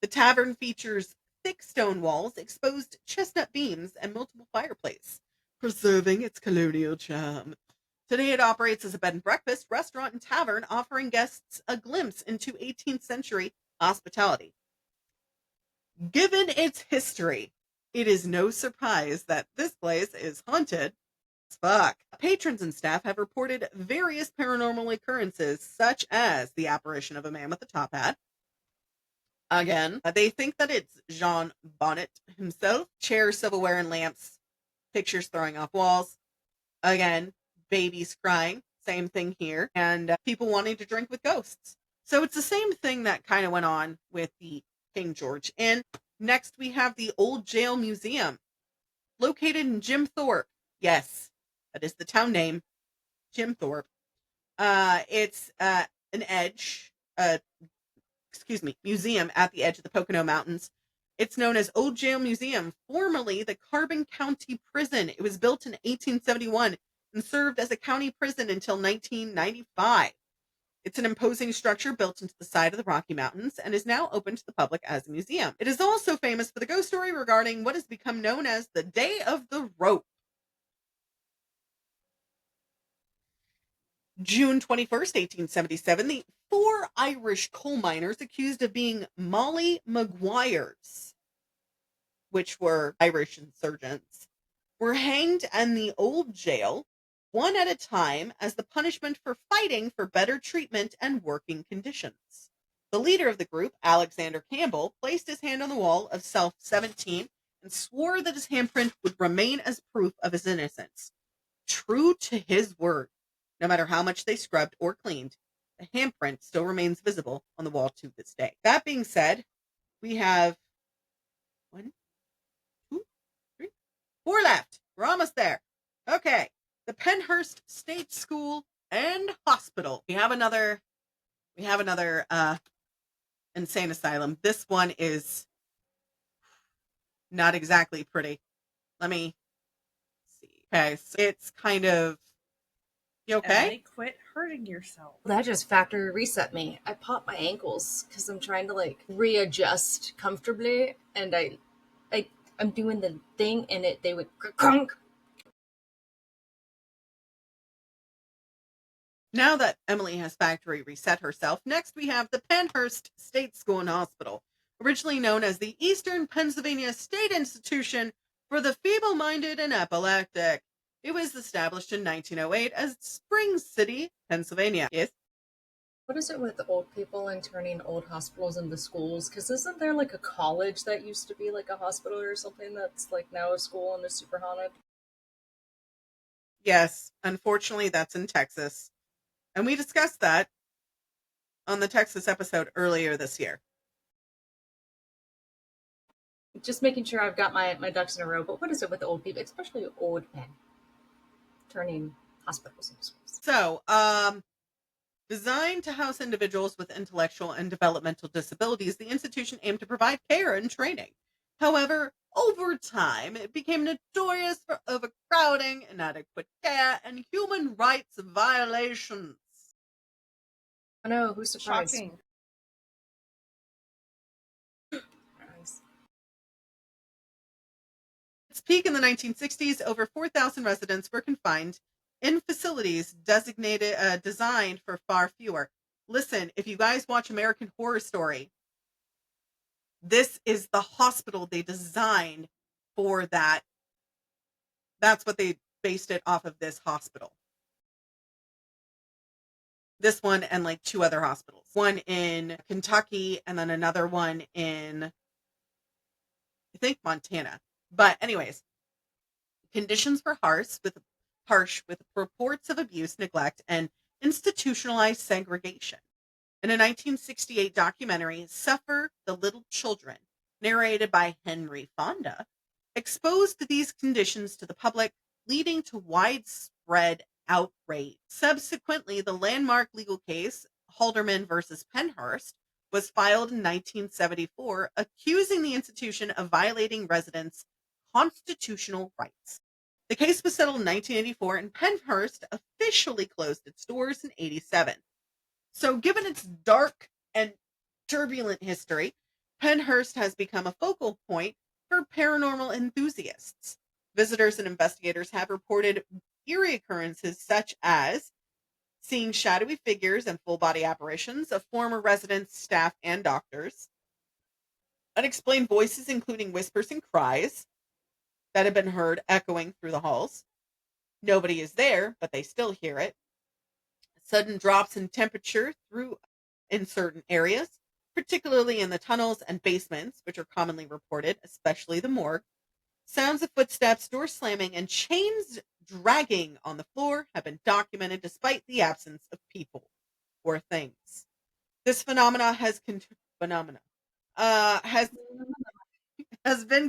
S1: The tavern features thick stone walls, exposed chestnut beams, and multiple fireplaces, preserving its colonial charm. Today it operates as a bed and breakfast, restaurant, and tavern, offering guests a glimpse into 18th century hospitality. Given its history, it is no surprise that this place is haunted as fuck. Patrons and staff have reported various paranormal occurrences, such as the apparition of a man with a top hat. Again, they think that it's Jean Bonnet himself. Chairs, silverware, and lamps. Pictures throwing off walls. Again, babies crying. Same thing here. And people wanting to drink with ghosts. So it's the same thing that kind of went on with the King George Inn. Next, we have the Old Jail Museum, located in Jim Thorpe. Yes, that is the town name, Jim Thorpe. It's museum at the edge of the Pocono Mountains. It's known as Old Jail Museum, formerly the Carbon County Prison. It was built in 1871 and served as a county prison until 1995. It's an imposing structure built into the side of the Rocky Mountains and is now open to the public as a museum. It is also famous for the ghost story regarding what has become known as the Day of the Rope. June 21st, 1877, the 4 Irish coal miners accused of being Molly Maguires, which were Irish insurgents, were hanged in the old jail, one at a time, as the punishment for fighting for better treatment and working conditions. The leader of the group, Alexander Campbell, placed his hand on the wall of cell 17 and swore that his handprint would remain as proof of his innocence. True to his word, no matter how much they scrubbed or cleaned, the handprint still remains visible on the wall to this day. That being said, we have 1, 2, 3, 4 left. We're almost there. Okay. The Penhurst State School and Hospital. We have another insane asylum. This one is not exactly pretty. Let me see. Okay, so it's kind of, you okay?
S2: Emily, quit hurting yourself.
S3: That just factory reset me. I popped my ankles because I'm trying to like readjust comfortably, and I'm doing the thing, and they would crunk.
S1: Now that Emily has factory reset herself, next we have the Penhurst State School and Hospital, originally known as the Eastern Pennsylvania State Institution for the Feeble-Minded and Epileptic. It was established in 1908 as Spring City, Pennsylvania. Yes?
S3: What is it with old people and turning old hospitals into schools? Because isn't there like a college that used to be like a hospital or something that's like now a school and is super haunted?
S1: Yes, unfortunately that's in Texas. And we discussed that on the Texas episode earlier this year.
S3: Just making sure I've got my ducks in a row. But what is it with old people, especially old men, turning hospitals into schools?
S1: So, designed to house individuals with intellectual and developmental disabilities, the institution aimed to provide care and training. However, over time, it became notorious for overcrowding, inadequate care, and human rights violations.
S3: Oh no, who's surprised?
S2: Shocking.
S3: Nice.
S1: Its peak in the 1960s, over 4,000 residents were confined in facilities designed for far fewer. Listen, if you guys watch American Horror Story, this is the hospital they designed for that. That's what they based it off of, this hospital. This one and like 2 other hospitals. One in Kentucky and then another one in, I think, Montana. But anyways, conditions were harsh with reports of abuse, neglect, and institutionalized segregation. In a 1968 documentary, Suffer the Little Children, narrated by Henry Fonda, exposed these conditions to the public, leading to widespread outrage. Subsequently, the landmark legal case, Halderman versus Penhurst, was filed in 1974, accusing the institution of violating residents' constitutional rights. The case was settled in 1984, and Penhurst officially closed its doors in 1987. So, given its dark and turbulent history, Penhurst has become a focal point for paranormal enthusiasts. Visitors and investigators have reported eerie occurrences such as seeing shadowy figures and full-body apparitions of former residents, staff, and doctors, unexplained voices including whispers and cries that have been heard echoing through the halls. Nobody is there, but they still hear it. Sudden drops in temperature in certain areas, particularly in the tunnels and basements, which are commonly reported, especially the morgue. Sounds of footsteps, door slamming, and chains dragging on the floor have been documented despite the absence of people or things. This phenomena has been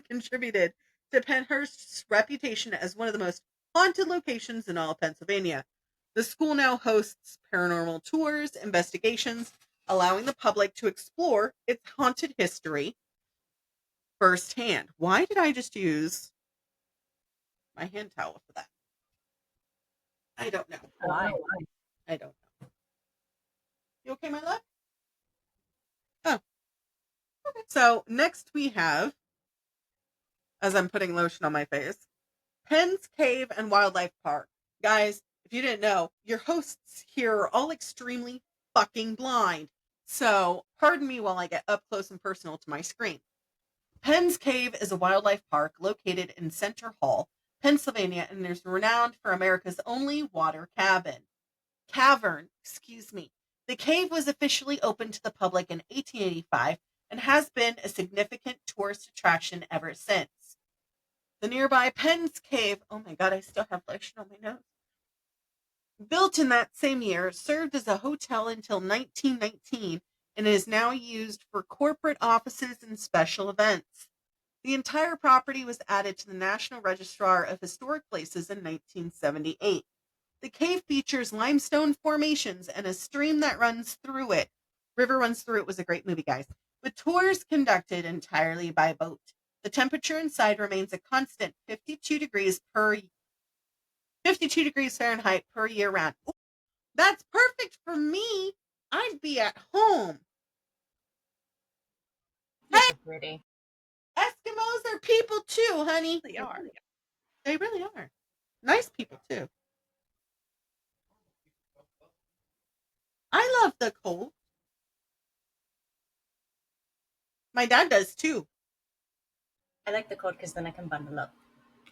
S1: contributed to Penhurst's reputation as one of the most haunted locations in all Pennsylvania. The school now hosts paranormal tours, investigations, allowing the public to explore its haunted history firsthand. Why did I just use my hand towel for that? I don't know.
S3: Why?
S1: I don't know. You okay, my love? Oh, okay. So next we have, as I'm putting lotion on my face, Penn's Cave and Wildlife Park. Guys, if you didn't know, your hosts here are all extremely fucking blind. So pardon me while I get up close and personal to my screen. Penn's Cave is a wildlife park located in Center Hall, Pennsylvania, and is renowned for America's only water cavern. The cave was officially opened to the public in 1885 and has been a significant tourist attraction ever since. The nearby Penn's Cave, oh my god, I still have lotion on my nose, built in that same year, served as a hotel until 1919 and is now used for corporate offices and special events. The entire property was added to the National Register of Historic Places in 1978. The cave features limestone formations and a stream that runs through it. River Runs Through It was a great movie, guys. With tours conducted entirely by boat. The temperature inside remains a constant 52 degrees Fahrenheit per year round. Ooh, that's perfect for me. I'd be at home.
S3: You're so pretty.
S1: Eskimos are people too, honey.
S2: They are.
S1: They really are. Nice people too. I love the cold. My dad does too.
S3: I like the cold because then I can bundle up.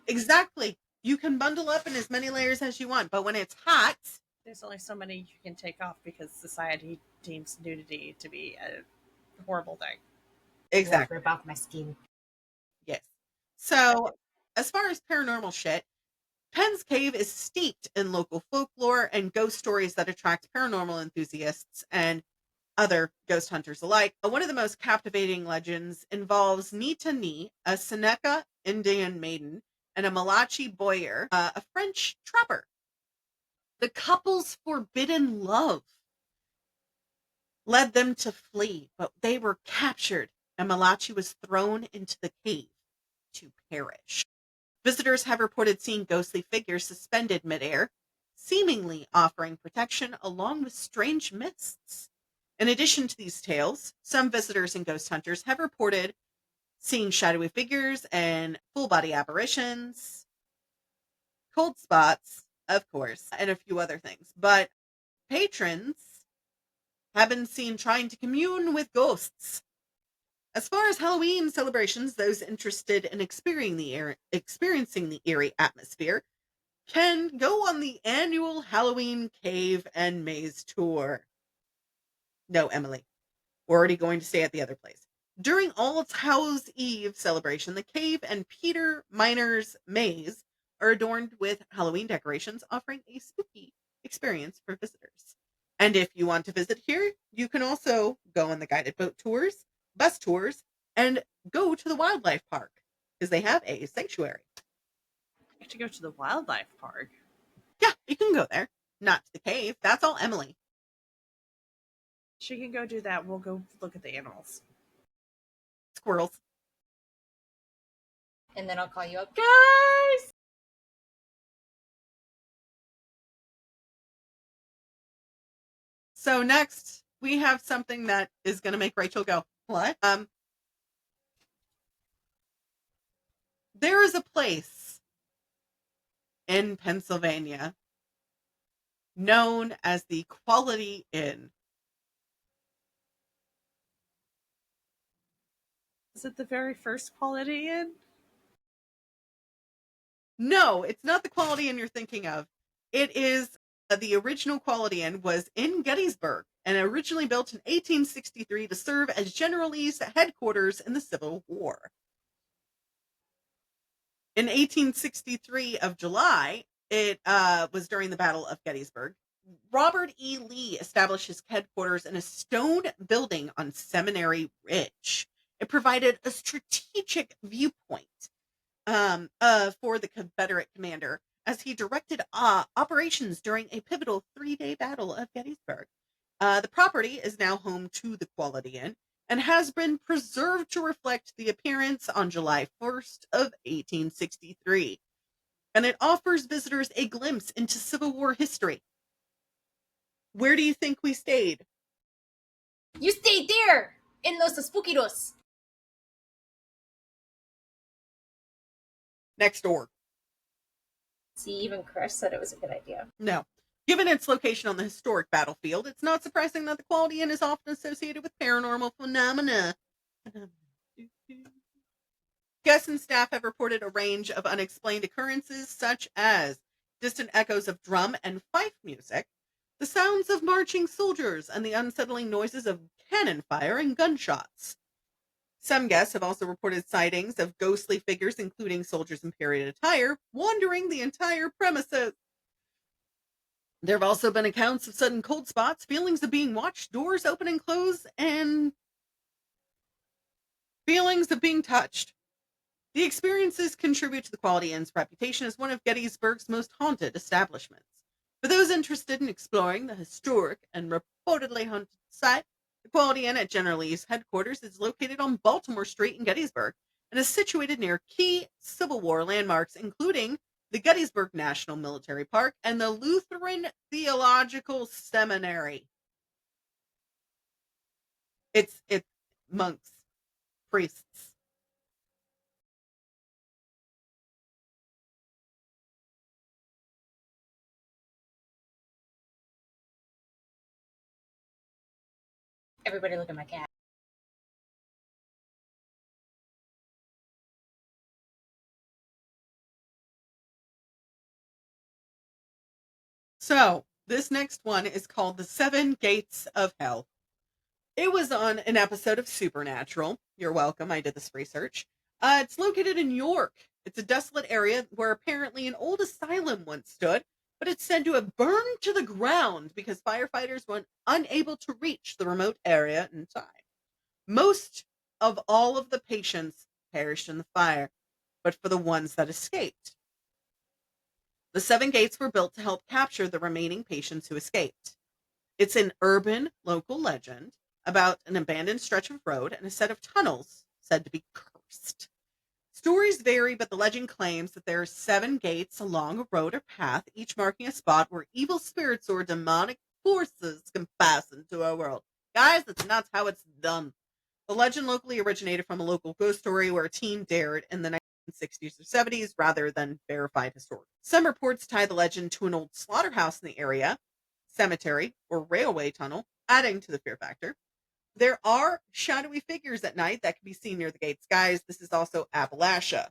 S1: Exactly. You can bundle up in as many layers as you want, but when it's hot,
S2: There's only so many you can take off because society deems nudity to be a horrible thing.
S1: exactly.
S3: Rip off my skin.
S1: Yes. So, as far as paranormal shit, Penn's Cave is steeped in local folklore and ghost stories that attract paranormal enthusiasts and other ghost hunters alike. One of the most captivating legends involves Nita Ni, a Seneca Indian maiden, and a Malachi boyer, a French trapper. The couple's forbidden love led them to flee, but they were captured, and Malachi was thrown into the cave to perish. Visitors have reported seeing ghostly figures suspended midair, seemingly offering protection along with strange mists. In addition to these tales, some visitors and ghost hunters have reported seeing shadowy figures and full body apparitions, cold spots, of course, and a few other things. But patrons have been seen trying to commune with ghosts. As far as Halloween celebrations, those interested in experiencing the eerie atmosphere can go on the annual Halloween Cave and Maze Tour. No, Emily, we're already going to stay at the other place. During All Hallows Eve celebration, the cave and Peter Miner's maze are adorned with Halloween decorations, offering a spooky experience for visitors. And if you want to visit here, you can also go on the guided boat tours, bus tours, and go to the wildlife park because they have a sanctuary.
S2: You have to go to the wildlife park.
S1: Yeah, you can go there. Not to the cave. That's all Emily.
S2: She can go do that. We'll go look at the animals.
S1: Squirrels.
S3: And then I'll call you up, guys.
S1: So next, we have something that is going to make Rachel go, what? There is a place in Pennsylvania known as the Quality Inn.
S2: Is it the very first Quality Inn?
S1: No, it's not the Quality Inn you're thinking of. It is the original Quality Inn was in Gettysburg and originally built in 1863 to serve as General Lee's headquarters in the Civil War. In 1863 of July, it was during the Battle of Gettysburg. Robert E. Lee established his headquarters in a stone building on Seminary Ridge. It provided a strategic viewpoint for the Confederate commander as he directed operations during a pivotal 3-day Battle of Gettysburg. The property is now home to the Quality Inn and has been preserved to reflect the appearance on July 1st of 1863. and it offers visitors a glimpse into Civil War history. Where do you think we stayed?
S3: You stayed there in Los Spookidos.
S1: Next door.
S3: See, even Chris said it was a good idea.
S1: No. Given its location on the historic battlefield, it's not surprising that the Quality Inn is often associated with paranormal phenomena. Guests and staff have reported a range of unexplained occurrences, such as distant echoes of drum and fife music, the sounds of marching soldiers, and the unsettling noises of cannon fire and gunshots. Some guests have also reported sightings of ghostly figures, including soldiers in period attire, wandering the entire premises. There have also been accounts of sudden cold spots, feelings of being watched, doors open and close, and feelings of being touched. The experiences contribute to the Quality Inn's reputation as one of Gettysburg's most haunted establishments. For those interested in exploring the historic and reportedly haunted site, the Quality Inn at General Lee's headquarters is located on Baltimore Street in Gettysburg and is situated near key Civil War landmarks, including the Gettysburg National Military Park and the Lutheran Theological Seminary. It's monks, priests.
S3: Everybody look at my cat.
S1: So, this next one is called The Seven Gates of Hell. It was on an episode of Supernatural. You're welcome. I did this research. It's located in New York. It's a desolate area where apparently an old asylum once stood, but it's said to have burned to the ground because firefighters were unable to reach the remote area in time. Most of all of the patients perished in the fire, but for the ones that escaped. The seven gates were built to help capture the remaining patients who escaped. It's an urban local legend about an abandoned stretch of road and a set of tunnels said to be cursed. Stories vary, but the legend claims that there are seven gates along a road or path, each marking a spot where evil spirits or demonic forces can pass into our world. Guys, that's not how it's done. The legend locally originated from a local ghost story where a teen dared in the 1960s or 70s rather than verified historical. Some reports tie the legend to an old slaughterhouse in the area, cemetery, or railway tunnel, adding to the fear factor. There are shadowy figures at night that can be seen near the gates. Guys, this is also Appalachia.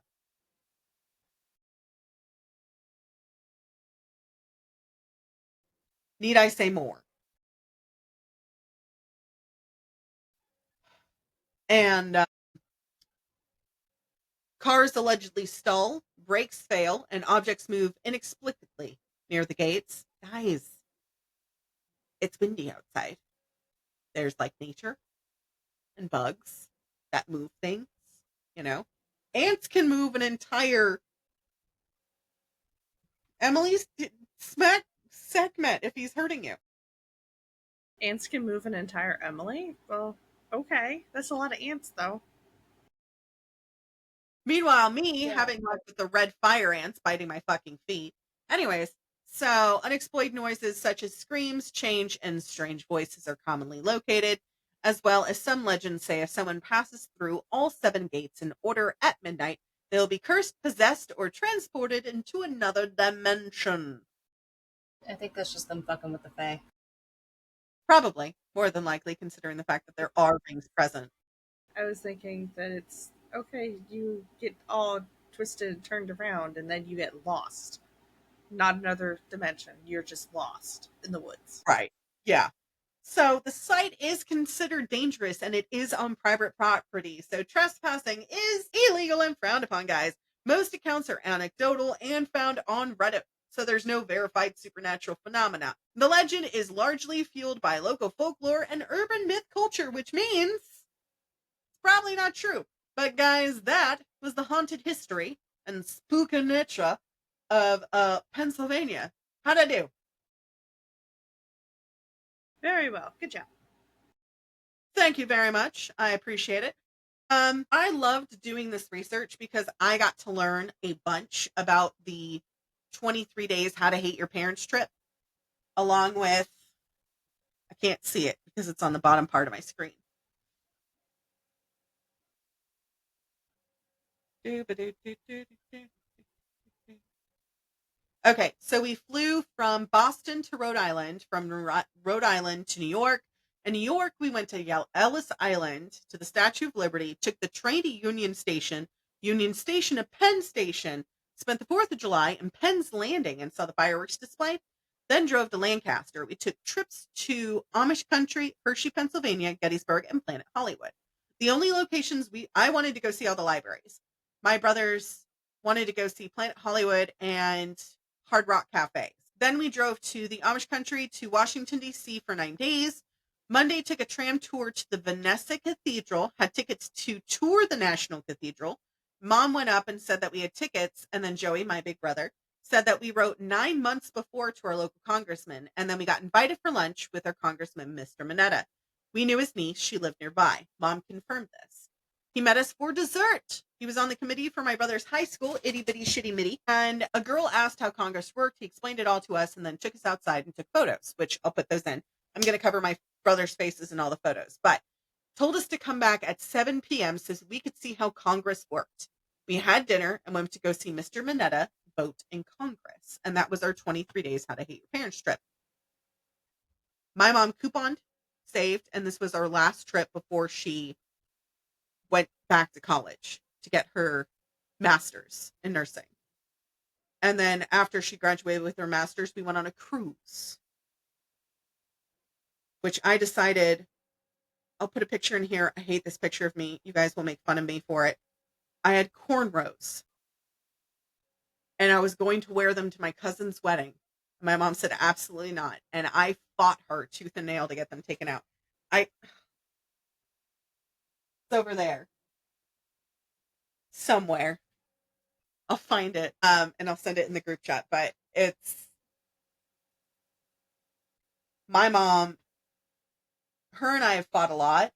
S1: Need I say more? And cars allegedly stall, brakes fail, and objects move inexplicably near the gates. Guys, it's windy outside. There's like nature and bugs that move things, you know. Ants can move an entire Emily's smack segment if he's hurting you.
S2: Ants can move an entire Emily? Well, okay. That's a lot of ants, though.
S1: Meanwhile, me having luck with the red fire ants biting my fucking feet. Anyways, so unexplained noises such as screams, change, and strange voices are commonly located, as well as some legends say if someone passes through all seven gates in order at midnight, they'll be cursed, possessed, or transported into another dimension.
S3: I think that's just them fucking with the fae.
S1: Probably, more than likely, considering the fact that there are rings present.
S2: I was thinking that it's okay, you get all twisted, turned around, and then you get lost. Not another dimension. You're just lost in the woods.
S1: Right. Yeah. So the site is considered dangerous and it is on private property. So trespassing is illegal and frowned upon, guys. Most accounts are anecdotal and found on Reddit. So there's no verified supernatural phenomena. The legend is largely fueled by local folklore and urban myth culture, which means it's probably not true. But guys, that was the haunted history and spookinitcha of Pennsylvania. How'd I do?
S2: Very well. Good job.
S1: Thank you very much. I appreciate it. I loved doing this research because I got to learn a bunch about the 23 Days How to Hate Your Parents trip, along with, I can't see it because it's on the bottom part of my screen. Okay, so we flew from Boston to Rhode Island, from Rhode Island to New York. In New York, we went to Ellis Island, to the Statue of Liberty, took the train to Union Station to Penn Station, spent the 4th of July in Penn's Landing and saw the fireworks display, then drove to Lancaster. We took trips to Amish country, Hershey, Pennsylvania, Gettysburg, and Planet Hollywood. The only locations I wanted to go see all the libraries. My brothers wanted to go see Planet Hollywood and Hard Rock Cafe. Then we drove to the Amish country to Washington, D.C. for 9 days. Monday, took a tram tour to the Vanessa Cathedral, had tickets to tour the National Cathedral. Mom went up and said that we had tickets, and then Joey, my big brother, said that we wrote 9 months before to our local congressman, and then we got invited for lunch with our congressman, Mr. Mineta. We knew his niece. She lived nearby. Mom confirmed this. He met us for dessert. He was on the committee for my brother's high school, itty bitty shitty mitty, and a girl asked how Congress worked. He explained it all to us and then took us outside and took photos, which I'll put those in. I'm going to cover my brother's faces in all the photos, but told us to come back at 7 p.m. so we could see how Congress worked. We had dinner and went to go see Mr. Mineta vote in Congress, and that was our 23 Days How to Hate Your Parents trip. My mom couponed, saved, and this was our last trip before she went back to college to get her master's in nursing. And then after she graduated with her master's, we went on a cruise, which I decided, I'll put a picture in here. I hate this picture of me. You guys will make fun of me for it. I had cornrows, and I was going to wear them to my cousin's wedding. My mom said, absolutely not. And I fought her tooth and nail to get them taken out. It's over there somewhere. I'll find it, and I'll send it in the group chat, but it's my mom. Her and I have fought a lot,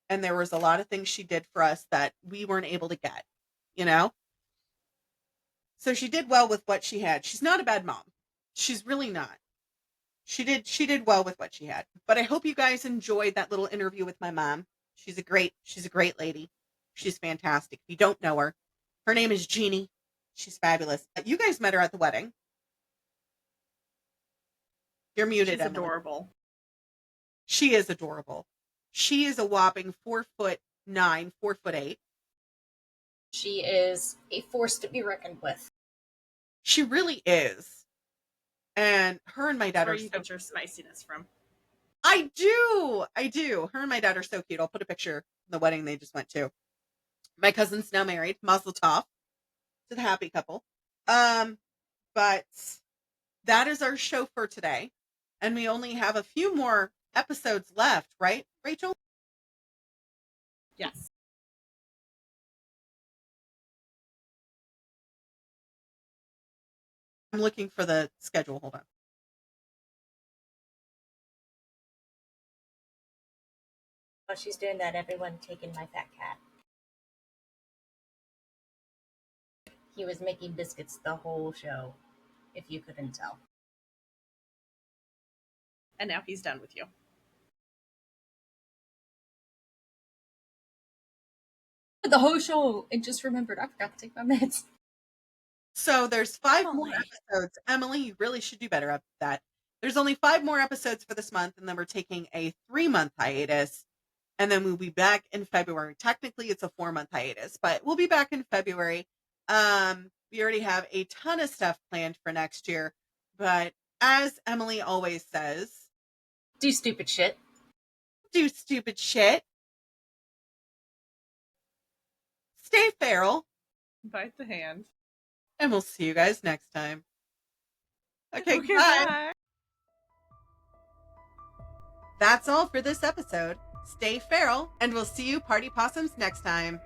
S1: and there was a lot of things she did for us that we weren't able to get, So she did well with what she had. She's not a bad mom. She's really not. She did well with what she had. But I hope you guys enjoyed that little interview with my mom. She's a great lady. She's fantastic. If you don't know her, her name is Jeannie. She's fabulous. You guys met her at the wedding. You're muted,
S2: She's
S1: Emily.
S2: adorable.
S1: She is adorable. She is a whopping 4'9", 4'8".
S3: She is a force to be reckoned with.
S1: She really is. And her and my dad
S2: Where
S1: are
S2: you get your spiciness from.
S1: I do. Her and my dad are so cute. I'll put a picture of the wedding they just went to. My cousin's now married. Mazel tov to the happy couple. But that is our show for today. And we only have a few more episodes left, right, Rachel?
S2: Yes.
S1: I'm looking for the schedule. Hold on.
S3: While she's doing that, everyone taking my fat cat. He was making biscuits the whole show, if you couldn't tell.
S2: And now he's done with you.
S3: The whole show, and just remembered I forgot to take my meds.
S1: So there's 5 more
S3: Emily.
S1: episodes. Emily, you really should do better at that. There's only 5 more episodes for this month, and then we're taking a 3-month hiatus, and then we'll be back in February. Technically, it's a 4-month hiatus, but we'll be back in February. We already have a ton of stuff planned for next year, but as Emily always says,
S3: Do stupid shit.
S1: do stupid shit. Stay feral.
S2: Bite the hand.
S1: And we'll see you guys next time. Okay, bye.
S2: Bye.
S1: That's all for this episode. Stay feral, and we'll see you party possums next time.